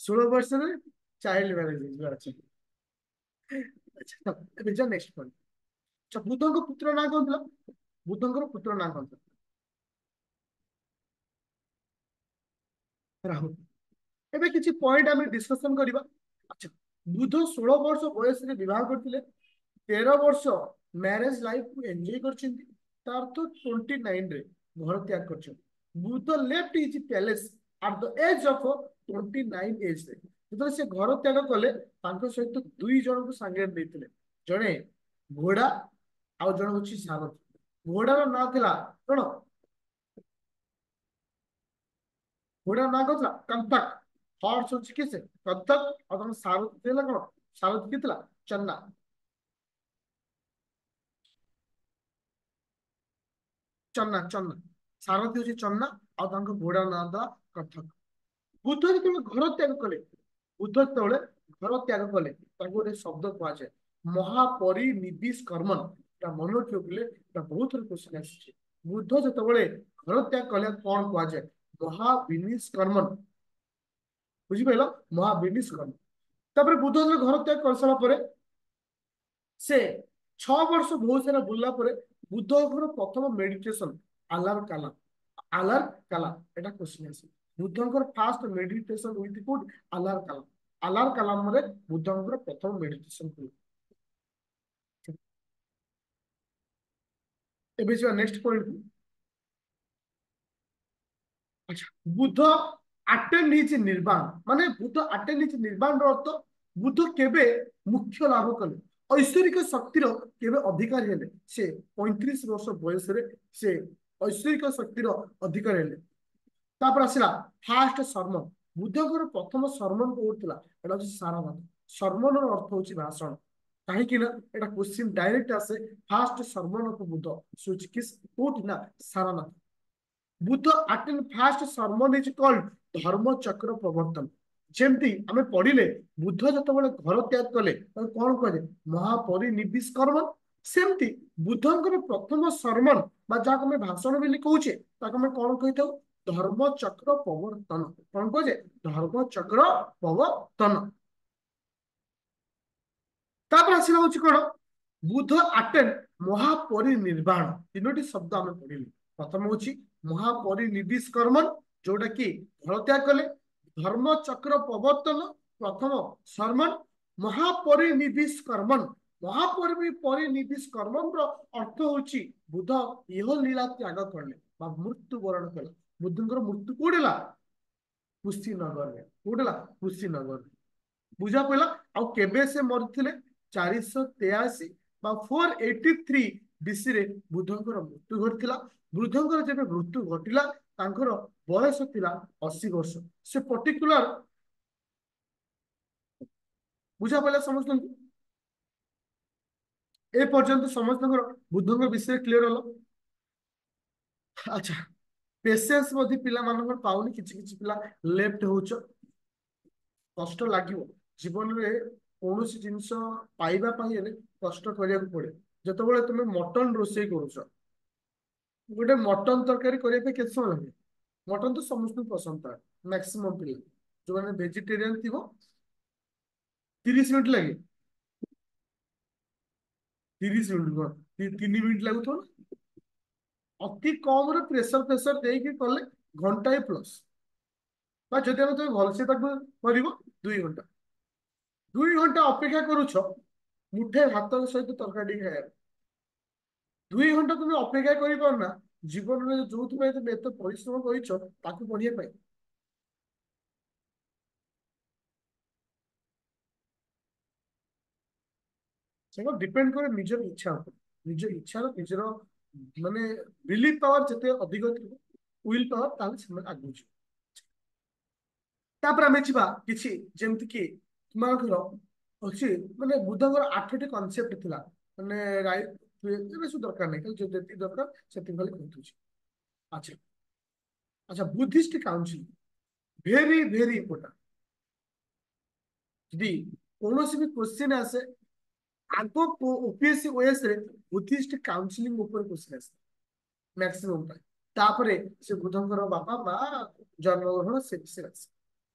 16 ବର୍ଷରେ ଚାଇଲ୍ଡ ମ୍ୟାରେଜ ଅଛି। ଆଚ୍ଛା, ଏବେ ଯା ନେକ୍ସଟ ପଏଣ୍ଟ। ଆଚ୍ଛା, ବୁଧଙ୍କ ପୁତ୍ର ନାଁ କଣ ଥିଲା? ବୁଧଙ୍କର ପୁତ୍ର ନାଁ କଣ ଥିଲା? ରାହୁଲ। ଏବେ କିଛି ପଏଣ୍ଟ ଆମେ ଡିସ୍କସନ କରିବା। ଆଚ୍ଛା, ବୁଧ 16 ବର୍ଷ ବୟସରେ ବିବାହ କରିଥିଲେ। 13 ବର୍ଷ ମ୍ୟାରେଜ ଲାଇଫକୁ ଏନ୍ଜୟ କରିଛନ୍ତି। ତାର ତ 29ରେ ଘର ତ୍ୟାଗ କରିଛନ୍ତି। ବୁଧ left his palace at the age of 29 ଏଜରେ। ଯେତେବେଳେ ସେ ଘର ତ୍ୟାଗ କଲେ ତାଙ୍କ ସହିତ 2 ଜଣଙ୍କୁ ସାଙ୍ଗରେ ନେଇଥିଲେ। ଜଣେ ଘୋଡା, ଆଉ ଜଣେ ହଉଛି ସାରଥୀ। ଘୋଡାର ନାଁ ଥିଲା କଣ? ଘୋଡାର ନାଁ କଣ ଥିଲା? କନ୍ତକ। ହର୍ସ ହଉଛି କି ସେ? କନ୍ତକ। ଆଉ ତମ ସାରଥୀ ଥିଲା କଣ? ସାରଥୀ କିଏ ଥିଲା? ଚନ୍ନା। ଚନ୍ନା, ଚନ୍ନା। ସାରଥୀ ହଉଛି ଚନ୍ନା। ଆଉ ତାଙ୍କ ଘୋଡା ନାଁ ଥିଲା କଥକ। ବୁଧ ଯେତେବେଳେ ଘର ତ୍ୟାଗ କଲେ, ବୁଧ ଯେତେବେଳେ ଘର ତ୍ୟାଗ କଲେ, ତାଙ୍କୁ ଗୋଟେ ଶବ୍ଦ କୁହାଯାଏ ମହାପରିନିବିଷ କର୍ମନ। ଏଟା ମନେ ରଖିଥିଲେ, ଏଟା ବହୁତ ଥର କ୍ୱେଶ୍ଚନ ଆସିଛି। ବୁଧ ଯେତେବେଳେ ଘର ତ୍ୟାଗ କଲେ କଣ କୁହାଯାଏ? ମହାବିନିଷ କର୍ମନ। ବୁଝିପାରିଲ? ମହାବିନିଷ କର୍ମନ। ତାପରେ ବୁଧ ଯେତେବେଳେ ଘର ତ୍ୟାଗ କରିସାରିଲା ପରେ ସେ 6 ବର୍ଷ ବହୁତ ସାରା ବୁଲିଲା ପରେ ବୁଦ୍ଧଙ୍କର ପ୍ରଥମ ମେଡିଟେସନ ଆଲାର କାଲା। ଆଲାର କାଲା, ଏଟା କ୍ୱେଶ୍ଚନ ଆସିବ। ବୁଦ୍ଧଙ୍କର ଫାଷ୍ଟ ମେଡିଟେସନ ୱିଥ କୋଉଠି? ଆଲାର କାଲା। ଆଲାର କାଲାମରେ ବୁଦ୍ଧଙ୍କର ପ୍ରଥମ ମେଡିଟେସନ ହୁଏ। ଏବେ ଯିବା ନେକ୍ସଟ ପଏଣ୍ଟ। ଆଚ୍ଛା, ବୁଧ ଆଟେଣ୍ଡ ହେଇଛି ନିର୍ବାଣ। ମାନେ ବୁଧ ଆଟେଣ୍ଡ ହେଇଛି ନିର୍ବାଣ ର ଅର୍ଥ ବୁଧ କେବେ ମୁଖ୍ୟ ଲାଭ କଲେ? ଐଶ୍ୱରିକ ଶକ୍ତିର କେବେ ଅଧିକାରୀ ହେଲେ? ସେ 35 ବର୍ଷ ବୟସରେ ସେ ଐଶ୍ୱରିକ ଶକ୍ତିର ଅଧିକାରୀ ହେଲେ। ତାପରେ ଆସିଲା ଫାଷ୍ଟ ସର୍ମନ। ବୁଦ୍ଧଙ୍କର ପ୍ରଥମ ସର୍ମନ କୋଉଠି ଥିଲା? ଏଟା ହଉଛି ସାରନାଥ। ସର୍ମନର ଅର୍ଥ ହଉଛି ଭାଷଣ। କାହିଁକି ନା ଏଟା କ୍ୱେଶ୍ଚିନ୍ ଡାଇରେକ୍ଟ ଆସେ। First sermon of Buddha which is କୋଉଠି? ନା, Sarnath. Buddha attend first sermon is called Dharma Chakra ପ୍ରବର୍ତ୍ତନ। ଯେମିତି ଆମେ ପଢିଲେ ବୁଦ୍ଧ ଯେତେବେଳେ ଘର ତ୍ୟାଗ କଲେ ତାକୁ କଣ କୁହାଯାଏ? ମହାପରିନିବିଷ କର୍ମ। ସେମିତି ବୁଦ୍ଧଙ୍କର ପ୍ରଥମ ସର୍ମନ ବା ଯାହାକୁ ଆମେ ଭାଷଣ ବୋଲି କହୁଛେ ତାକୁ ଆମେ କଣ କହିଥାଉ? ଧର୍ମଚକ୍ର ପ୍ରବର୍ତ୍ତନ। କଣ କହୁଛେ? ଧର୍ମଚକ୍ର ପ୍ରବର୍ତ୍ତନ। ତାପରେ ଆସିଲା ହଉଛି କଣ? ବୁଧ ଆଟେନ୍ ମହାପରିନିର୍ବାଣ। ତିନୋଟି ଶବ୍ଦ ଆମେ ପଢିଲୁ। ପ୍ରଥମ ହଉଛି ମହାପରିନିବିଷ୍କର୍ମନ୍, ଯୋଉଟା କି ଫଳତ୍ୟାଗ କଲେ। ଧର୍ମଚକ୍ର ପ୍ରବର୍ତ୍ତନ ପ୍ରଥମ ସର୍ମନ୍। ମହାପରିନିବିଷ୍କର୍ମନ୍, ମହାପରିନିବିଷ୍କର୍ମନ୍ ର ଅର୍ଥ ହଉଛି ବୁଧ ଇହ ଲୀଳା ତ୍ୟାଗ କଲେ ବା ମୃତ୍ୟୁ ବରଣ କଲେ। ବୁଦ୍ଧଙ୍କର ମୃତ୍ୟୁ କୋଉଠି ହେଲା? କୁଶୀନଗରରେ। କୋଉଠି ହେଲା? କୁଶୀନଗରରେ। ବୁଝା ପଡିଲା? ଆଉ କେବେ ସେ ମରିଥିଲେ? 483 ବା 483 ବିସିରେ ବୁଧଙ୍କର ମୃତ୍ୟୁ ଘଟିଥିଲା। ବୁଧଙ୍କର ଯେବେ ମୃତ୍ୟୁ ଘଟିଲା ତାଙ୍କର ବୟସ ଥିଲା 80 ବର୍ଷ। ସେ ପର୍ଟିକୁଲାର, ବୁଝା ପଡିଲା ସମସ୍ତଙ୍କୁ? ଏ ପର୍ଯ୍ୟନ୍ତ ସମସ୍ତଙ୍କର ବୁଧଙ୍କ ବିଷୟରେ କ୍ଲିୟର ହେଲା? ଆଚ୍ଛା, ପେସେନ୍ସ ମଧ୍ୟ ପିଲାମାନଙ୍କର ପାଉନି। କିଛି କିଛି ପିଲା ଲେଫ୍ଟ ହଉଛ। କଷ୍ଟ ଲାଗିବ ଜୀବନରେ। କୌଣସି ଜିନିଷ ପାଇବା ପାଇଁ ହେଲେ କଷ୍ଟ କରିବାକୁ ପଡେ। ଯେତେବେଳେ ତୁମେ ମଟନ ରୋଷେଇ କରୁଛ, ଗୋଟେ ମଟନ ତରକାରୀ କରିବା ପାଇଁ କେତେ ସମୟ ଲାଗେ? ମଟନ ତ ସମସ୍ତଙ୍କୁ ପସନ୍ଦ ଥାଏ, ମ୍ୟାକ୍ସିମମ୍ ପିଲା। ଯୋଉମାନେ ଭେଜିଟେରିଆନ ଥିବ 30 ମିନିଟ ଲାଗେ। 30 ମିନିଟ କଣ, 3 ମିନିଟ ଲାଗୁଥିବ ନା? ଅତି କମରେ ପ୍ରେସର ଫେସର ଦେଇକି କଲେ ଘଣ୍ଟାଏ ପ୍ଲସ୍। ବା ଯଦି ଆମେ ତମେ ଭଲସେ ତାକୁ କରିବ 2 ଘଣ୍ଟା। 2 ଘଣ୍ଟା ଅପେକ୍ଷା କରୁଛ ମୁଠେ ଭାତ ସହିତ ତରକାରୀ ଖାଇବା। 2 ଘଣ୍ଟା ତୁମେ ଅପେକ୍ଷା କରିପାରୁନା ଜୀବନରେ ଯୋଉଥିପାଇଁ ତମେ ଏତେ ପରିଶ୍ରମ କରିଛ ତାକୁ ପଢିବା ପାଇଁ। ସେଟା ଡିପେଣ୍ଡ କରେ ନିଜର ଇଚ୍ଛା ଉପରେ। ନିଜ ଇଚ୍ଛାର ନିଜର ମାନେ ବିଲିଭ ପାୱାର ଯେତେ ଅଧିକ ଥିବ, ୱିଲ ପାୱାର, ତାହେଲେ ସେମାନେ ଆଗକୁ ଯିବ। ତାପରେ ଆମେ ଯିବା କିଛି, ଯେମିତି କି ତୁମର ଅଛି ମାନେ ବୁଦ୍ଧଙ୍କର 8ଟି କନସେପ୍ଟ ଥିଲା। ମାନେ ରାଇଟ ଏବେ ସବୁ ଦରକାର ନାହିଁ, ଖାଲି ଯେତିକି ଦରକାର ସେତିକି ଖାଲି କହିଦଉଛି। ଆଚ୍ଛା। ଆଚ୍ଛା, Buddhist council very very important. ଯଦି କୌଣସି ବି କ୍ୱେଶ୍ଚିନ୍ ଆସେ, ଆଗ ଓପିଏସସି ଓଏସ ରେ ବୁଦ୍ଧିଷ୍ଟ କାଉନସିଲିଂ ଉପରେ କ୍ୱେଶ୍ଚିନ୍ ଆସେ ମ୍ୟାକ୍ସିମମ୍ ଟାଇମ୍। ତାପରେ ସେ ବୁଦ୍ଧଙ୍କର ବାପା ମା ଜନ୍ମଗ୍ରହଣ ସେ ବିଷୟରେ ଆସେ।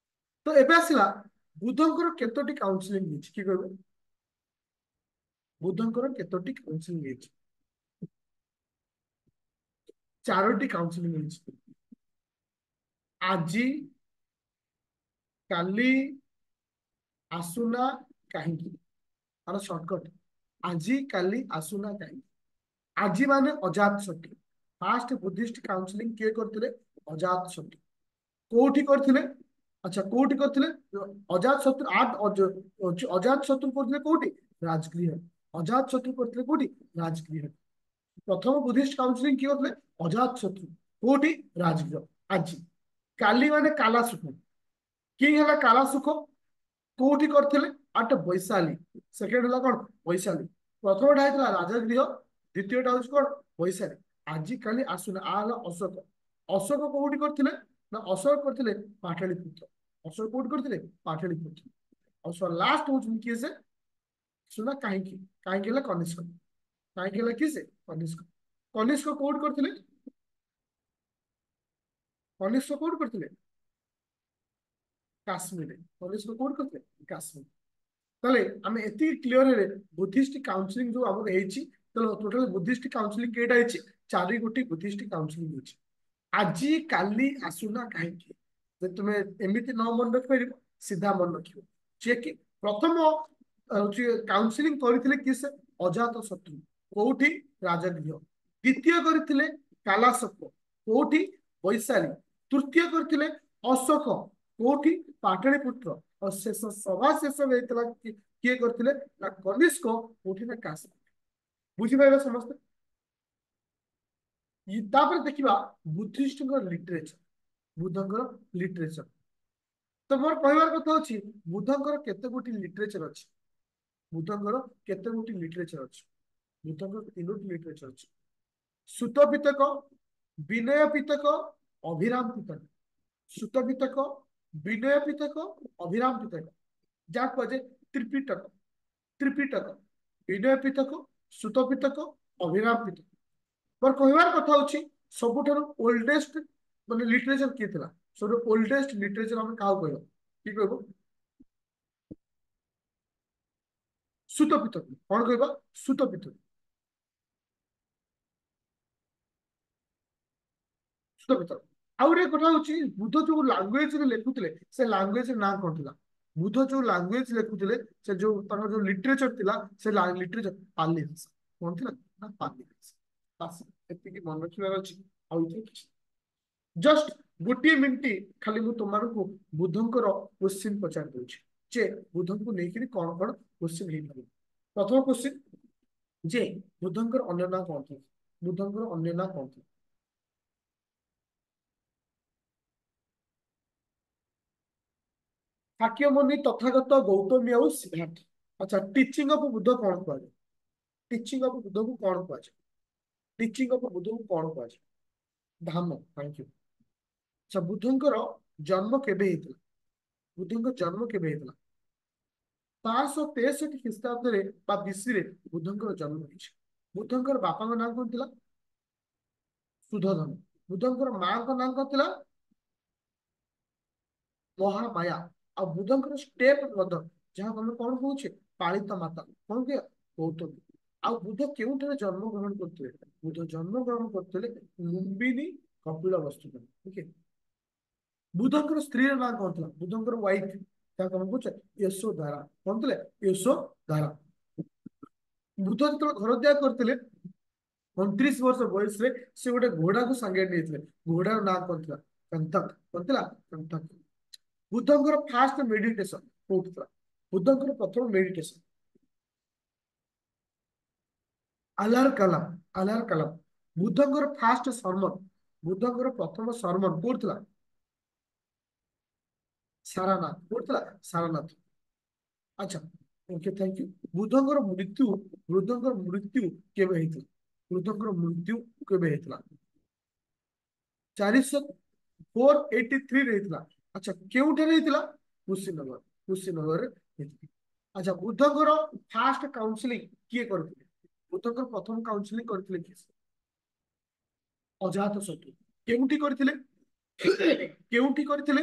ତ ଏବେ ଆସିଲା ବୁଦ୍ଧଙ୍କର କେତୋଟି କାଉନସିଲିଂ ହେଇଛି କିଏ କହିବ? ବୁଦ୍ଧଙ୍କର କେତୋଟି କାଉନସିଲିଂ ହେଇଛି? 4ଟି କାଉନସିଲିଂ ହେଇଛି। ଆଜି, କାଲି, ଆସୁନା, କାହିଁକି। ତାର ସର୍ଟକଟ ଆଜି, କାଲି, ଆସୁନା, କାହିଁକି। ଆଜି ମାନେ ଅଜାତ ଶତ୍ରୁ। ଫାଷ୍ଟ ବୁଦ୍ଧିଷ୍ଟ କାଉନସିଲିଂ କିଏ କରିଥିଲେ? ଅଜାତ ଶତ୍ରୁ। କୋଉଠି କରିଥିଲେ? ଆଚ୍ଛା, କୋଉଠି କରିଥିଲେ? ଅଜାତ ଶତ୍ରୁ ଅଜାତ ଶତ୍ରୁ କରିଥିଲେ କୋଉଠି? ରାଜଗୃହ। ଅଜାତ ଶତ୍ରୁ କରିଥିଲେ କୋଉଠି? ରାଜଗୃହ। ପ୍ରଥମ ବୁଦ୍ଧିଷ୍ଟ କାଉନସିଲିଂ କିଏ କରିଥିଲେ? ଅଜାତ ଶତ୍ରୁ। କୋଉଠି? ରାଜଗୃହ। ଆଜି। କାଲି ମାନେ କାଲା ସୁଖ। କିଂ ହେଲା କାଲା ସୁଖ? କୋଉଠି କରିଥିଲେ? ଆଟ ବୈଶାଳୀ। ସେକେଣ୍ଡ ହେଲା କଣ? ବୈଶାଳୀ। ପ୍ରଥମଟା ହେଇଥିଲା ରାଜଗୃହ, ଦ୍ୱିତୀୟଟା ହଉଛି କଣ? ବୈଶାଳୀ। ଆଜି, କାଲି, ଆସୁନା, ଆ ହେଲା ଅଶୋକ। ଅଶୋକ କୋଉଠି କରିଥିଲେ? ନା ଅଶୋକ କରିଥିଲେ ପାଟଳିପୁତ୍ର। ଅଶୋକ କୋଉଠି କରିଥିଲେ? ପାଟଳିପୁତ୍ର। ଆଉ ଲାଷ୍ଟ ହଉଛନ୍ତି କିଏ ସେ? ଶୁଣା କାହିଁକି? କାହିଁକି ହେଲା କନିଷ୍କ। କାହିଁକି ହେଲା କିଏ ସେ? କନିଷ୍କ। କନିଷ୍କ କୋଉଠି କରିଥିଲେ? କନିଷ୍କ କୋଉଠି କରିଥିଲେ? କାଶ୍ମୀରରେ। କନିଷ୍କ କୋଉଠି କରିଥିଲେ? କାଶ୍ମୀର। ତାହେଲେ ଆମେ ଏତିକି କ୍ଲିୟର ହେଲେ ବୁଦ୍ଧିଷ୍ଟ କାଉନସିଲିଂ ଯୋଉ ଆମର ହେଇଛି, ତାହେଲେ ଟୋଟାଲ ବୁଦ୍ଧିଷ୍ଟ କାଉନସିଲିଂ କେଇଟା ହେଇଛି? 4 ଗୋଟି ବୁଦ୍ଧିଷ୍ଟ କାଉନସିଲିଂ ହେଇଛି। ଆଜି, କାଲି, ଆସୁନା, କାହିଁକି। ଯଦି ତୁମେ ଏମିତି ନ ମନେ ରଖିପାରିବ, ସିଧା ମନେ ରଖିବ ଯେ କି ପ୍ରଥମ ହଉଛି କାଉନସିଲିଂ କରିଥିଲେ କିଏ ସେ? ଅଜାତ ଶତ୍ରୁ। କୋଉଠି? ରାଜଗୃହ। ଦ୍ୱିତୀୟ କରିଥିଲେ କାଲାଶୋକ। କୋଉଠି? ବୈଶାଳୀ। ତୃତୀୟ କରିଥିଲେ ଅଶୋକ। କୋଉଠି? ପାଟଳିପୁତ୍ର। ଆଉ ଶେଷ ସଭା ଶେଷ ହେଇଥିଲା କିଏ କରିଥିଲେ? ନା କନିଷ୍କ। କୋଉଠି? ନା କାଶ୍ମୀର। ବୁଝିପାରିଲେ ସମସ୍ତେ? ତାପରେ ଦେଖିବା ବୁଦ୍ଧିଷ୍ଟଙ୍କ ଲିଟରେଚର। ବୁଦ୍ଧଙ୍କର ଲିଟରେଚର। ତ ମୋର କହିବାର କଥା ଅଛି ବୁଦ୍ଧଙ୍କର କେତେ ଗୋଟି ଲିଟରେଚର ଅଛି? ବୁଦ୍ଧଙ୍କର କେତେ ଗୋଟି ଲିଟରେଚର ଅଛି? ବୁଦ୍ଧଙ୍କର 3ଟି ଲିଟରେଚର ଅଛି। ସୁତ ପିତକ, ବିନୟ ପିତକ, ଅଭିରାମ ପିତକ। ସୁତ ପିତକ, ବିନୟ ପିତକ, ଅଭିରାମ ପିତକ, ଯାହା କୁହାଯାଏ ତ୍ରିପିଟକ। ତ୍ରିପିଟକ, ବିନୟ ପିତକ, ସୁତ ପିତକ, ଅଭିରାମ ପିତକ। ମୋର କହିବାର କଥା ହଉଛି ସବୁଠାରୁ ଓଲ୍ଡେଷ୍ଟ ମାନେ ଲିଟରେଚର କିଏ ଥିଲା, ସବୁଠୁ ଓଲ୍ଡେଷ୍ଟ ଲିଟରେଚର ଆମେ କାହାକୁ କହିବା, କିଏ କହିବ? ସୁତ ପିତର, କଣ କହିବା? ସୁତ ପିତର, ସୁତ ପିତର। ଆଉ ଗୋଟେ କଥା ହଉଛି, ବୁଦ୍ଧ ଯୋଉ ଲାଙ୍ଗୁଏଜରେ ଲେଖୁଥିଲେ ସେ ଲାଙ୍ଗୁଏଜ ନାଁ କଣ ଥିଲା? ବୁଦ୍ଧ ଯୋଉ ଲାଙ୍ଗୁଏଜ ଲେଖୁଥିଲେ, ସେ ଯୋଉ ତାଙ୍କର ଯୋଉ ଲିଟରେଚର ଥିଲା, ସେ ଲିଟରେଚର ପାଲି ଭାଷା। କଣ ଥିଲା ନା? ପାଲି ଭାଷା। ବାସ୍, ଏତିକି ମନେ ରଖିବାର ଅଛି। ଆଉ ଏଥିରେ କିଛି ଜଷ୍ଟ ଗୋଟିଏ ମିନିଟ ଖାଲି ମୁଁ ତୁମମାନଙ୍କୁ ବୁଦ୍ଧଙ୍କର କ୍ୱେଶ୍ଚିନ୍ ପଚାରି ଦଉଛି, ଯେ ବୁଦ୍ଧଙ୍କୁ ନେଇକିରି କଣ କଣ କ୍ୱେଶ୍ଚିନ୍ ହେଇପାରିବ। ପ୍ରଥମ କ୍ୱେଶ୍ଚିନ୍, ଯେ ବୁଦ୍ଧଙ୍କର ଅନ୍ୟ ନାଁ କଣ ଥିଲା? ବୁଦ୍ଧଙ୍କର ଅନ୍ୟ ନାଁ କଣ ଥିଲା? ସାକ୍ୟମୁନି, ତଥାଗତ, ଗୌତମୀ ଆଉ ସିଦ୍ଧାର୍ଥ। ଆଚ୍ଛା, ଟିଚିଂ ଅଫ ବୁଦ୍ଧ କଣ କୁହାଯାଏ? ଟିଚିଂ ଅଫ ବୁଦ୍ଧକୁ କଣ କୁହାଯାଏ? ଟିଚିଂ ଅଫ ବୁଦ୍ଧକୁ କଣ କୁହାଯାଏ? ଧାମ, ଥ୍ୟାଙ୍କ ୟୁ। ଆଚ୍ଛା, ବୁଦ୍ଧଙ୍କର ଜନ୍ମ କେବେ ହେଇଥିଲା? ବୁଦ୍ଧଙ୍କ ଜନ୍ମ କେବେ ହେଇଥିଲା? 563 ଖ୍ରୀଷ୍ଟାବ୍ଦରେ ବା ବିସିରେ ବୁଦ୍ଧଙ୍କର ଜନ୍ମ ହେଇଛି। ବୁଦ୍ଧଙ୍କର ବାପାଙ୍କ ନାଁ କଣ ଥିଲା? ସୁଧୋଧନ। ବୁଦ୍ଧଙ୍କର ମାଙ୍କ ନାଁ କଣ ଥିଲା? ମହାମାୟା। ଆଉ ବୁଦ୍ଧଙ୍କର ଷ୍ଟେପ ମଦର, ଯାହାକୁ ଆମେ କଣ କହୁଛେ? ପାଳିତ ମାତା, କଣ କି? ଗୌତମୀ। ଆଉ ବୁଦ୍ଧ କେଉଁଠାରେ ଜନ୍ମ ଗ୍ରହଣ କରିଥିଲେ? ବୁଦ୍ଧ ଜନ୍ମ ଗ୍ରହଣ କରିଥିଲେ ଲୁମ୍ବିନୀ କପିଳ ବସ୍ତୁ। ଓକେ। ବୁଦ୍ଧଙ୍କର ସ୍ତ୍ରୀର ନାଁ କଣ ଥିଲା? ବୁଦ୍ଧଙ୍କର ୱାଇଫ, ତାକୁ ଆମେ କହୁଛେ ୟଶୋଧାରା। କଣ ଥିଲେ? ୟଶୋଧାରା। ବୁଦ୍ଧ ଯେତେବେଳେ ଘର ତ୍ୟାଗ କରିଥିଲେ 29 ବର୍ଷ ବୟସରେ, ସେ ଗୋଟେ ଘୋଡାକୁ ସାଙ୍ଗରେ ନେଇଥିଲେ। ଘୋଡାର ନାଁ କଣ ଥିଲା? କଣ୍ଟକ। କଣ ଥିଲା? କଣ୍ଟକ। ବୁଦ୍ଧଙ୍କର ଫାଷ୍ଟ ମେଡିଟେସନ କୋଉଠି ଥିଲା? ବୁଦ୍ଧଙ୍କର ପ୍ରଥମ ମେଡିଟେସନ ଆଲାର କାଲାମ। ଆଲାର କାଲାମ। ବୁଦ୍ଧଙ୍କର ଫାଷ୍ଟ ସର୍ମନ, ବୁଦ୍ଧଙ୍କର ପ୍ରଥମ ସର୍ମନ କୋଉଠି ଥିଲା? ସାରାନାଥ। କୋଉଠି ଥିଲା? ସାରାନାଥ। ଆଚ୍ଛା, ଓକେ, ଥ୍ୟାଙ୍କ ୟୁ। ବୁଦ୍ଧଙ୍କର ମୃତ୍ୟୁ କେବେ ହେଇଥିଲା? ବୁଦ୍ଧଙ୍କର ମୃତ୍ୟୁ କେବେ ହେଇଥିଲା? 483 ହେଇଥିଲା। ଆଚ୍ଛା, କେଉଁଠାରେ ହେଇଥିଲା? କୁଶୀନଗର। କୁଶୀନଗରରେ ହେଇଥିଲା। ଆଚ୍ଛା, ବୁଦ୍ଧଙ୍କର ଫାଷ୍ଟ କାଉନସିଲିଂ କିଏ କରିଥିଲେ? ବୁଦ୍ଧଙ୍କର ପ୍ରଥମ କାଉନସିଲିଂ କରିଥିଲେ କିଏ? ଅଜାତ ଶତ୍ରୁ। କେଉଁଠି କରିଥିଲେ? କେଉଁଠି କରିଥିଲେ?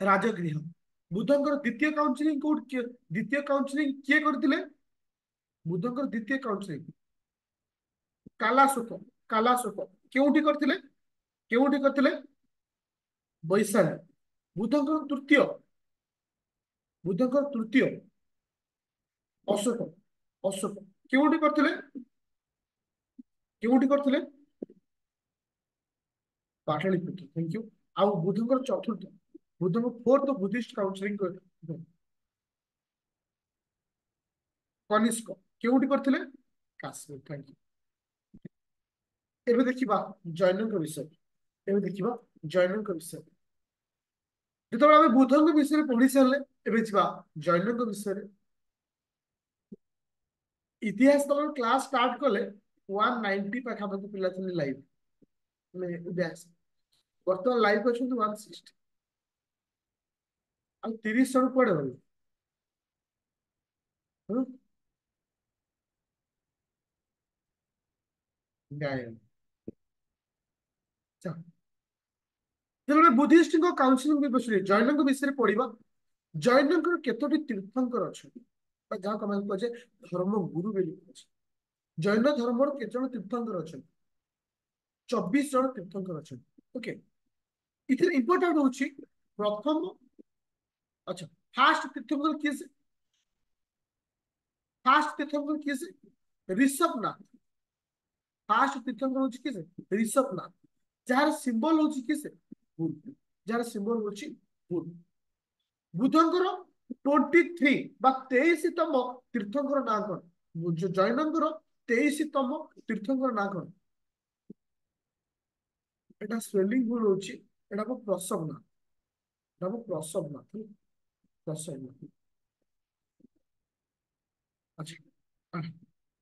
ରାଜଗୃହ। ବୁଦ୍ଧଙ୍କର ଦ୍ୱିତୀୟ କାଉନସିଲିଂ କୋଉଠି ଦ୍ୱିତୀୟ କାଉନସିଲିଂ କିଏ କରିଥିଲେ? ବୁଦ୍ଧଙ୍କର ଦ୍ୱିତୀୟ କାଉନସିଲିଂ କାଲାଶୋକ। କାଲାଶୋକ। କେଉଁଠି କରିଥିଲେ? କେଉଁଠି କରିଥିଲେ? ବୈଶାଳୀ। ବୁଦ୍ଧଙ୍କର ତୃତୀୟ, ବୁଦ୍ଧଙ୍କର ତୃତୀୟ ଅଶୋକ। ଅଶୋକ। କେଉଁଠି କରିଥିଲେ? କେଉଁଠି କରିଥିଲେ? ପାଟଳିପୁତ୍ର। Thank you. ଆଉ ବୁଦ୍ଧଙ୍କର ଚତୁର୍ଥ, ବୁଦ୍ଧଙ୍କ ଫୋର୍ଥ ବୁଦ୍ଧିଷ୍ଟ କାଉନସିଲିଂ କନିଷ୍କ। କେଉଁଠି କରିଥିଲେ? କାଶ୍ମୀର। Thank you. ଏବେ ଦେଖିବା ଜୈନଙ୍କ ବିଷୟ। ଏବେ ଦେଖିବା ଜୈନଙ୍କ ବିଷୟ। ଯେତେବେଳେ ଆମେ ବୁଦ୍ଧଙ୍କ ବିଷୟରେ ପଢି ସାରିଲେ, ଏବେ ଯିବା ଜୈନଙ୍କ ବିଷୟରେ। ଇତିହାସ ତମର କ୍ଲାସ ଷ୍ଟାର୍ଟ କଲେ 190 ପାଖାପାଖି ପିଲା ଥିଲେ ଲାଇଭ, ମାନେ ଇତିହାସ। ବର୍ତ୍ତମାନ ଲାଇଭ ଅଛନ୍ତି 160। ଆଉ 30 ଜଣ କୁଆଡେ ଗଲେ? ହୁଁ? ଗାୟନ। ଆଚ୍ଛା, ଯେତେବେଳେ ବୁଦ୍ଧିଷ୍ଟଙ୍କ କାଉନସିଲିଂ ବିଷୟରେ ଜୈନଙ୍କ ବିଷୟରେ ପଢିବା, ଜୈନଙ୍କର କେତୋଟି ତୀର୍ଥଙ୍କର ଅଛନ୍ତି, ବା ଯାହାକୁ ଆମେ କୁହାଯାଏ ଧର୍ମ ଗୁରୁ ବୋଲି କୁହାଯାଏ। ଜୈନ ଧର୍ମର କେତେ ଜଣ ତୀର୍ଥଙ୍କର ଅଛନ୍ତି? 24 ଜଣ ତୀର୍ଥଙ୍କର ଅଛନ୍ତି। ଓକେ। ଏଥିରେ ଇମ୍ପୋର୍ଟାଣ୍ଟ ହଉଛି ପ୍ରଥମ, ଆଚ୍ଛା, ଫାଷ୍ଟ ତୀର୍ଥଙ୍କର କିଏ ସେ? ଫାଷ୍ଟ ତୀର୍ଥଙ୍କର କିଏ ସେ? ଋଷଭ ନାଥ। ଫାଷ୍ଟ ତୀର୍ଥଙ୍କର ହଉଛି କିଏ ସେ? ଋଷଭ ନାଥ। ଯାହାର ସିମ୍ବଲ ହଉଛି କିଏ ସେ? ବୁଲ। ଯାହାର ସିମ୍ବଲ ହଉଛି ବୁଲ। ବୁଦ୍ଧଙ୍କର 23 ବା 23ତମ ତୀର୍ଥଙ୍କର ନାଁ କଣ? ଜୈନଙ୍କର 23ତମ ତୀର୍ଥଙ୍କର ନାଁ କଣ? এটা ସ୍ପେଲିଂ ଭୁଲ ହଉଛି, ଏଟା ହବ ପ୍ରସବ ନାଥ। ଏଟା ହବ ପ୍ରସବ ନାଥ। ପ୍ରସବ ନାଥ। ଆଚ୍ଛା,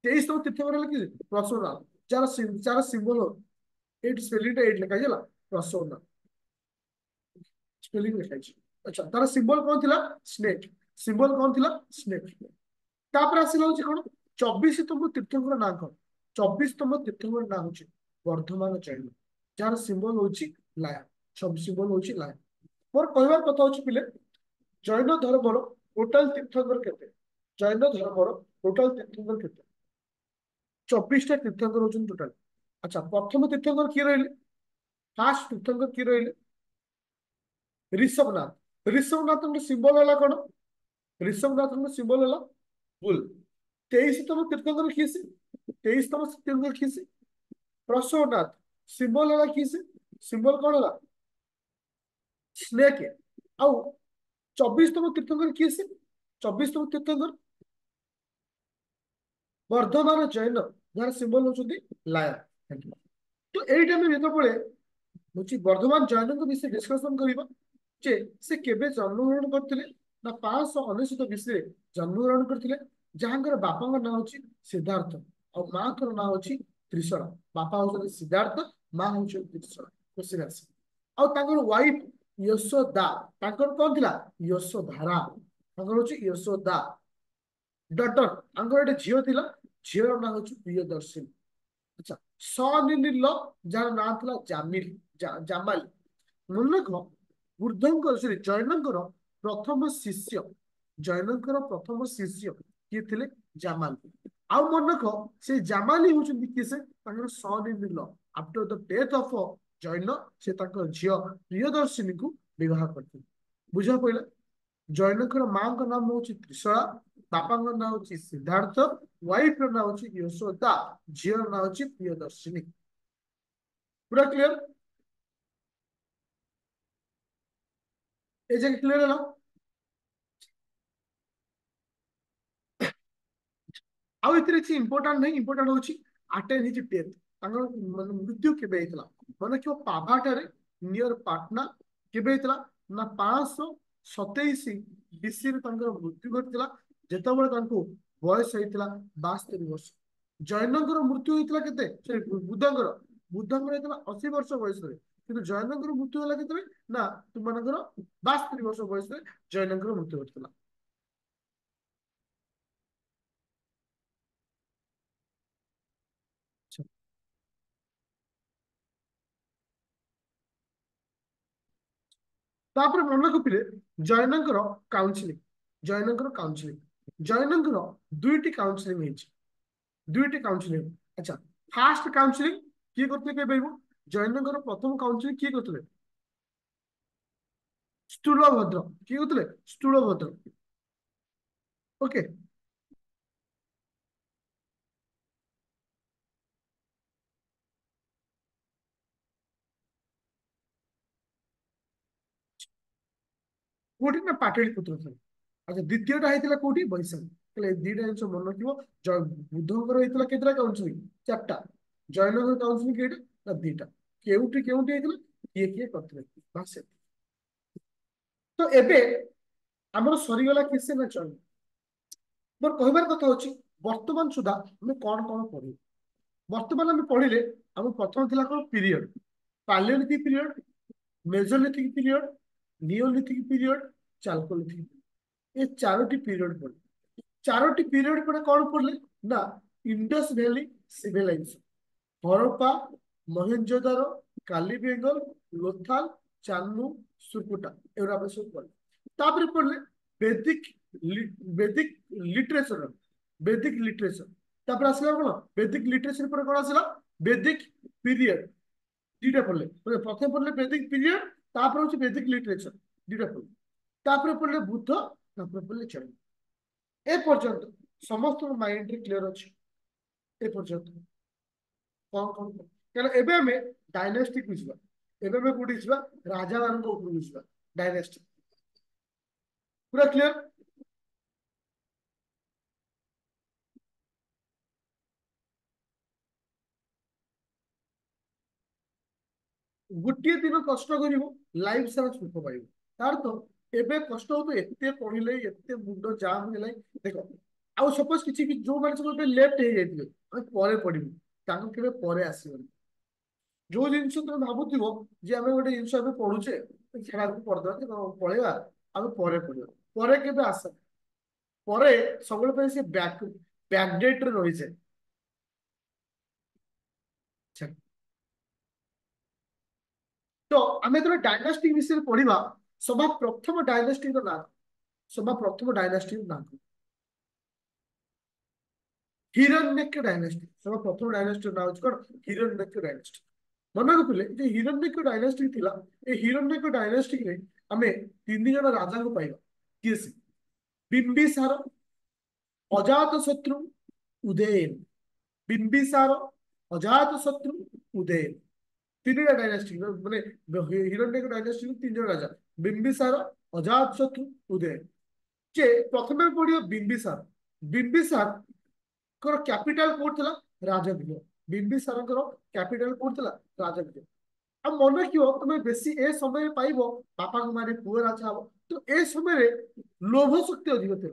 23ତମ ତୀର୍ଥଙ୍କର ହେଲା କି? ପ୍ରସବ ନାଥ। ଯାହାର ସିମ୍ବଲ, ଏଇଠି ସ୍ପେଲିଂଟା ଏଇଠି ଲେଖା ହେଇଛି ହେଲା, ପ୍ରସବ ନାଥ। ସ୍ପେଲିଂ ଲେଖା ହେଇଛି। ଆଚ୍ଛା, ତାର ସିମ୍ବଲ କଣ ଥିଲା? ସ୍ନେକ୍। ସିମ୍ବଲ କଣ ଥିଲା? ସ୍ନେକ୍। ତାପରେ ଆସିଲା ହଉଛି କଣ? 24ତମ ତୀର୍ଥଙ୍କର ନାଁ କଣ? 24ତମ ତୀର୍ଥଙ୍କର ନାଁ ହଉଛି ବର୍ଦ୍ଧମାନ ଜୈନ। जार सिंबल होची लायन सब सिंबल होची लायन मोर कहबार कथा होची पिले जैन धर्मर टोटाल तीर्थंकर केते जैन धर्मर टोटाल तीर्थंकर केते 24 टा तीर्थंकर होचन टोटाल अच्छा प्रथम तीर्थंकर किए रहिले फास्ट तीर्थंकर किए रहिले ऋषभनाथ ऋषभनाथ सिंबल है कौन ऋषभनाथ सिंबल है बुल 23तम तीर्थंकर किए से 23तम तीर्थंकर किए से प्रसवनाथ सिंबल है किए से सिंबल कौन है स्नेक आउ 24तम तीर्थंकर किए से 24तम तीर्थंकर वर्धमान जैन जार सिंबल होचंदी लायन तो एइटा में जेतबेले होची वर्धमान जैन विषय डिस्कशन करिबा जे से केबे जन्मग्रहण करथिले ना 599 विषय जन्मग्रहण करथिले जहांकर बापांकर नाम होची सिद्धार्थ और मां कर नाम होची त्रिशला बापा होचंदी सिद्धार्थ मां होची त्रिशला क्वेश्चन आसी और तांकर वाइफ यशोदा तांकर कोन थिला यशोधारा तांकर होची यशोदा डटर तांकर एक झियो थिला झियो नाम होची प्रियदर्शिनी अच्छा सनिल जार नाम थिला जामिल जामाली मनक बुद्धंकर सॉरी जैनकर प्रथम शिष्य जैनकर प्रथम शिष्य किए थिले जामाली आउ मनक से जामाली होचंदी किसे तांकर Sanil after the death of Jain से तांकर झियो प्रियदर्शिनी को विवाह करथिले बुझा पइला जैनकर मां का नाम होची त्रिशला बापा का नाम होची सिद्धार्थ वाइफ का नाम होची यशोदा झियो नाम होची प्रियदर्शिनी पूरा क्लियर ए जगह क्लियर है आउ इतरे छि इंपोर्टेंट नहीं इंपोर्टेंट होछि अटेन हिज डेथ तांगर मन मृत्यु केबे हेतला माने क्यों पाभाटारे नियर पाटना केबे हेतला ना 527 बीसी रे तांकर मृत्यु घटितला जेतबेले तांको बयस हेतला 72 वर्ष जैनकर मृत्यु हेतला केते सॉरी बुद्धंकर हेतला 80 वर्ष बयस रे किंतु जैनकर मृत्यु होला केते ना तुमनकर 72 वर्ष बयस रे जैनकर मृत्यु घटितला तापर मन रखिले जैनकर काउंसलिंग जैनकर काउंसलिंग जैनकर दुईटी काउंसलिंग ହେଇଛି दुईटी काउंसलिंग अच्छा फास्ट काउंसलिंग किए करते के बेबो जैनकर प्रथम काउंसलिंग किए करते स्थूलभद्र किए करते स्थूलभद्र ओके कोठी ना पाटलिपुत्र थे अच्छा द्वितीयटा ହେଇଥିଲା कोठी बैशाली ତାହେଲେ ଏ ଦିଟା ଜିନିଷ ମନେ ରଖିବ ବୁଦ୍ଧଙ୍କର ହେଇଥିଲା କେତେଟା କାଉନ୍ସିଲିଂ ଚାରିଟା ଜୈନଙ୍କର କାଉନ୍ସିଲିଂ କେଇଟା ନା ଦିଟା କେଉଠି କେଉଠି ହେଇଥିଲା କିଏ କିଏ କରିଥିଲେ ବାସ୍ ଏତିକି। ତ ଏବେ ଆମର ସରିଗଲା କିସେ ନା ଜୈନ ମୋର କହିବାର କଥା ହଉଛି ବର୍ତ୍ତମାନ ସୁଦ୍ଧା ଆମେ କଣ କଣ ପଢିବୁ ବର୍ତ୍ତମାନ ଆମେ ପଢିଲେ ଆମ ପ୍ରଥମ ଥିଲା କଣ period palaeolithic period mesolithic period neolithic period chalcolithic ये चारोटी पीरियड पड़े चारोटी पीरियड पड़े कौन पड़े ना इंडस वैली सिविलाइजेशन हड़प्पा मोहेंजोदारो कालीबेंगल लोथाल चान्नू सुरकुटा एवरा पे सब पड़े तापर पड़ले वैदिक वैदिक लिटरेचर वैदिक लिटरेचर तापर आसला कोन वैदिक लिटरेचर पर कोन आसला वैदिक पीरियड दुटा पढ़ले प्रथम पढ़ले वैदिक पीरियड तापर होची वैदिक लिटरेचर दुटा पढ़ले तापर पढ़ले बुद्ध तापर पढ़ले जैन ए पर्यंत समस्त माइंड रे क्लियर अछि ए पर्यंत कौन कौन कारण एबे हमें डायनेस्टिक बुझबा एबे हमें कोठी बुझबा राजा मान को ऊपर बुझबा डायनेस्टिक पूरा क्लियर गोटे दिन कष्ट करिवो लाइफ सारा सुख पाइबो तार तो एबे कष्ट हो तो एते पढिले एते मुंड जाम हेलै देखो आउ सपोज किछि कि जो माने सब लेफ्ट हे जाइतिले हम परे पढिबो तांको केबे परे आसीबो जो जिनस तुम भाबुथिबो जे आमे गोटे जिनस आमे पढुचे छेड़ा को पढदो कि पळेवा आमे परे पढिबो परे केबे आसे परे सबले पे से बैकडेट रे रहि जाय तो आम जो डायनास्टी विषय पढ़ा सभा प्रथम डायनास्टी ना सभा प्रथम डायनास्टी ना हिरण्यक डायनास्टी सभा प्रथम डायनास्टी ना हूँ कौन हिरण्यक डायनास्टी मन रखिले जो हिरण्यक डायनास्टी थिला ए हिरण्यक डायनास्टी रे आमे तीन जन राजा को पाइबा किए से बिंबिसार अजात शत्रु उदयन बिंबिसार अजात शत्रु उदयन तीन डायनास्टी माने हिरण्यक डायनास्टी तीन जन राजा बिंबिसार अजात शत्रु उदयन जे प्रथम पड़ियो बिंबिसार बिंबिसार कैपिटल कोड थिला राजगृह बिंबिसार कैपिटल कोड थिला राजगृह अब मन रखियो तुम बेसी ए समय पाइब बापा को मारे पुओ राजा हम तो ए समय लोभ शक्ति अधिक थे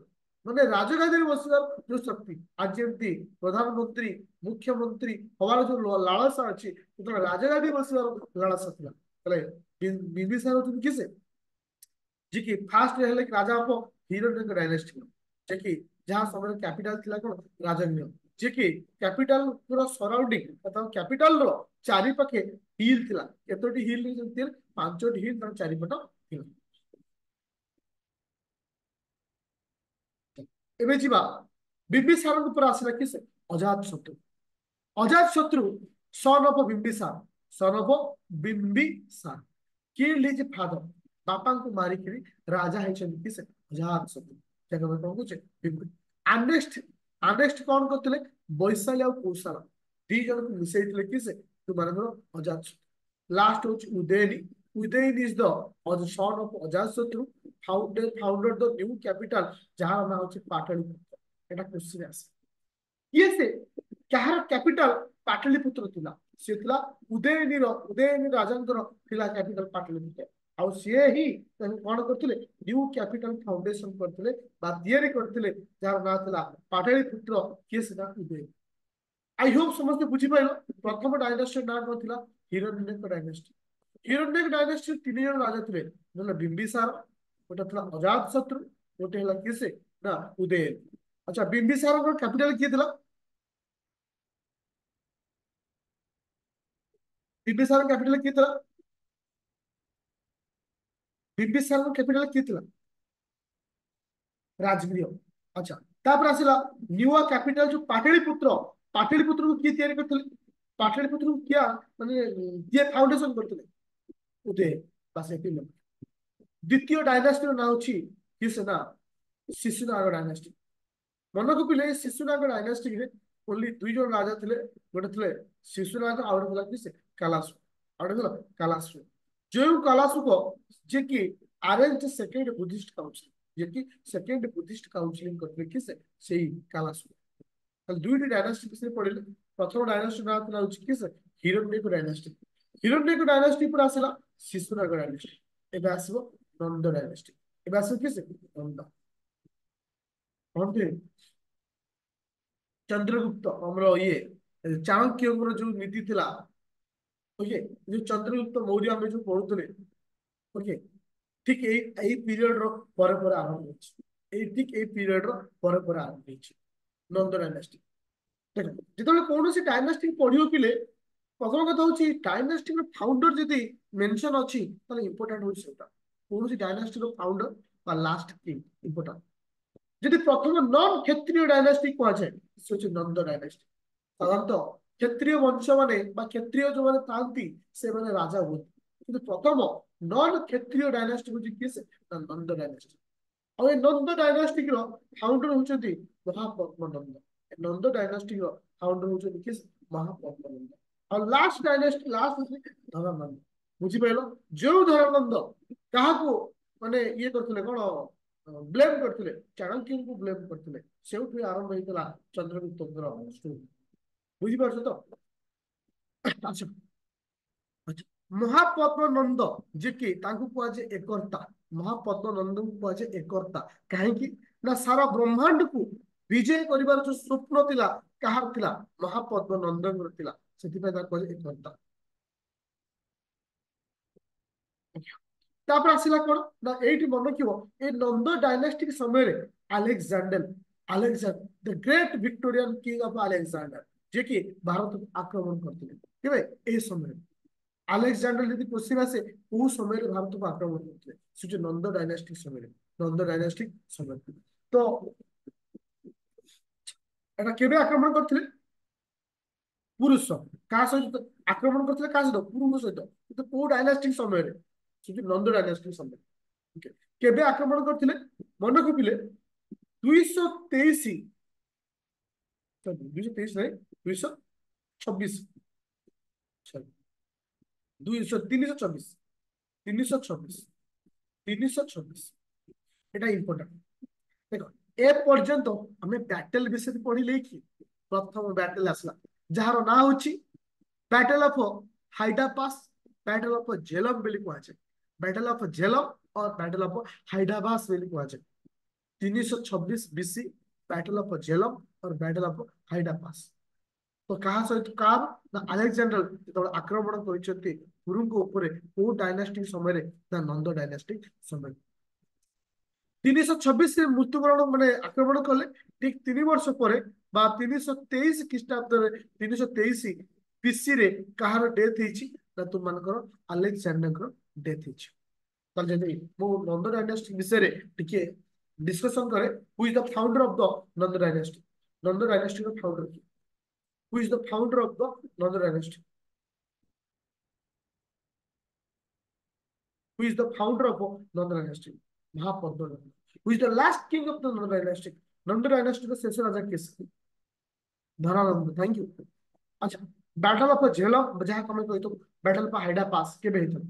माने राजगादी बसार जो शक्ति आज जमी प्रधानमंत्री मुख्यमंत्री हमार जो लालसा अच्छी तो राजगादी बसार लालसा था बिंबिसार होती किसे जी की फास्ट रहे राजा हम हिरण्यक डायनेस्टी जे कि जहाँ समय कैपिटल थिला कोन राजगृह जे कि कैपिटल पूरा सराउंडिंग मतलब कैपिटल रो चारि पाखे हिल थिला केतोटी हिल थिला पांचोटी हिल तर चारि पट थिला एबे जिबा बिंबिसार ऊपर आसिला किसे अजात शत्रु अजात शत्रु son of Bimbisara son of Bimbisara किए लीज फादर बापा को मारिक राजा है किसे अजात शत्रु जगह में कौन कुछ आनेस्ट आनेस्ट कौन करते वैशाली और कौशल दी जन को मिसई किसे तुम अजात शत्रु लास्ट हूँ उदयनी Udayan is the son of Ajatshatru founder the new capital जहां ना होचे पाटलिपुत्र एटा क्वेश्चन आसे ये से कहार कैपिटल पाटलिपुत्र थिला से थिला उदयनी राजांकर थिला कैपिटल पाटलिपुत्र आउ सी ही कौन करथिले न्यू कैपिटल फाउंडेशन करथिले बा तयारी करथिले जार ना थिला पाटलिपुत्र के सेना उदय आई होप समस्त बुझी पाइलो प्रथम डायनास्टी ना कोन थिला हिरण्यक डायनास्टी हिरण्यक डायनास्टी तीन जन राजा थे मतलब बिंबिसार गोटे था अजात शत्रु गोटे है किसे ना उदयन अच्छा बिंबिसार कैपिटल किए थिला बिंबिसार कैपिटल किए थिला बिंबिसार कैपिटल किए थिला राजगृह अच्छा तापर आसिला न्यूआ कैपिटल जो पाटलिपुत्र पाटलिपुत्र को किए तैयारी करथिले पाटलिपुत्र को किया माने किए फाउंडेशन करथिले उदय बस एति द्वितीय डायनास्टी ना होची किसे ना शिशुनाग डायनास्टी मन को पिले शिशुनाग डायनास्टी रे ओनली दुई जन राजा थिले गोटे थिले शिशुनाग आउट होला किसे कालासु आउट होला कालासु जो कालासु को जे कि अरेंज सेकंड बुद्धिस्ट काउंसिल जे कि सेकंड बुद्धिस्ट काउंसिलिंग करथिले किसे सेही कालासु कल दुईटी डायनास्टी किसे पड़िले प्रथम डायनास्टी ना थिला होची किसे हिरण्यक डायनास्टी हिरण्यक डायनास्टी पर आसला शिशुनाग डायनास्टी एबे आसीबो नंद डायनास्टी एबे आसीबो किसे नंद कौन थे चंद्रगुप्त हमरो ये चाणक्य जो नीति थिला ओके जो चंद्रगुप्त मौर्य हम जो पढुतले ओके ठीक एई पीरियड रो पर आरंभ होछि एई ठीक एई पीरियड रो पर आरंभ होछि नंद डायनास्टी देखो जेतले कोनोसी डायनास्टी पढियो पिले प्रथम कथा होछि डायनास्टी रो फाउंडर जदी मेंशन अछि तले इंपोर्टेंट होछि सेटा कोनोसी डायनास्टी रो फाउंडर बा लास्ट किंग इंपोर्टेंट जदि प्रथम नॉन क्षत्रिय डायनास्टी कह जाए से होछि नंद डायनास्टी साधारणतः क्षत्रिय वंश माने बा क्षत्रिय जो माने थांती से माने राजा होती किंतु प्रथम नॉन क्षत्रिय डायनास्टी होछि किसे नंद डायनास्टी और नंद डायनास्टी रो फाउंडर होछथि महापद्मनंद नंद डायनास्टी रो फाउंडर होछथि किस महापद्मनंद और लास्ट डायनास्टी लास्ट होछि धर्मानंद बुझि पाइलो जो धर्मानंद काहा को माने ये करथिले कोन ब्लेम करथिले चाणक्य को ब्लेम करथिले सेउठु आरंभ होइतला चंद्रगुप्त स्टोरी बुझि पारछो तो अच्छा अच्छा महापद्मनंद जे कि तांको कुआ जे एकर्ता महापद्मनंद को कुआ जे एकर्ता काहे कि ना सारा ब्रह्मांड को विजय करिवार जो स्वप्न थिला कहार थिला महापद्मनंद थिला सेति पे ता कुआ जे एकर्ता तापर आसिला कोन ना एठी मन रखिबो ए नंद डायनास्टिक समय रे Alexander Alexander the great Victorian king of Alexander जे कि भारत को आक्रमण करथिले केबे ए समय आलेक्सांडर यदि क्वेश्चन आसे को समय भारत को आक्रमण करते से नंद डायनास्टिक समय नंद डायनास्टिक समय तो एटा केबे आक्रमण करथिले पुरुष का सहित आक्रमण करथिले का सहित पुरुष सहित तो को डायनास्टिक समय रे से नंद डायनास्टिक समय ओके केबे आक्रमण करथिले मन रखिले 223 223 नहीं 226 324 326 326 এটা ইম্পর্টেন্ট দেখো এ পর্যন্ত আমি ব্যাটেল বিषय পড়িলে কি প্রথম ব্যাটেল আসলা যাହାର না হচ্ছে battle of Hydaspes battle of Jhelum বলি কুହାଯାଏ ব্যাটেল অফ জেলম और बैटल ऑफ हाइडाबास বলি কুହାଯାଏ 326 बीसी बैटल ऑफ जेलम और बैटल ऑफ हाइडापास तो कहा सहित कार ना अलेक्जेंडर जेତେବେଳେ आक्रमण କରିଛନ୍ତି ପୁରୁଙ୍କ ଉପରେ କୋଉ ଡାଇନାଷ୍ଟିକ ସମୟରେ ନା ନନ୍ଦ ଡାଇନାଷ୍ଟିକ ସମୟରେ 326 ମୃତ୍ୟୁବରଣ ମାନେ ଆକ୍ରମଣ କଲେ ଠିକ 3 ବର୍ଷ ପରେ ବା 323 ଖ୍ରୀଷ୍ଟାବ୍ଦରେ 323 ପିସି ରେ କାହାର ଡେଥ ହେଇଛି ନା ତୁମମାନଙ୍କର ଆଲେକ୍ସାଣ୍ଡରଙ୍କର ଡେଥ ହେଇଛି ତାହେଲେ ଯଦି ମୁଁ ନନ୍ଦ ଡାଇନାଷ୍ଟିକ ବିଷୟରେ ଟିକେ डिस्कशन करे who is the founder of the Nand dynasty Nand dynasty का founder who is the founder of the Nand dynasty who is the founder of Nand dynasty Mahapadma who is the last king of the Nand dynasty का शेष राजा किस Dhananand thank you अच्छा battle of Jhelum जहां कमे कहि तो बैटल ऑफ हाइडा पास के बेहतर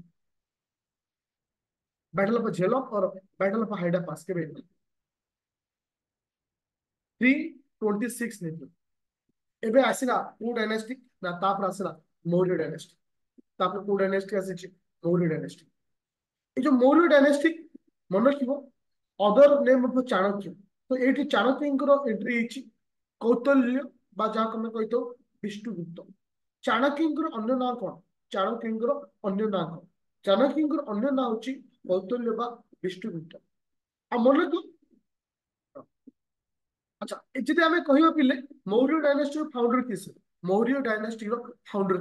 बैटल ऑफ झेलम और बैटल ऑफ हाइडा पास के बेहतर 326 नहीं एबे आसिला को डायनेस्टी ना तापर आसिला मौर्य डायनेस्टी तापर को डायनेस्टी आसी मौर्य डायनेस्टी ये जो मौर्य डायनेस्टी मन रखिबो अदर नेम ऑफ चाणक्य तो एठी चाणक्यଙ୍କର एंट्री हिची कौतल्य बा जा कमे कहितो विष्णुगुप्त चाणक्यଙ୍କର अन्य नाम कोन चाणक्यଙ୍କର अन्य नाम कोन चाणक्यଙ୍କର अन्य नाम होची कौतल्य बा विष्णुगुप्त आ मन को अच्छा যদি আমি কহিবা পিলে মৌর্য ডাইনাস্টির ফাউন্ডর কিস মৌর্য ডাইনাস্টির ফাউন্ডর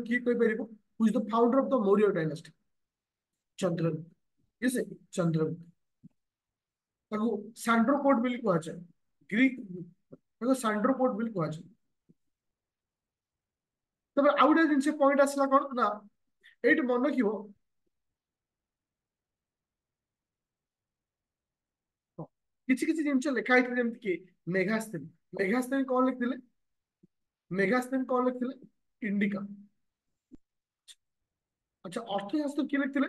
কি কই পারিবো who is the founder of the Maurya dynasty Chandragupta কিস চন্দ্রগুপ্ত তাকু সান্ড্রোপোর্ট বলি কুହାଯାଏ গ্রিক তাকু সান্ড্রোপোর্ট বলি কুହାଯାଏ তবে ଆଉ ଗୋଟେ ଜିନିଷ ପଏଣ୍ଟ ଆସିଲା କଣ ନା ଏଇଠି ମନେ ରଖିବ କିଛି କିଛି ଜିନିଷ ଲେଖା ହେଇଥିଲା ଯେମିତି କି ମେଘାସ୍ଥିନି ମେଘାସ୍ଥିନି କଣ ଲେଖିଥିଲେ ମେଘାସ୍ଥିନି କଣ ଲେଖିଥିଲେ ଇଣ୍ଡିକା अच्छा अर्थशास्त्र किए लिखते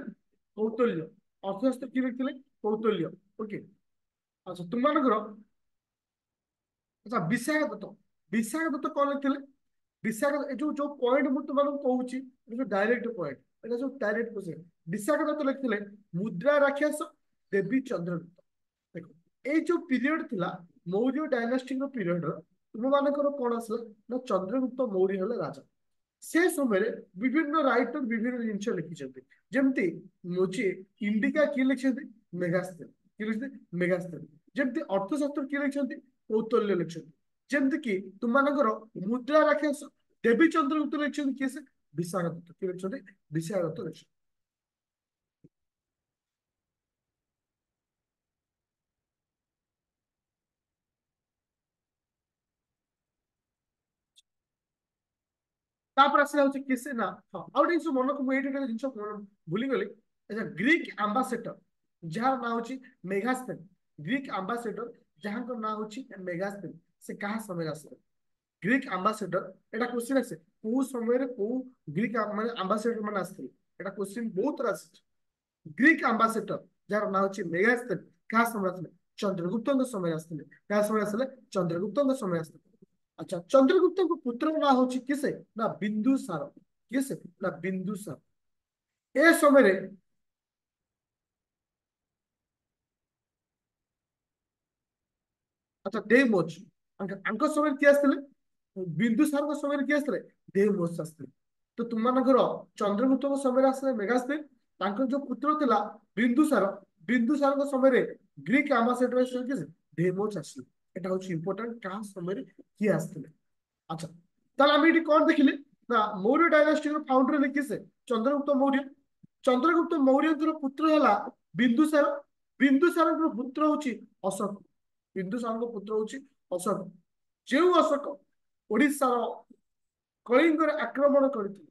कौतल्य अर्थशास्त्र किए लिखते कौतल्य ओके अच्छा तुम अच्छा विशाख दत्त कौन लिखते विशाख जो जो पॉइंट मुझे तुम कहूँ जो डायरेक्ट पॉइंट एटा जो डायरेक्ट क्वेश्चन विशाख दत्त लिखते मुद्रा राक्षस देवी चंद्रगुप्त देखो ये जो पीरियड थिला मौर्य डायनास्टी पीरियड तुम मानकर कौन आसला ना चंद्रगुप्त मौर्य हेले राजा से समय विभिन्न राइटर विभिन्न जिनस लिखिं जमती मुझे इंडिका किए लिखिं मेघास्थिन किए लिखते मेघास्थिन जमती अर्थशास्त्र किए लिखिं कौतल्य लिखिं जमती कि तुम मुद्रा राक्षस देवी चंद्रगुप्त लिखिं किए से विशाखदत्त किए लिखिं विशाखदत्त लिखिं तापर आसला होची किसे ना हाँ आउट जिनस मन को एटा जिनस भूली गली अच्छा ग्रीक एम्बासेडर जहार ना होची मेगास्थेन ग्रीक एम्बासेडर जहां को ना होची मेगास्थेन से कहा समय आसले ग्रीक एम्बासेडर एटा क्वेश्चन आसे को समय रे को ग्रीक माने एम्बासेडर माने आस्थिले एटा क्वेश्चन बहुत रास ग्रीक एम्बासेडर जहार ना होची मेगास्थेन कहा समय आसले चंद्रगुप्त समय आस्थिले कहा समय आसले चंद्रगुप्त समय आस्थिले अच्छा चंद्रगुप्त को पुत्र ना होची किसे ना बिंदुसार किसे ना बिंदुसार ए समय रे अच्छा देवमोच अंक समय किए आसले बिंदुसार को समय किए आसले देवमोच आसले तो तुम मानकर चंद्रगुप्त को समय आसले मेगास्थेन तांकर जो पुत्र थिला बिंदुसार बिंदुसार को समय रे ग्रीक एम्बासेडर किसे देवमोच आसले एटा होची इंपोर्टेंट का समय रे किए आसले अच्छा ताहले आम ये कौन देखिले ନା ମୌर्य ଡାଇନାଷ୍ଟିର ଫାଉଣ୍ଡର ହେଲେ କିଏ ସେ? ଚନ୍ଦ୍ରଗୁପ୍ତ ମୌर्य। ଚନ୍ଦ୍ରଗୁପ୍ତ ମୌर्यଙ୍କର ପୁତ୍ର ହେଲା ବିନ୍ଦୁସାର। ବିନ୍ଦୁସାରଙ୍କର ପୁତ୍ର ହଉଛି ଅଶୋକ। ବିନ୍ଦୁସାରଙ୍କ ପୁତ୍ର ହଉଛି ଅଶୋକ। ଯେଉଁ ଅଶୋକ ଓଡିଶାର କଳିଙ୍ଗରେ ଆକ୍ରମଣ କରିଥିଲେ,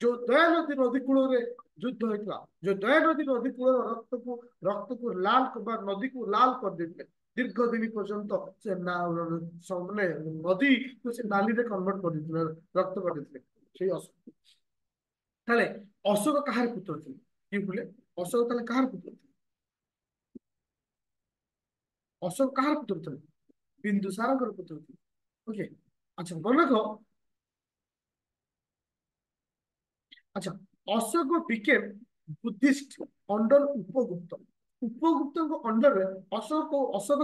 ଯୋଉ ଦୟାନଦୀ ନଦୀ କୂଳରେ ଯୁଦ୍ଧ ହେଇଥିଲା, ଯୋଉ ଦୟାନଦୀ ନଦୀ କୂଳର ରକ୍ତକୁ ଲାଲ ବା ନଦୀକୁ ଲାଲ କରିଦେଇଥିଲେ, ଦୀର୍ଘ ଦିନ ପର୍ଯ୍ୟନ୍ତ ସେ ମାନେ ନଦୀକୁ ସେ ନାଲିରେ କନଭର୍ଟ କରିଦେଇଥିଲେ, ରକ୍ତ କରିଦେଇଥିଲେ ସେଇ ଅଶୋକ। ତାହେଲେ ଅଶୋକ କାହାର ପୁତ୍ର ଥିଲେ? କିଏ ଥିଲେ ଅଶୋକ? ତାହେଲେ କାହାର ପୁତ୍ର ଥିଲେ? ଅଶୋକ କାହାର ପୁତ୍ର ଥିଲେ? ବିନ୍ଦୁସାରଙ୍କର ପୁତ୍ର ଥିଲେ। ଓକେ। ଆଚ୍ଛା ମନେ ରଖ। ଆଚ୍ଛା Ashok became Buddhist under Upagupta. ଉପଗୁପ୍ତଙ୍କ ଅଣ୍ଡରରେ ଅଶୋକ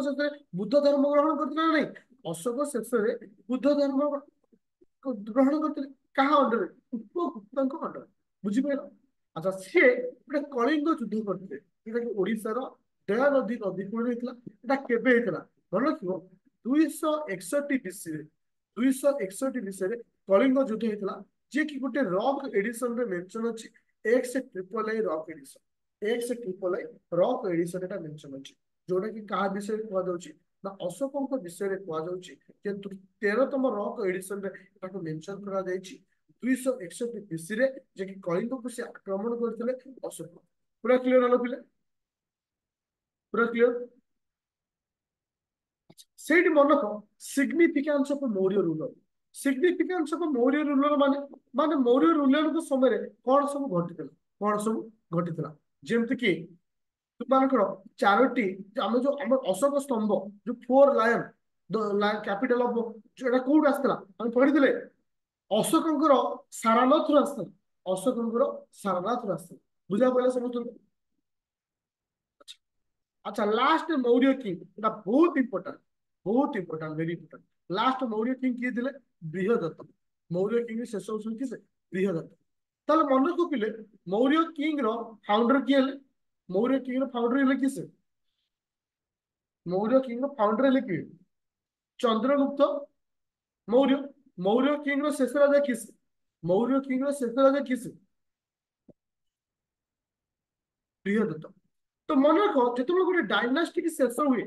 ଶେଷରେ ବୁଦ୍ଧ ଧର୍ମ ଗ୍ରହଣ କରିଥିଲେ ନା ନାଇଁ? ଅଶୋକ ଶେଷରେ ବୁଦ୍ଧ ଧର୍ମ ଗ୍ରହଣ କରିଥିଲେ। କାହା ଅଣ୍ଡରରେ? ଉପଗୁପ୍ତଙ୍କ ଅଣ୍ଡର। ବୁଝିପାରିଲ? ଆଚ୍ଛା ସିଏ ଗୋଟେ କଳିଙ୍ଗ ଯୁଦ୍ଧ କରିଥିଲେ, ଯୋଉଟାକି ଓଡିଶାର ଦୟାନଦୀ ନଦୀ କୂଳରେ ହେଇଥିଲା। ଏଟା କେବେ ହେଇଥିଲା ମନେ ରଖିବ? 261 ବିସିରେ। 261 ବିସିରେ କଳିଙ୍ଗ ଯୁଦ୍ଧ ହେଇଥିଲା, ଯିଏ କି ଗୋଟେ ରକ୍ ଏଡିସନ ରେ ମେନସନ ଅଛି। XAAA rock edition. XAAA rock edition ଏଟା ମେନସନ ଅଛି। ଯୋଉଟା କି କାହା ବିଷୟରେ କୁହାଯାଉଛି? ନା ଅଶୋକଙ୍କ ବିଷୟରେ କୁହାଯାଉଛି। କିନ୍ତୁ 13ତମ ରକ୍ ଏଡିସନ ରେ ତାକୁ ମେନସନ କରାଯାଇଛି। 261 ବିସିରେ ଯେ କି କଳିଙ୍ଗକୁ ସେ ଆକ୍ରମଣ କରିଥିଲେ ଅଶୋକ। ପୁରା କ୍ଲିୟର ହେଲା ପିଲା? ପୁରା କ୍ଲିୟର? ସେଇଠି ମନକ significance of Maurya ruler. Significance of Maurya ruler ମାନେ ମାନେ ମୌर्य ରୁଲରଙ୍କ ସମୟରେ କଣ ସବୁ ଘଟିଥିଲା? କଣ ସବୁ ଘଟିଥିଲା? ଯେମିତି କି ତୁମମାନଙ୍କର ଚାରୋଟି, ଆମେ ଯୋଉ ଆମର ଅଶୋକ ସ୍ତମ୍ଭ, ଯୋଉ 4 ଲାୟନ କ୍ୟାପିଟାଲ ଅଫ, ଏଟା କୋଉଠୁ ଆସିଥିଲା ଆମେ ପଢିଥିଲେ? ଅଶୋକଙ୍କର ସାରନାଥରୁ ଆସିଥିଲା। ଅଶୋକଙ୍କର ସାରନାଥରୁ ଆସିଥିଲା। ବୁଝା ପଡିଲା ସମସ୍ତଙ୍କୁ? अच्छा लास्ट मौर्य किंग, এটা ବହୁତ ইম্পর্টান্ট, ବହୁତ important, very important. Last Maurya king কিଏ ଥିଲେ? বৃহদত্ত। মৌর্য কিং ଶେଷ ହଉଛନ୍ତି କିଏ? ସେ ବୃହଦତ୍ତ। ତାହେଲେ ମନେ ରଖିଲେ ମୌର୍ୟ କିଙ୍ଗ ର ଫାଉଣ୍ଡର କିଏ ହେଲେ? ମୌର୍ୟ କିଙ୍ଗ ର ଫାଉଣ୍ଡର ହେଲେ କିଏ ସେ? ମୌର୍ୟ କିଙ୍ଗ ର ଫାଉଣ୍ଡର ହେଲେ କିଏ? ଚନ୍ଦ୍ରଗୁପ୍ତ ମୌର୍ୟ। ମୌର୍ୟ କିଙ୍ଗ ର ଶେଷ ରାଜା କିଏ ସେ? ମୌର୍ୟ କିଙ୍ଗ ର ଶେଷ ରାଜା କିଏ ସେ? ବୃହଦତ୍ତ। ତ ମନେ ରଖ ଯେତେବେଳେ ଗୋଟେ ଡାଇନାଷ୍ଟିକ ଶେଷ ହୁଏ,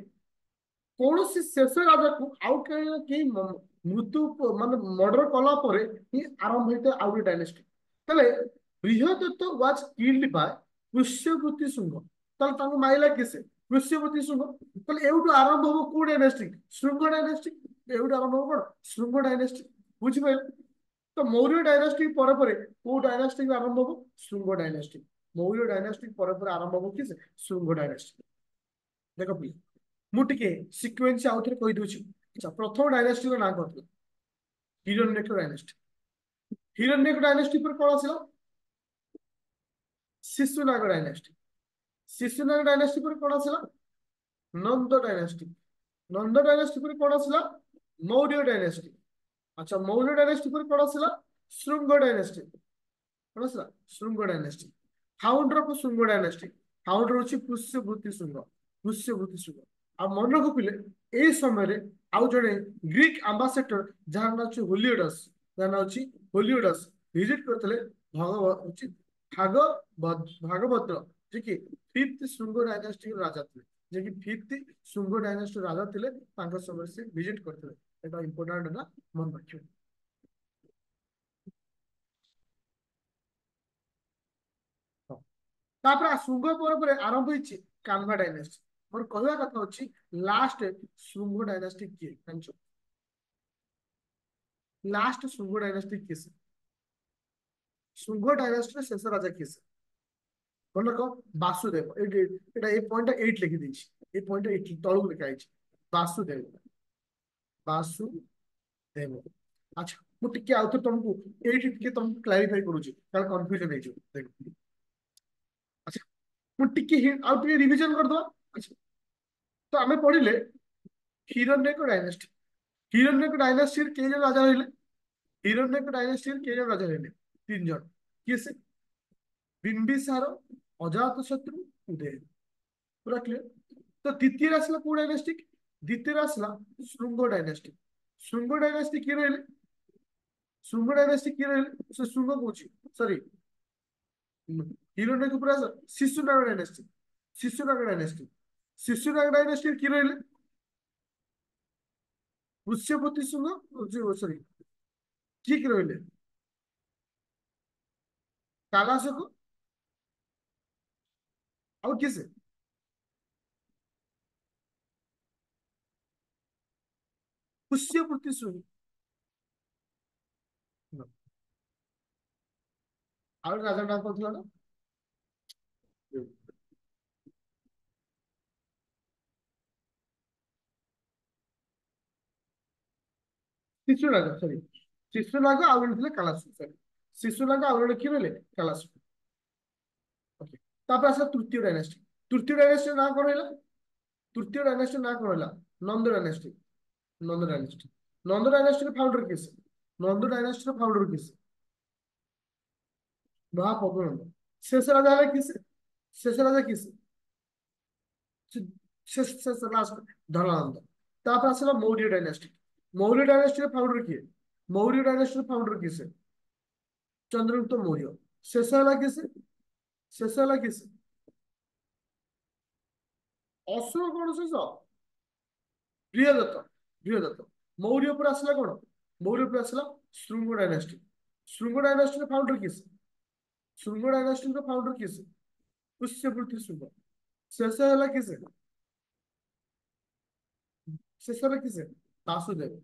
କୌଣସି ଶେଷ ରାଜାକୁ ଆଉ କେହି ମୃତ୍ୟୁ ମାନେ ମର୍ଡର କଲା ପରେ ହିଁ ଆରମ୍ଭ ହେଇଥାଏ ଆଉ ଗୋଟେ ଡାଇନାଷ୍ଟି। ତାହେଲେ ବୃହଦତ୍ତ ୱାଜ କିଲ୍ଡ ବାୟ ପୁଷ୍ୟବୃତ୍ତି ଶୃଙ୍ଗ। ତାହେଲେ ତାଙ୍କୁ ମାରିଲା କିଏ ସେ? ପୁଷ୍ୟବୃତ୍ତି ଶୃଙ୍ଗ। ତାହେଲେ ଏଇଠୁ ଆରମ୍ଭ ହବ କୋଉ ଡାଇନାଷ୍ଟି? ଶୃଙ୍ଗ ଡାଇନାଷ୍ଟି। ଏଇଠୁ ଆରମ୍ଭ ହବ କଣ? ଶୃଙ୍ଗ ଡାଇନାଷ୍ଟି। ବୁଝିପାରିଲେ? ତ ମୌର୍ୟ ଡାଇନାଷ୍ଟି ପରେ ପରେ କୋଉ ଡାଇନାଷ୍ଟି ଆରମ୍ଭ ହବ? ଶୃଙ୍ଗ ଡାଇନାଷ୍ଟି। ମୌର୍ୟ ଡାଇନାଷ୍ଟି ପରେ ପରେ ଆରମ୍ଭ ହବ କି ସେ? ଶୃଙ୍ଗ ଡାଇନାଷ୍ଟି। ଦେଖ ପ୍ଲିଜ ମୁଁ ଟିକେ ସିକ୍ୱେନ୍ସ ଆଉ ଥରେ କହିଦଉଛି। ଆଚ୍ଛା ପ୍ରଥମ ଡାଇନାଷ୍ଟିର ନାଁ କଣ ଥିଲା? ହିରଣ୍ୟକ ଡାଇନାଷ୍ଟି। ହିରଣ୍ୟକ ଡାଇନାଷ୍ଟି ପରେ କଣ ଆସିଲା? ଶିଶୁନାଗ ଡାଇନାଷ୍ଟି। ଶିଶୁନାଗ ଡାଇନାଷ୍ଟି ପରେ କଣ ଆସିଲା? ନନ୍ଦ ଡାଇନାଷ୍ଟି। ନନ୍ଦ ଡାଇନାଷ୍ଟି ପରେ କଣ ଆସିଲା? ମୌର୍ୟ ଡାଇନାଷ୍ଟି। ଆଚ୍ଛା ମୌର୍ୟ ଡାଇନାଷ୍ଟି ପରେ କଣ ଆସିଲା? ଶୃଙ୍ଗ ଡାଇନାଷ୍ଟି। କଣ ଆସିଲା? Shunga dynasty. Founder of Shunga dynasty, founder ହଉଛି ପୁଷ୍ୟଭୂତି ଶୃଙ୍ଗ। ପୁଷ୍ୟଭୂତି ଶୃଙ୍ଗ। ଆଉ ମନେ ରଖିଲେ ଏଇ ସମୟରେ ଆଉ ଜଣେ ଗ୍ରୀକ ଆମ୍ବାସେଡର, ଯାହାର ନାଁ ଅଛି ହୋଲିଓଡସ, ଯାହାର ନାଁ ଅଛି ହୋଲିଓଡସ, ଭିଜିଟ କରିଥିଲେ ହଉଛି ଭାଗ ଭାଗଭଦ୍ର, ଯେ କି ଫିଫ୍ଥ ଶୃଙ୍ଗ ଡାଇନାଷ୍ଟିର ରାଜା ଥିଲେ। ଯେ କି ଫିଫ୍ଥ ଶୃଙ୍ଗ ଡାଇନାଷ୍ଟିର ରାଜା ଥିଲେ, ତାଙ୍କ ସମୟରେ ସେ ଭିଜିଟ କରିଥିଲେ। এটা ইম্পর্টান্ট না, মনে রাখিও। ତାପରେ ଶୃଙ୍ଗ ପରେ ପରେ ଆରମ୍ଭ ହେଇଛି କାନ୍ଭା ଡାଇନାଷ୍ଟି। ମୋର କହିବା କଥା ଅଛି ଲାଷ୍ଟ ଶୃଙ୍ଗ ଡାଇନାଷ୍ଟି କିଏ ଜାଣିଛ? ଲାଷ୍ଟ ଶୃଙ୍ଗ ଡାଇନାଷ୍ଟି କିଏ ସେ? ଶୃଙ୍ଗ ଡାଇନାଷ୍ଟିର ଶେଷ ରାଜା କିଏ ସେ? ମନେ ରଖ ବାସୁଦେବ। ଏଇଠି ଏଇଟା ଏଇ ପଏଣ୍ଟଟା ଏଇଠି ଲେଖି ଦେଇଛି। ଏଇ ପଏଣ୍ଟଟା ଏଇଠି ତଳକୁ ଲେଖା ହେଇଛି ବାସୁଦେବ। ବାସୁଦେବ। ଆଚ୍ଛା ମୁଁ ଟିକେ ଆଉଥରେ ତମକୁ ଏଇଠି ଟିକେ ତମକୁ କ୍ଲାରିଫାଇ କରୁଛି, କାରଣ କନଫ୍ୟୁଜନ ହେଇଯିବ। ଦେଖ ଆଚ୍ଛା ମୁଁ ଟିକେ ଆଉ ଟିକେ ରିଭିଜନ କରିଦବା। ଆଚ୍ଛା ତ ଆମେ ପଢିଲେ ହିରଣ୍ୟକ ଡାଇନାଷ୍ଟି। ହିରଣ୍ୟକ ଡାଇନାଷ୍ଟିର କେଇ ଜଣ ରାଜା ରହିଲେ? ହିରଣ୍ୟକ ଡାଇନାଷ୍ଟିର କେଇ ଜଣ ରାଜା ରହିଲେ? 3 ଜଣ। କିଏ ସେ? ବିମ୍ବିସାର, ଅଜାତଶତ୍ରୁ, ଉଦୟ। ପୁରା କ୍ଲିୟର? ତ ଦ୍ୱିତୀୟରେ ଆସିଲା କୋଉ ଡାଇନାଷ୍ଟି? ଦ୍ୱିତୀୟରେ ଆସିଲା ଶୃଙ୍ଗ ଡାଇନାଷ୍ଟି। ଶୃଙ୍ଗ ଡାଇନାଷ୍ଟି କିଏ ରହିଲେ? शुंग डायनेस्टी किए रहिले से शुंग कौची सॉरी हिरण्यक पूरा Shishunaga dynasty Shishunaga dynasty Shishunaga dynasty किए रहिले पुष्यपति शुंग सॉरी ठीक रहिले कालाशोक और किसे पुष्यपति शुंग और राजा नाम कौन था ना शिशुनाग सॉरी शिशुनाग ଆଉ ଜଣେ ଥିଲେ କାଲାଶୋକ ସରି ଶିଶୁନାଗ ଆଉ ଜଣେ କିଏ ରହିଲେ କାଲାଶୋକ ଓକେ ତାପରେ ଆସିଲା ତୃତୀୟ ଡାଇନାଷ୍ଟି ନାଁ କଣ ହେଲା ତୃତୀୟ ଡାଇନାଷ୍ଟି ନାଁ କଣ ହେଲା ନନ୍ଦ ଡାଇନାଷ୍ଟି ନନ୍ଦ ଡାଇନାଷ୍ଟି ନନ୍ଦ ଡାଇନାଷ୍ଟିର ଫାଉଣ୍ଡର କିଏ ସେ ନନ୍ଦ ଡାଇନାଷ୍ଟିର ଫାଉଣ୍ଡର କିଏ ସେ ମହାପଦ୍ମନନ୍ଦ ଶେଷ ରାଜା ହେଲା କିଏ ସେ ଶେଷ ରାଜା କିଏ ସେ ଶେଷ ଲାଷ୍ଟ ଧନାନନ୍ଦ ତାପରେ ଆସିଲା ମୌर्य डायनेस्टी फाउंडर किए मौर्य डायनेस्टी फाउंडर किए से चंद्रगुप्त मौर्य शेष है किसे शेष है किसे अशोक कौन शेष बृहदत्त बृहदत्त मौर्य पर आसला कौन मौर्य पर आसला श्रृंग डायनेस्टी फाउंडर किए श्रृंग डायनेस्टी फाउंडर किए पुष्यपृथ्वी श्रृंग शेष है किसे शेष है किसे वासुदेव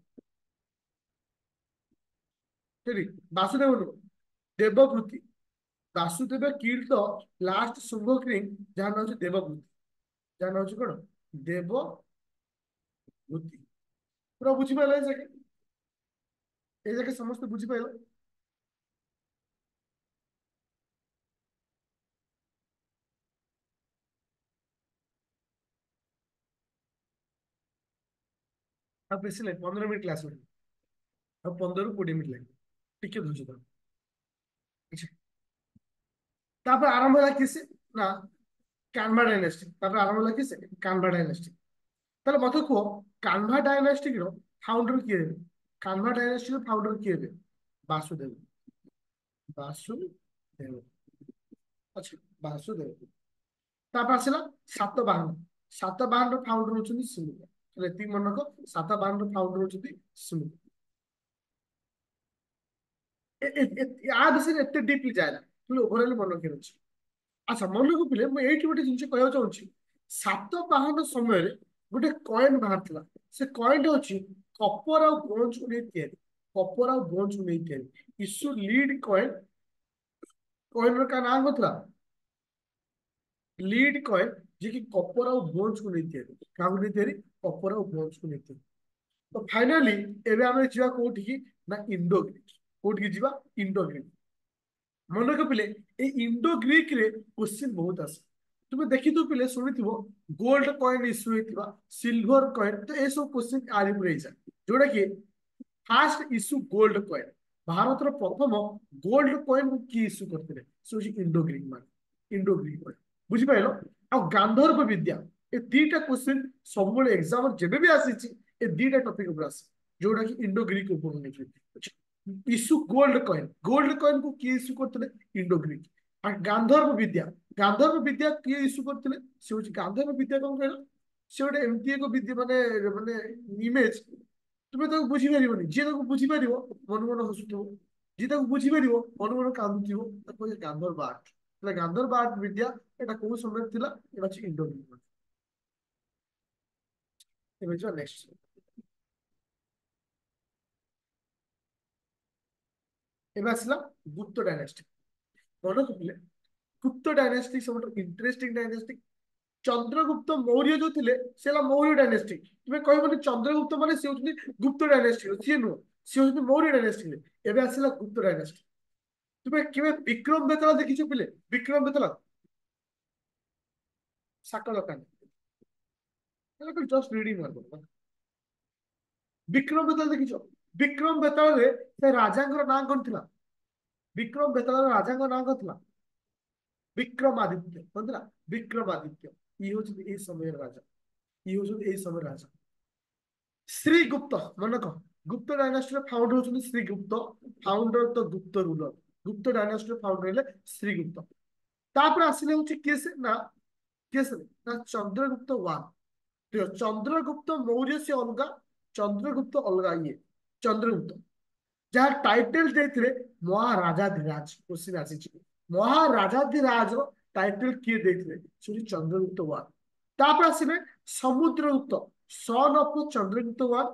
ठीक वासुदेव नुह Devabhuti Vasudev kill the last Shunga king जहाँ नाम देवभूति जहाँ नाम कौन देवभूति पूरा बुझिपारे ये जाके समस्त बुझिपारे अब बेसी लगे 15 मिनट क्लास में अब 15 ରୁ 20 ମିନିଟ लगे टिके धुज आरंभ है किसे ना कान्हा डायनेस्टी आरंभ है किसे कान्हा डायनेस्टी ताले मत कह कान्हा डायनेस्टी फाउंडर किए कान्हा डायनेस्टी फाउंडर किए वासुदेव वासुदेव अच्छा वासुदेव आसला सातवाहन फाउंडर होती सिमुद्र ये मनक सातवाहन फाउंडर होती सिमुद्र या विषय एत डीपली जाए तुम ओभरअल मन रखी अच्छे अच्छा मन को पिले मुझे गोटे जिन कह चाहूँगी सातवाहन समय गोटे कॉइन बाहर से कॉइन हूँ कपर आ ब्रोंज को नहीं कपर आ ब्रोंज को नहीं इश्यू लीड कॉइन कॉइन का नाम कौन था लीड कॉइन जी की कपर आ ब्रोंज को नहीं क्या कपर आ ब्रोंज को नहीं तो फाइनाली एबे आमे जीवा कोठी की ना इंडो ग्रीक कोठी की जीवा इंडो ग्रीक मन को पिले ए इंडो ग्रीक रे क्वेश्चन बहुत आसे तुम देखि तो पिले सुनिथिबो गोल्ड कॉइन इश्यू हेतिबा सिल्वर कॉइन तो ए सब क्वेश्चन आरि पुरै जा जोडा कि first issue gold coin Bharat रो प्रथम गोल्ड कॉइन को की इश्यू करथिले सो इंडो ग्रीक मान इंडो ग्रीक कॉइन बुझि पाइलो आ गांधर्व विद्या ए दीटा क्वेश्चन सब बळे एग्जाम जेबे भी आसीची ए दीटा टॉपिक ऊपर आसी जोडा कि इंडो ग्रीक ऊपर नहीं इश्यू गोल्ड कॉइन को किए इश्यू करते इंडो ग्रीक आ गांधर्व विद्या किए इश्यू करते से हूँ गांधर्व विद्या कौन कहल से गोटे एमती एक विद्या माने माने इमेज तुम्हें तो बुझीपार जी बुझीपार मन मन हसुव जी बुझीपार मन मन कांदुव गांधर्व आर्ट गांधर्व आर्ट विद्या यहाँ कौ समय थी इंडो ग्रीक नेक्स्ट एवं आसला गुप्त डायनेस्टी मन रखिले गुप्त डायनेस्टी सब इंटरेस्टिंग डायनेस्टी चंद्रगुप्त मौर्य जो थे से मौर्य डायनेस्टी तुम्हें कहबनी चंद्रगुप्त माने सी होती गुप्त डायनेस्टी सी नुह सी होती मौर्य डायनेस्टी एवं आसला गुप्त डायनेस्टी तुम्हें केवे विक्रम बेताल देखी पिले विक्रम बेताल साक दकान जस्ट रीडिंग विक्रम बेताल देखी विक्रम बेताल से राजा ना कौन थी विक्रम बेताल राजा ना कौन थी विक्रमादित्य कौन थी विक्रमादित्य ये हूँ समय राजा ये हूँ समय राजा श्रीगुप्त मन कह ଗୁପ୍ତ ଡାଇନାଷ୍ଟିର ଫାଉଣ୍ଡର ହଉଛନ୍ତି ଶ୍ରୀଗୁପ୍ତ, ଫାଉଣ୍ଡର ଦ ଗୁପ୍ତ ରୁଲର। ଗୁପ୍ତ ଡାଇନାଷ୍ଟିର ଫାଉଣ୍ଡର ହେଲେ ଶ୍ରୀଗୁପ୍ତ। ତାପରେ ଆସିଲେ ହଉଛି କିଏ ସେ ନା, କିଏ ସେ ନା ଚନ୍ଦ୍ରଗୁପ୍ତ ୱାନ। ଠିକ ଅଛି, ଚନ୍ଦ୍ରଗୁପ୍ତ ମୌର୍ଯ୍ୟ ସେ ଅଲଗା, ଚନ୍ଦ୍ରଗୁପ୍ତ ଅଲଗା। ଇଏ ଚନ୍ଦ୍ରଗୁପ୍ତ ଯାହା ଟାଇଟେଲ ଦେଇଥିଲେ ମହାରାଜାଧିରାଜ। କୋଶ୍ଚିନ୍ ଆସିଛି ମହାରାଜାଧିରାଜ ର ଟାଇଟେଲ କିଏ ଦେଇଥିଲେ, ସେ ହଉଛି ଚନ୍ଦ୍ରଗୁପ୍ତ ୱାନ। ତାପରେ ଆସିବେ Samudragupta, son of Chandragupta one.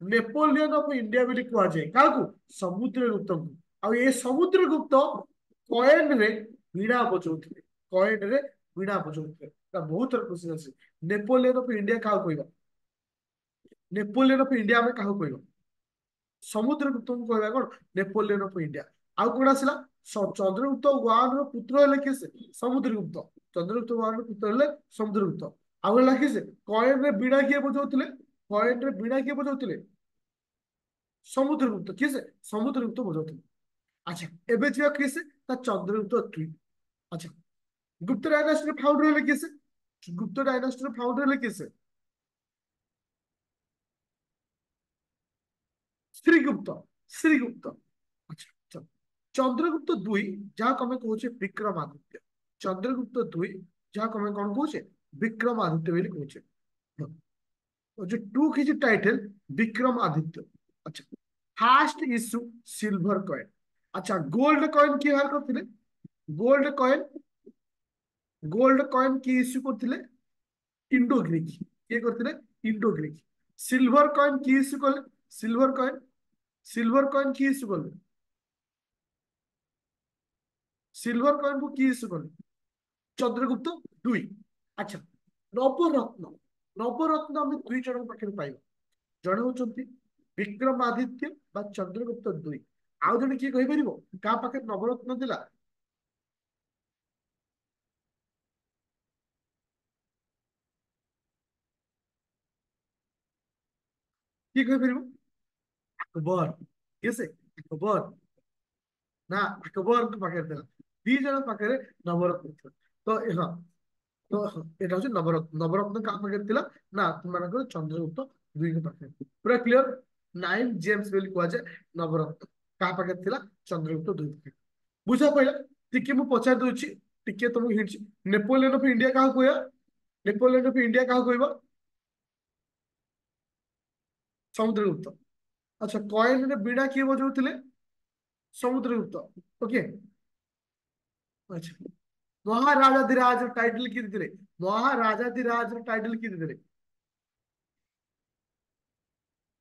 Napoleon of India ବୋଲି କୁହାଯାଏ କାହାକୁ, ସମୁଦ୍ରଗୁପ୍ତଙ୍କୁ। ଆଉ ଏ ସମୁଦ୍ରଗୁପ୍ତ କଏନରେ ବୀଣା ବଜଉଥିଲେ, କଏନରେ ବୀଣା ବଜଉଥିଲେ। ତା ବହୁତ ଥର କୋଶ୍ଚିନ୍ ଅଛି। ନେପୋଲିୟନ ଅଫ ଇଣ୍ଡିଆ କାହାକୁ କହିବା, ନେପୋଲିୟନ ଅଫ ଇଣ୍ଡିଆ ଆମେ କାହାକୁ କହିବା, ସମୁଦ୍ରଗୁପ୍ତଙ୍କୁ କହିବା କଣ, ନେପୋଲିୟନ ଅଫ ଇଣ୍ଡିଆ। ଆଉ କଣ ଆସିଲା, ଚନ୍ଦ୍ରଗୁପ୍ତ ୱାନ ର ପୁତ୍ର ହେଲେ କିଏ ସେ, ସମୁଦ୍ରଗୁପ୍ତ। ଚନ୍ଦ୍ରଗୁପ୍ତ ୱାନ ର ପୁତ୍ର ହେଲେ ସମୁଦ୍ରଗୁପ୍ତ। ଆଉ ହେଲା କିଏ ସେ, କଏନରେ ବୀଣା କିଏ ବଜଉଥିଲେ, କଏନରେ ବୀଣା କିଏ ବଜଉଥିଲେ, ସମୁଦ୍ରଗୁପ୍ତ। କିଏ ସେ, ସମୁଦ୍ରଗୁପ୍ତ ବଜଉଥିଲେ। ଆଚ୍ଛା, ଏବେ ଯିବା କିଏ ସେ ନା ଚନ୍ଦ୍ରଗୁପ୍ତ ଦୁଇ। ଆଚ୍ଛା, ଗୁପ୍ତ ଡାଇନାଷ୍ଟିର ଫାଉଣ୍ଡର ହେଲେ କିଏ ସେ, ଗୁପ୍ତ ଡାଇନାଷ୍ଟିର ଫାଉଣ୍ଡର ହେଲେ କିଏ ସେ, ଶ୍ରୀଗୁପ୍ତ, ଶ୍ରୀଗୁପ୍ତ। ଆଚ୍ଛା ଚଲ। ଚନ୍ଦ୍ରଗୁପ୍ତ ଦୁଇ ଯାହାକୁ ଆମେ କହୁଛେ ବିକ୍ରମାଦିତ୍ୟ, ଚନ୍ଦ୍ରଗୁପ୍ତ ଦୁଇ ଯାହାକୁ ଆମେ କଣ କହୁଛେ, ବିକ୍ରମାଦିତ୍ୟ ବୋଲି କହୁଛେ। और जो टू की जो टाइटल विक्रम आदित्य। अच्छा, फास्ट इश्यू सिल्वर कॉइन। अच्छा, गोल्ड कॉइन किए बाहर करथिले, गोल्ड कॉइन, गोल्ड कॉइन की इश्यू करथिले इंडो ग्रीक। किए करथिले, इंडो ग्रीक। सिल्वर कॉइन की इश्यू कले, सिल्वर कॉइन, सिल्वर कॉइन की इश्यू कले, सिल्वर कॉइन को की इश्यू कले, चंद्रगुप्त दुई। अच्छा, नवरत्न, नवरत्न आम दुई जन पाखे पाइबा। जड़े होती विक्रमादित्य बा चंद्रगुप्त दुई। आउ जड़े किए कहीपर क्या पाखे नवरत्न थिला, किए कहीपर, अकबर। किए से, अकबर ना, अकबर पाखे थिला। दी जन पाखे नवरत्न थिला। तो हाँ, तो এটা হচ্ছে নবরত্ন। নবরত্ন কার পাখে ଥିଲା না তোমার চন্দ্রগুপ্ত দুই পাখে। পুরা ক্লিয়ার। নাইন জেমস ବୋଲି କୁହାଯାଏ ନବରତ୍ନ କାହା ପାଖରେ ଥିଲା, ଚନ୍ଦ୍ରଗୁପ୍ତ ଦୁଇ ପାଖରେ। ବୁଝା ପଇଲା। ଟିକେ ମୁଁ ପଚାରି ଦଉଛି, ଟିକେ ତମକୁ ହିଣ୍ଟ। ନେପୋଲିୟନ ଅଫ ଇଣ୍ଡିଆ କାହାକୁ କହିବା, ନେପୋଲିୟନ ଅଫ ଇଣ୍ଡିଆ କାହାକୁ କହିବା, ସମୁଦ୍ରଗୁପ୍ତ। ଆଚ୍ଛା, କଏନରେ ବୀଣା କିଏ ବଜଉଥିଲେ, ସମୁଦ୍ରଗୁପ୍ତ। ଓକେ। ଆଚ୍ଛା, ମହାରାଜାଧିରାଜ टाइटल किए देते, ମହାରାଜାଧିରାଜ टाइटल किए देते,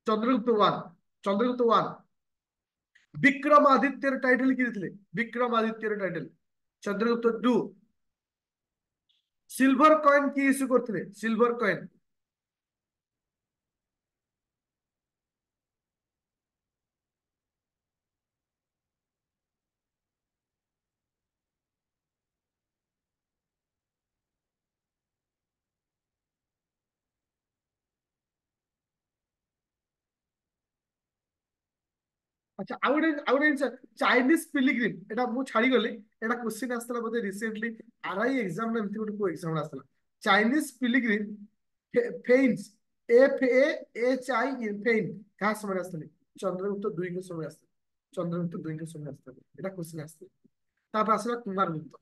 Chandragupta one, Chandragupta one. Vikramaditya title किए देते, Vikramaditya title Chandragupta two. Silver coin की इश्यू करते, सिल्वर कॉइन, अच्छा आउटे चाइनीज पिलिग्रिम एटा मु छाड़ी गली। एटा क्वेश्चन आस्तला बोधे रिसेंटली आरआई एग्जाम में एमती गोटे को एग्जाम आस्तला। Chinese pilgrim Fahien's, F A H I फेन कहा समय आस्तले, चंद्रगुप्त दुई के समय आस्तले, चंद्रगुप्त दुई के समय आस्तले। एटा क्वेश्चन आस्तले। तापर आसला कुमारगुप्त।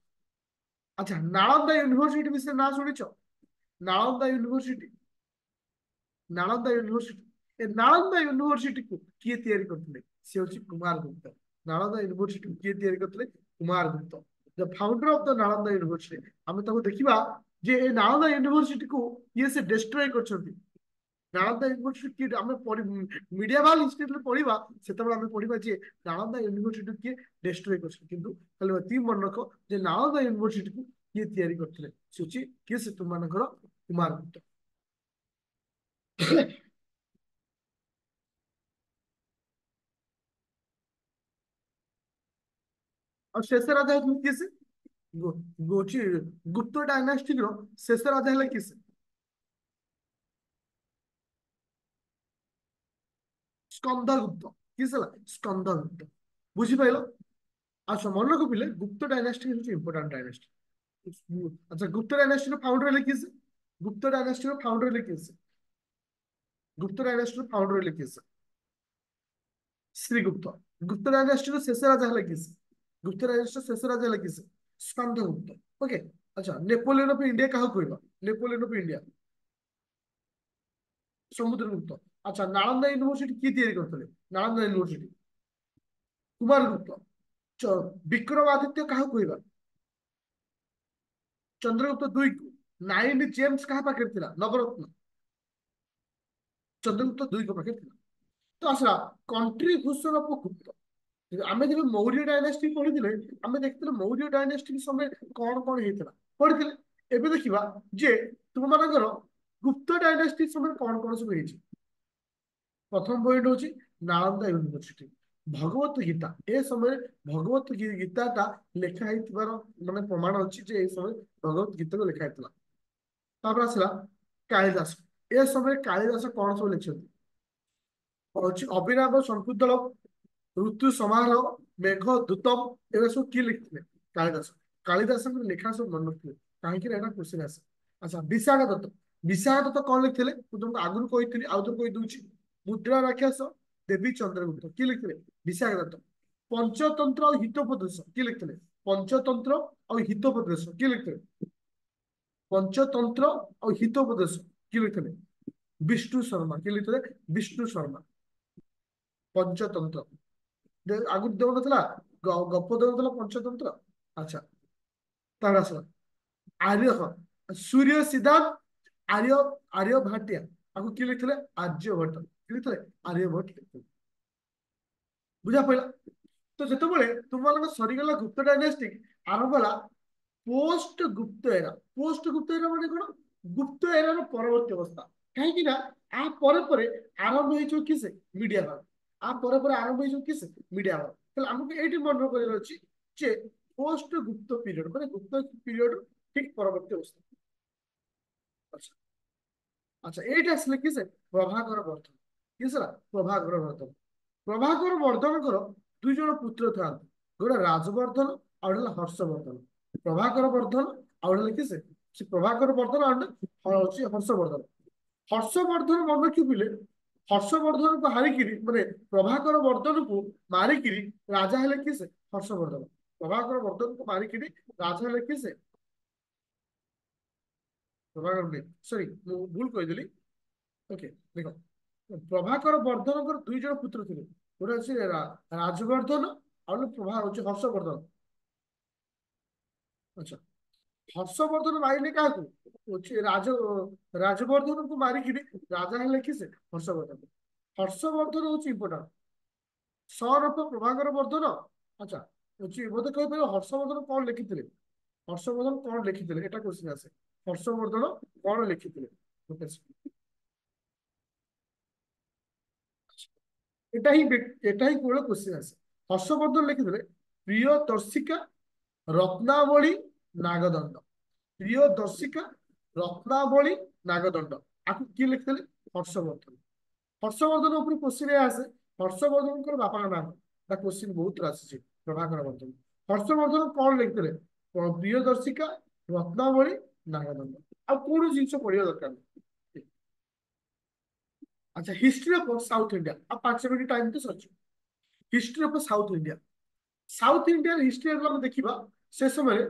अच्छा, नालंदा यूनिवर्सिटी विषय ना सुनिछ, Nalanda university, Nalanda university, Nalanda university को किए तैयारी करथिले, से होची कुमारगुप्त। नालंदा यूनिवर्सिटी को किए तैयारी करथिले, Kumaragupta. The founder of the Nalanda university. हमें ताको देखिबा जे ए नालंदा यूनिवर्सिटी को ये से डिस्ट्रॉय करछथि। नालंदा यूनिवर्सिटी की हमें मीडियावाल इंस्टीट्यूट में पढ़िबा, सेतबेला हमें पढ़िबा जे नालंदा यूनिवर्सिटी किए डिस्ट्रॉय करछथि। किंतु खाली अति मन रखो जे नालंदा यूनिवर्सिटी को किए तैयारी करथिले, से होची किए से तुम मानकर कुमारगुप्त। और शेष राजा होती किए से, गोची गुप्त डायनास्टी रो शेष राजा है किसे, स्कंदगुप्त। किस है, स्कंदगुप्त। बुझी पाइल। अच्छा, मन रख पिले गुप्त डायनास्टी हूँ इंपोर्टाट डायनास्टी। अच्छा, गुप्त डायनास्टी फाउंडर है किसे, गुप्त डायनास्टी फाउंडर है किसे, गुप्त डायनास्टी फाउंडर है किसे, ଶ୍ରୀଗୁପ୍ତ। ଗୁପ୍ତ ଡାଇନାଷ୍ଟ୍ରିର ଶେଷ ରାଜା ହେଲେ କିଏ ସେ? ଗୁପ୍ତ ଡାଇନାଷ୍ଟ୍ରିର ଶେଷ ରାଜା ହେଲେ କିଏ ସେ? ସ୍କନ୍ଦଗୁପ୍ତ। ଓକେ। ଆଚ୍ଛା, ନେପୋଲିୟନ ଅଫ ଇଣ୍ଡିଆ କାହାକୁ କହିବା? Napoleon of India Samudragupta. ଆଚ୍ଛା, ନାଳନ୍ଦା ୟୁନିଭର୍ସିଟି କିଏ ତିଆରି କରିଥିଲେ? ନାଳନ୍ଦା ୟୁନିଭର୍ସିଟି କୁମାରଗୁପ୍ତ। ବିକ୍ରମାଦିତ୍ୟ କାହାକୁ କହିବା? ଚନ୍ଦ୍ରଗୁପ୍ତ ଦୁଇକୁ। ନାଇନ ଜେମ୍ସ କାହା ପାଖରେ ଥିଲା? ନବରତ୍ନ। ଚନ୍ଦ୍ରଗୁପ୍ତ ଦୁଇଙ୍କ ପାଖରେ ଥିଲା। ତ ଆସିଲା କଣ୍ଟ୍ରି ଭୂଷଣ ଅଫ ଗୁପ୍ତ। ଆମେ ଯେବେ ମୌର୍ଯ୍ୟ ଡାଇନାଷ୍ଟି ପଢିଥିଲେ, ଆମେ ଦେଖିଥିଲେ ମୌର୍ଯ୍ୟ ଡାଇନାଷ୍ଟି ସମୟରେ କଣ କଣ ହେଇଥିଲା ପଢିଥିଲେ। ଏବେ ଦେଖିବା ଯେ ତୁମମାନଙ୍କର ଗୁପ୍ତ ଡାଇନାଷ୍ଟି ସମୟରେ କଣ କଣ ସବୁ ହେଇଛି। ପ୍ରଥମ ପଏଣ୍ଟ ହଉଛି ନାଳନ୍ଦା ୟୁନିଭର୍ସିଟି। ଭଗବତ ଗୀତା ଏ ସମୟରେ ଭଗବତ ଗୀତାଟା ଲେଖା ହେଇଥିବାର ମାନେ ପ୍ରମାଣ ଅଛି ଯେ ଏ ସମୟରେ ଭଗବତ ଗୀତାକୁ ଲେଖା ହେଇଥିଲା। ତାପରେ ଆସିଲା କାଳିଦାସ। ଏ ସମୟରେ କାଳିଦାସ କଣ ସବୁ ଲେଖିଛନ୍ତି? ହଉଛି ଅଭିନବ ଶଙ୍କୁନ୍ତଳ, ଋତୁ ସମାରୋହ, ମେଘ ଦୂତମ, ଏଗୁରା ସବୁ କିଏ ଲେଖିଥିଲେ? କାଳିଦାସ। କାଳିଦାସଙ୍କର ଲେଖା ସବୁ ମନେ ରଖିଥିଲେ, କାହିଁକି ନା ଏଟା କ୍ୱେଶ୍ଚିନ୍ ଆସେ। ଆଚ୍ଛା, ବିଶାଖ ଦତ୍ତ। ବିଶାଖ ଦତ୍ତ କଣ ଲେଖିଥିଲେ? ମୁଁ ତୁମକୁ ଆଗରୁ କହିଥିଲି, ଆଉ ଥରେ କହିଦଉଛି। ମୁଦ୍ରା ରାକ୍ଷସ, ଦେବୀ ଚନ୍ଦ୍ରଗୁପ୍ତ। କିଏ ଲେଖିଥିଲେ? ବିଶାଖ ଦତ୍ତ। ପଞ୍ଚତନ୍ତ୍ର ଆଉ ହିତୋପଦେଶ କିଏ ଲେଖିଥିଲେ? ପଞ୍ଚତନ୍ତ୍ର ଆଉ ହିତୋପଦେଶ କିଏ ଲେଖିଥିଲେ? ପଞ୍ଚତନ୍ତ୍ର ଆଉ ହିତୋପଦେଶ କିଏ ଲେଖିଥିଲେ? ବିଷ୍ଣୁ ଶର୍ମା। କିଏ ଲେଖିଥିଲେ? ବିଷ୍ଣୁ ଶର୍ମା। ପଞ୍ଚତନ୍ତ୍ର ଆଗରୁ ଦଉନଥିଲା, ଗପ ଦଉନଥିଲା ପଞ୍ଚତନ୍ତ୍ର। ଆଚ୍ଛା, ତାର ଆସ ଆର୍ୟ ସୂର୍ଯ୍ୟ ସିଦ୍ଧାନ୍ତ ଆର୍ୟ ଆର୍ୟ ଭାଟିଆ ଆକୁ କିଏ ଲେଖିଥିଲେ? ଆର୍ଯ୍ୟଭଟ୍ଟ। କିଏ ଲେଖିଥିଲେ? ଆର୍ଯ୍ୟଭଟ୍ଟ ଲେଖିଥିଲେ। ବୁଝା ପଇଲା? ତ ଯେତେବେଳେ ତୁମମାନଙ୍କ ସରିଗଲା ଗୁପ୍ତ ଡାଇନାଷ୍ଟି, ଆରମ୍ଭ ହେଲା ପୋଷ୍ଟ ଗୁପ୍ତ ଏରା। ପୋଷ୍ଟ ଗୁପ୍ତ ଏରା ମାନେ କଣ? ଗୁପ୍ତ ଏରାର ପରବର୍ତ୍ତୀ ଅବସ୍ଥା। କାହିଁକି ନା ଆ ପରେ ପରେ ଆରମ୍ଭ ହେଇଯିବ କିସେ? ମିଡିଆ ଭାଗ। ଆ ପରେ ପରେ ଆରମ୍ଭ ହେଇଯିବ କିସେ? ମିଡିଆ ଭାଗ। ତାହେଲେ ଆମକୁ ଏଇଠି ମନେ କରିବାର ଅଛି ଯେ ପୋଷ୍ଟ ଗୁପ୍ତ ପିରିୟଡ ମାନେ ଗୁପ୍ତ ପିରିୟଡ ଠିକ ପରବର୍ତ୍ତୀ ଅବସ୍ଥା। ଆଚ୍ଛା। ଆଚ୍ଛା, ଏଇଟା ଆସିଲେ କିସେ? ପ୍ରଭାକର ବର୍ଦ୍ଧନ। କିସ? ପ୍ରଭାକର ବର୍ଦ୍ଧନ। ପ୍ରଭାକର ବର୍ଦ୍ଧନଙ୍କର ଦୁଇ ଜଣ ପୁତ୍ର ଥାନ୍ତି, ଗୋଟେ ରାଜବର୍ଦ୍ଧନ ଆଉ ଗୋଟେ ହେଲା ହର୍ଷବର୍ଦ୍ଧନ। ପ୍ରଭାକର ବର୍ଦ୍ଧନ ଆଉ ଗୋଟେ ହେଲା କିସେ? ସେ ପ୍ରଭାକର ବର୍ଦ୍ଧନ ଆଉ ଗୋଟେ ହଉଛି ହର୍ଷବର୍ଦ୍ଧନ। ହର୍ଷବର୍ଦ୍ଧନ ମନେ ରଖିଥିଲେ, ହର୍ଷବର୍ଦ୍ଧନକୁ ହାରିକିରି ମାନେ ପ୍ରଭାକର ବର୍ଦ୍ଧନକୁ ମାରିକିରି ରାଜା ହେଲେ କିସେ? ହର୍ଷବର୍ଦ୍ଧନ। ପ୍ରଭାକର ବର୍ଦ୍ଧନକୁ ମାରିକିରି ରାଜା ହେଲେ କିସେ? ପ୍ରଭାକର ନେଇ ସରି, ମୁଁ ଭୁଲ କହିଦେଲି। ଓକେ, ଦେଖ, ପ୍ରଭାକର ବର୍ଦ୍ଧନଙ୍କର ଦୁଇ ଜଣ ପୁତ୍ର ଥିଲେ, ଗୋଟେ ଅଛି ରାଜବର୍ଦ୍ଧନ ଆଉ ଗୋଟେ ପ୍ରଭା ହଉଛି ହର୍ଷବର୍ଦ୍ଧନ। ଆଚ୍ଛା, ହର୍ଷବର୍ଦ୍ଧନ ମାରିଲେ କାହାକୁ? ହଉଛି ରାଜବର୍ଦ୍ଧନକୁ ମାରିକିରି ରାଜା ହେଲେ କିସେ? ହର୍ଷବର୍ଦ୍ଧନ। ହର୍ଷବର୍ଦ୍ଧନ ହଉଛି ଇମ୍ପୋର୍ଟାଣ୍ଟ। ସନ୍ ଅଫ ପ୍ରଭାକର ବର୍ଦ୍ଧନ। ଆଚ୍ଛା, ହଉଛି ବୋଧେ କହିପାରିବ ହର୍ଷବର୍ଦ୍ଧନ କଣ ଲେଖିଥିଲେ? ହର୍ଷବର୍ଦ୍ଧନ କଣ ଲେଖିଥିଲେ? ଏଟା କ୍ୱେଶ୍ଚିନ୍ ଆସେ। ହର୍ଷବର୍ଦ୍ଧନ କଣ ଲେଖିଥିଲେ? ଏଟା ହିଁ ଏଟା ହିଁ କେବଳ କ୍ୱେଶ୍ଚିନ୍ ଆସେ। ହର୍ଷବର୍ଦ୍ଧନ ଲେଖିଥିଲେ ପ୍ରିୟଦର୍ଶିକା, ରତ୍ନାବଳୀ, ନାଗଦଣ୍ଡ। ପ୍ରିୟଦର୍ଶିକା, ରତ୍ନାବଳୀ, ନାଗଦଣ୍ଡ ଆକୁ କିଏ ଲେଖିଥିଲେ? ହର୍ଷବର୍ଦ୍ଧନ। ହର୍ଷବର୍ଦ୍ଧନ ଉପରେ କ୍ୱେଶ୍ଚିନ୍ ଆସେ ହର୍ଷବର୍ଦ୍ଧନଙ୍କର ବାପାଙ୍କ ନାମ। ତା କ୍ୱେଶ୍ଚିନ୍ ବହୁତ ଆସିଛି। ପ୍ରଭାକର ବର୍ଦ୍ଧନ। ହର୍ଷବର୍ଦ୍ଧନ କଣ ଲେଖିଥିଲେ? ପ୍ରିୟଦର୍ଶିକା, ରତ୍ନାବଳୀ, ନାଗଦଣ୍ଡ। ଆଉ କୌଣସି ଜିନିଷ ପଢିବା ଦରକାର ନାହିଁ। ଆଚ୍ଛା, ହିଷ୍ଟ୍ରି ଅଫ ସାଉଥ ଇଣ୍ଡିଆ। ଆଉ 5 ମିନିଟ ଟାଇମ ତ ସରିଛି। History of south India. South ଇଣ୍ଡିଆର ହିଷ୍ଟ୍ରି ଆମେ ଦେଖିବା, ସେ ସମୟରେ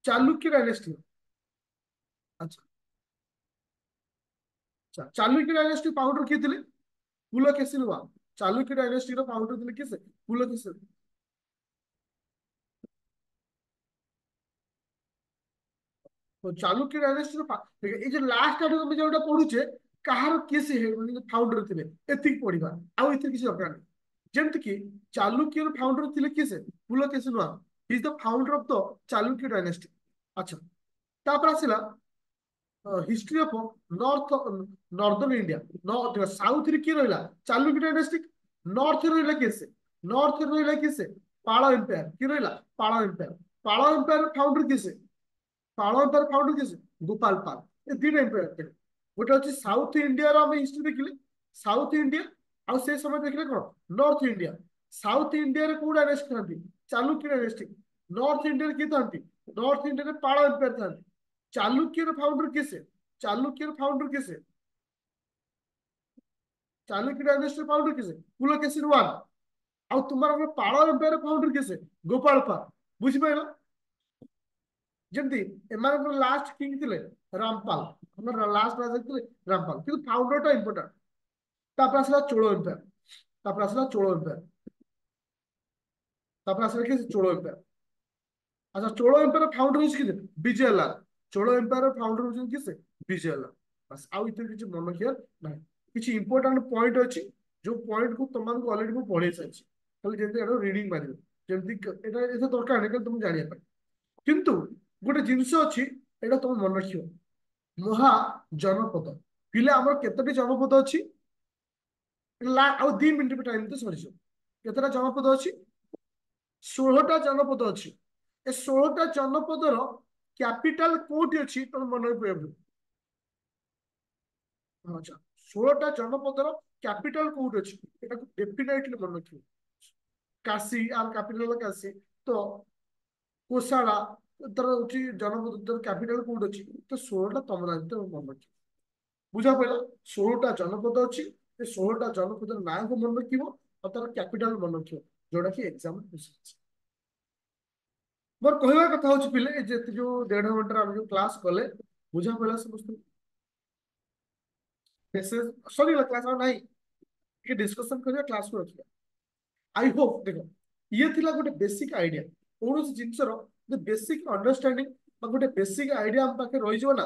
ଚାଲୁକ୍ୟ ଡାଇନେଷ୍ଟି। ଆଚ୍ଛା, ଚାଲୁକ୍ୟ ଡାଇନେଷ୍ଟି ଫାଉଣ୍ଡର କିଏ ଥିଲେ? ପୁଲକେଶୀ। ଚାଲୁକ୍ୟ ଡାଇନେଷ୍ଟିର ଫାଉଣ୍ଡର ଥିଲେ କିଏ? ସେ ପୁଲକେଶୀ। ଚାଲୁକ୍ୟ ଡାଇନେଷ୍ଟିର ଏଇ ଯୋଉ ଲାଷ୍ଟ ଆଡକୁ ଆମେ ଯୋଉଟା ପଢୁଛେ, କାହାର କିଏ ସେ ଫାଉଣ୍ଡର ଥିଲେ ଏତିକି ପଢିବା, ଆଉ ଏଥିରେ କିଛି ଦରକାର ନାହିଁ। ଯେମିତି କି ଚାଲୁକ୍ୟର ଫାଉଣ୍ଡର ଥିଲେ କିଏ? ସେ Pulakeshi. Is the founder of the Chalukya dynasty. ଆଚ୍ଛା, ତାପରେ ଆସିଲା history of north northern India. ସାଉଥରେ କିଏ ରହିଲା? ଚାଲୁକ୍ୟ ଡାଇନେଷ୍ଟି। ନର୍ଥରେ ରହିଲା କିଏ? ସେ ନର୍ଥରେ ରହିଲା କିଏ? ସେ ପାଳ ଏମ୍ପାୟାର। କିଏ ରହିଲା? ପାଳ ଏମ୍ପାୟାର। ପାଳ ଏମ୍ପାୟାର ଫାଉଣ୍ଡର କିଏ? ସେ ପାଳ ଏମ୍ପାୟାର ଫାଉଣ୍ଡର କିଏ? ସେ ଗୋପାଳ ପାଲ। ଏ ଦିଟା ଏମ୍ପାୟାର ଥିଲେ। ଗୋଟେ ଅଛି ସାଉଥ ଇଣ୍ଡିଆର ଆମେ ହିଷ୍ଟ୍ରି ଦେଖିଲେ ସାଉଥ ଇଣ୍ଡିଆ, ଆଉ ସେ ସମୟ ଦେଖିଲେ କଣ? North India. ସାଉଥ ଇଣ୍ଡିଆରେ କୋଉ ଡାଇନେଷ୍ଟି ଥାନ୍ତି? ଚାଲୁକ୍ୟ ଡାଇନେଷ୍ଟି। ନର୍ଥ ଇଣ୍ଡିଆରେ କିଏ ଥାନ୍ତି? ନର୍ଥ ଇଣ୍ଡିଆରେ ପାଳ ଏମ୍ପାୟାର ଥାନ୍ତି। ଚାଲୁକ୍ୟର ଫାଉଣ୍ଡର କିଏ? ସେ ଚାଲୁକ୍ୟର ଫାଉଣ୍ଡର କିଏ? ସେ चालुक्य डायनेस्टी फाउंडर किसे पुलकेशिन वन ଆଉ ତୁମର ପାଳ ଏମ୍ପାୟର ଫାଉଣ୍ଡର କିଏ ସେ ଗୋପାଳ ପାଳ ବୁଝିପାରିଲ ଯେମିତି ଏମାନଙ୍କର ଲାଷ୍ଟ କିଙ୍ଗ ଥିଲେ ରାମପାଲ ଆମର ଲାଷ୍ଟ ରାଜା ଥିଲେ ରାମପାଲ କିନ୍ତୁ ଫାଉଣ୍ଡର ଟା ଇମ୍ପୋର୍ଟାଣ୍ଟ ତାପରେ ଆସିଲା ଚୋଳ ଏମ୍ପାୟର ତାପରେ ଆସିଲା ଚୋଳ ଏମ୍ପାୟର ତାପରେ ଆସିଲା କି ଚୋଳ ଏମ୍ପାୟର আচ্ছা চোল এম্পায়ার ফাউন্ডর হচ্ছে কি বিজয়লাল চোল এম্পায়ার ফাউন্ডর হচ্ছে কি সে বিজয়লাল বাস ଆଉ ଏଥିରେ କିଛି ମନ ଖିଆଲ ନାହିଁ କିଛି ଇମ୍ପୋର୍ଟାଣ୍ଟ ପଏଣ୍ଟ ଅଛି ଯୋଉ ପଏଣ୍ଟ କୁ ତମମାନଙ୍କୁ ଅଲରେଡି ମୁଁ ପଢେଇ ସାରିଛି ଖାଲି ଯେମିତି ଏଟା ରିଡିଂ ମାରିବ ଯେମିତି ଏଟା ଏତେ ଦରକାର ନାହିଁ ଖାଲି ତମକୁ ଜାଣିବା ପାଇଁ କିନ୍ତୁ ଗୋଟେ ଜିନିଷ ଅଛି ଏଇଟା ତମେ ମନେ ରଖିବ ମହା ଜନପଦ ପିଲା ଆମର କେତୋଟି ଜନପଦ ଅଛି ଆଉ 2 ମିନିଟ ଟାଇମ ତ ସରିଯିବ କେତେଟା ଜନପଦ ଅଛି 16ଟା ଜନପଦ ଅଛି ଏ 16ଟା ଜନପଦର କ୍ୟାପିଟାଲ କୋଉଠି ଅଛି ତମେ ମନେ ରଖିବ ଆଚ୍ଛା 16ଟା ଜନପଦର କ୍ୟାପିଟାଲ କୋଉଠି ଅଛି ଏଟାକୁ ଡେଫିନେଟଲି ମନେ ରଖିବ କାଶୀ ଆର କ୍ୟାପିଟାଲ ହେଲା କାଶୀ ତ କୋଶାଳା ତାର ହଉଛି ଜନପଦ ତାର କ୍ୟାପିଟାଲ କୋଉଠି ଅଛି ତ 16ଟା ତମ ଦାୟିତ୍ୱ ମନେ ରଖିବ ବୁଝା ପଡିଲା 16ଟା ଜନପଦ ଅଛି ଏ 16ଟା ଜନପଦର ନାଁକୁ ମନେ ରଖିବ ଆଉ ତାର କ୍ୟାପିଟାଲ ମନେ ରଖିବ ଯୋଉଟା କି ଏକ୍ସାମ ପଚାରୁଛି ମୋର କହିବା କଥା ହଉଛି ପିଲେ ଏ ଯେତେ ଯୋଉ 1.5 ଘଣ୍ଟାରେ ଆମେ ଯୋଉ କ୍ଲାସ କଲେ ବୁଝା ପଡିଲା ସମସ୍ତଙ୍କୁ ମେସେଜ ସରିଗଲା କ୍ଲାସ ଆଉ ନାହିଁ ଟିକେ ଡିସ୍କସନ କରିବା କ୍ଲାସକୁ ରଖିବା ଆଇ ହୋପ ଦେଖ ଇଏ ଥିଲା ଗୋଟେ ବେସିକ ଆଇଡିଆ କୌଣସି ଜିନିଷର ବେସିକ ଅଣ୍ଡରଷ୍ଟାଣ୍ଡିଂ ବା ଗୋଟେ ବେସିକ ଆଇଡିଆ ଆମ ପାଖରେ ରହିଯିବ ନା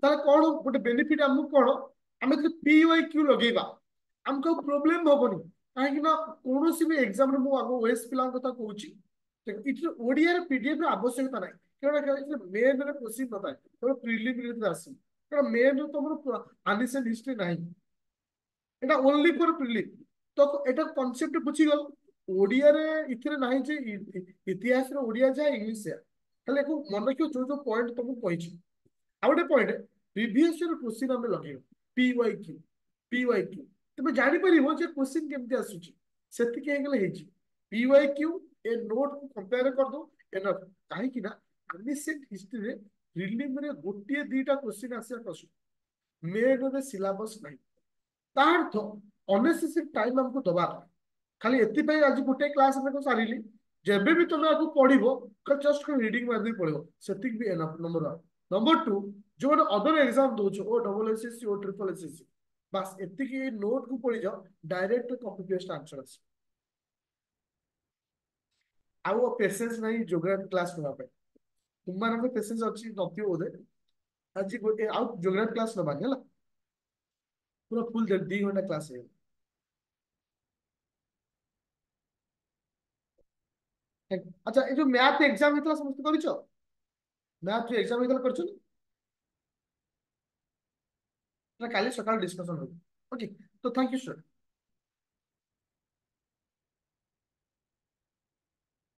ତାହେଲେ କଣ ଗୋଟେ ବେନିଫିଟ ଆମକୁ କଣ ଆମେ ଯଦି PYQ ଲଗେଇବା ଆମକୁ ଆଉ ପ୍ରୋବ୍ଲେମ ହବନି କାହିଁକି ନା କୌଣସି ବି ଏକ୍ସାମରେ ମୁଁ ଆମ ଓଏସ୍ ପିଲାଙ୍କ କଥା କହୁଛି ଏଥିରେ ଓଡିଆର PDF ର ଆବଶ୍ୟକତା ନାହିଁ କାରଣ ମେନରେ କୋଶ୍ଚିନ୍ ନଥାଏ କେବଳ ପ୍ରିଲିମିନାରୀ ଆସିବ କାରଣ ମେନରେ ତମର ଆନିସେଣ୍ଟ ହିଷ୍ଟ୍ରି ନାହିଁ এটা ওনলি ফর প্রিলিম তো এটা কনসেপ্ট বুঝিগল ওড়িয়ারে এଥିରେ ନାହିଁ ଯେ ଇତିହାସରେ ଓଡିଆ ଯା ଇଂଲିଶ ଯା ତାହେଲେ ଏକୁ ମନେ ରଖିବ ଯୋଉ ଯୋଉ ପଏଣ୍ଟ ତମକୁ କହିଛି ଆଉ ଗୋଟେ ପଏଣ୍ଟ ପ୍ରିଭିୟସ୍ ଇୟର କ୍ୱେଶ୍ଚିନ୍ ଆମେ ଲଗେଇବା PYQ ତମେ ଜାଣିପାରିବ ଯେ କ୍ୱେଶ୍ଚିନ୍ କେମିତି ଆସୁଛି ସେତିକି ହେଇଗଲେ ହେଇଯିବ PYQ ଏ ନୋଟ କୁ କମ୍ପେୟାର କରିଦଉ ଏନଫ୍ କାହିଁକି ନା ଆନିସେଣ୍ଟ ହିଷ୍ଟ୍ରିରେ ପ୍ରିଲିମରେ ଗୋଟିଏ ଦିଟା କ୍ୱେଶ୍ଚିନ୍ ଆସିବା କଷ୍ଟ ମେନରେ ସିଲାବସ୍ ନାହିଁ ତା ଅର୍ଥ ଅନେସେସରି ଟାଇମ ଆମକୁ ଦବାର ଖାଲି ଏଥିପାଇଁ ଆଜି ଗୋଟେ କ୍ଲାସ ଆମେ ସାରିଲି ଯେବେ ବି ତମେ ଆଗକୁ ପଢିବ ଜଷ୍ଟ ରିଡିଂ ମାରିଦେଇ ପଢିବ ସେତିକି ବି ଏନଫ୍ ନମ୍ବର 1 ନମ୍ବର 2 ଯୋଉ ଅଦର ଏକ୍ସାମ ଦଉଛ ଓ ଡବଲ SSC ଓ ଟ୍ରିପଲ SSC ବାସ୍ ଏତିକି ନୋଟ କୁ ପଢିଯାଅ ଡାଇରେକ୍ଟ କପି ପେଷ୍ଟ ଆନ୍ସର ଆସିବ ଆଉ ପେସେନ୍ସ ନାହିଁ ଜିଓଗ୍ରାଫି କ୍ଲାସ ନେବା ପାଇଁ ତୁମମାନଙ୍କ ପେସେନ୍ସ ଅଛି ନଥିବ ବୋଧେ ଆଜି ଗୋଟେ ଆଉ ଜିଓଗ୍ରାଫି କ୍ଲାସ ନେବାନି ହେଲା पूरा फुल 2 घंटा क्लास है अच्छा ये जो मैथ एग्जाम होता समस्त करियो मैथ जो एग्जाम होता करछो ना काली सकाळ डिस्कशन हो ओके तो थैंक यू सर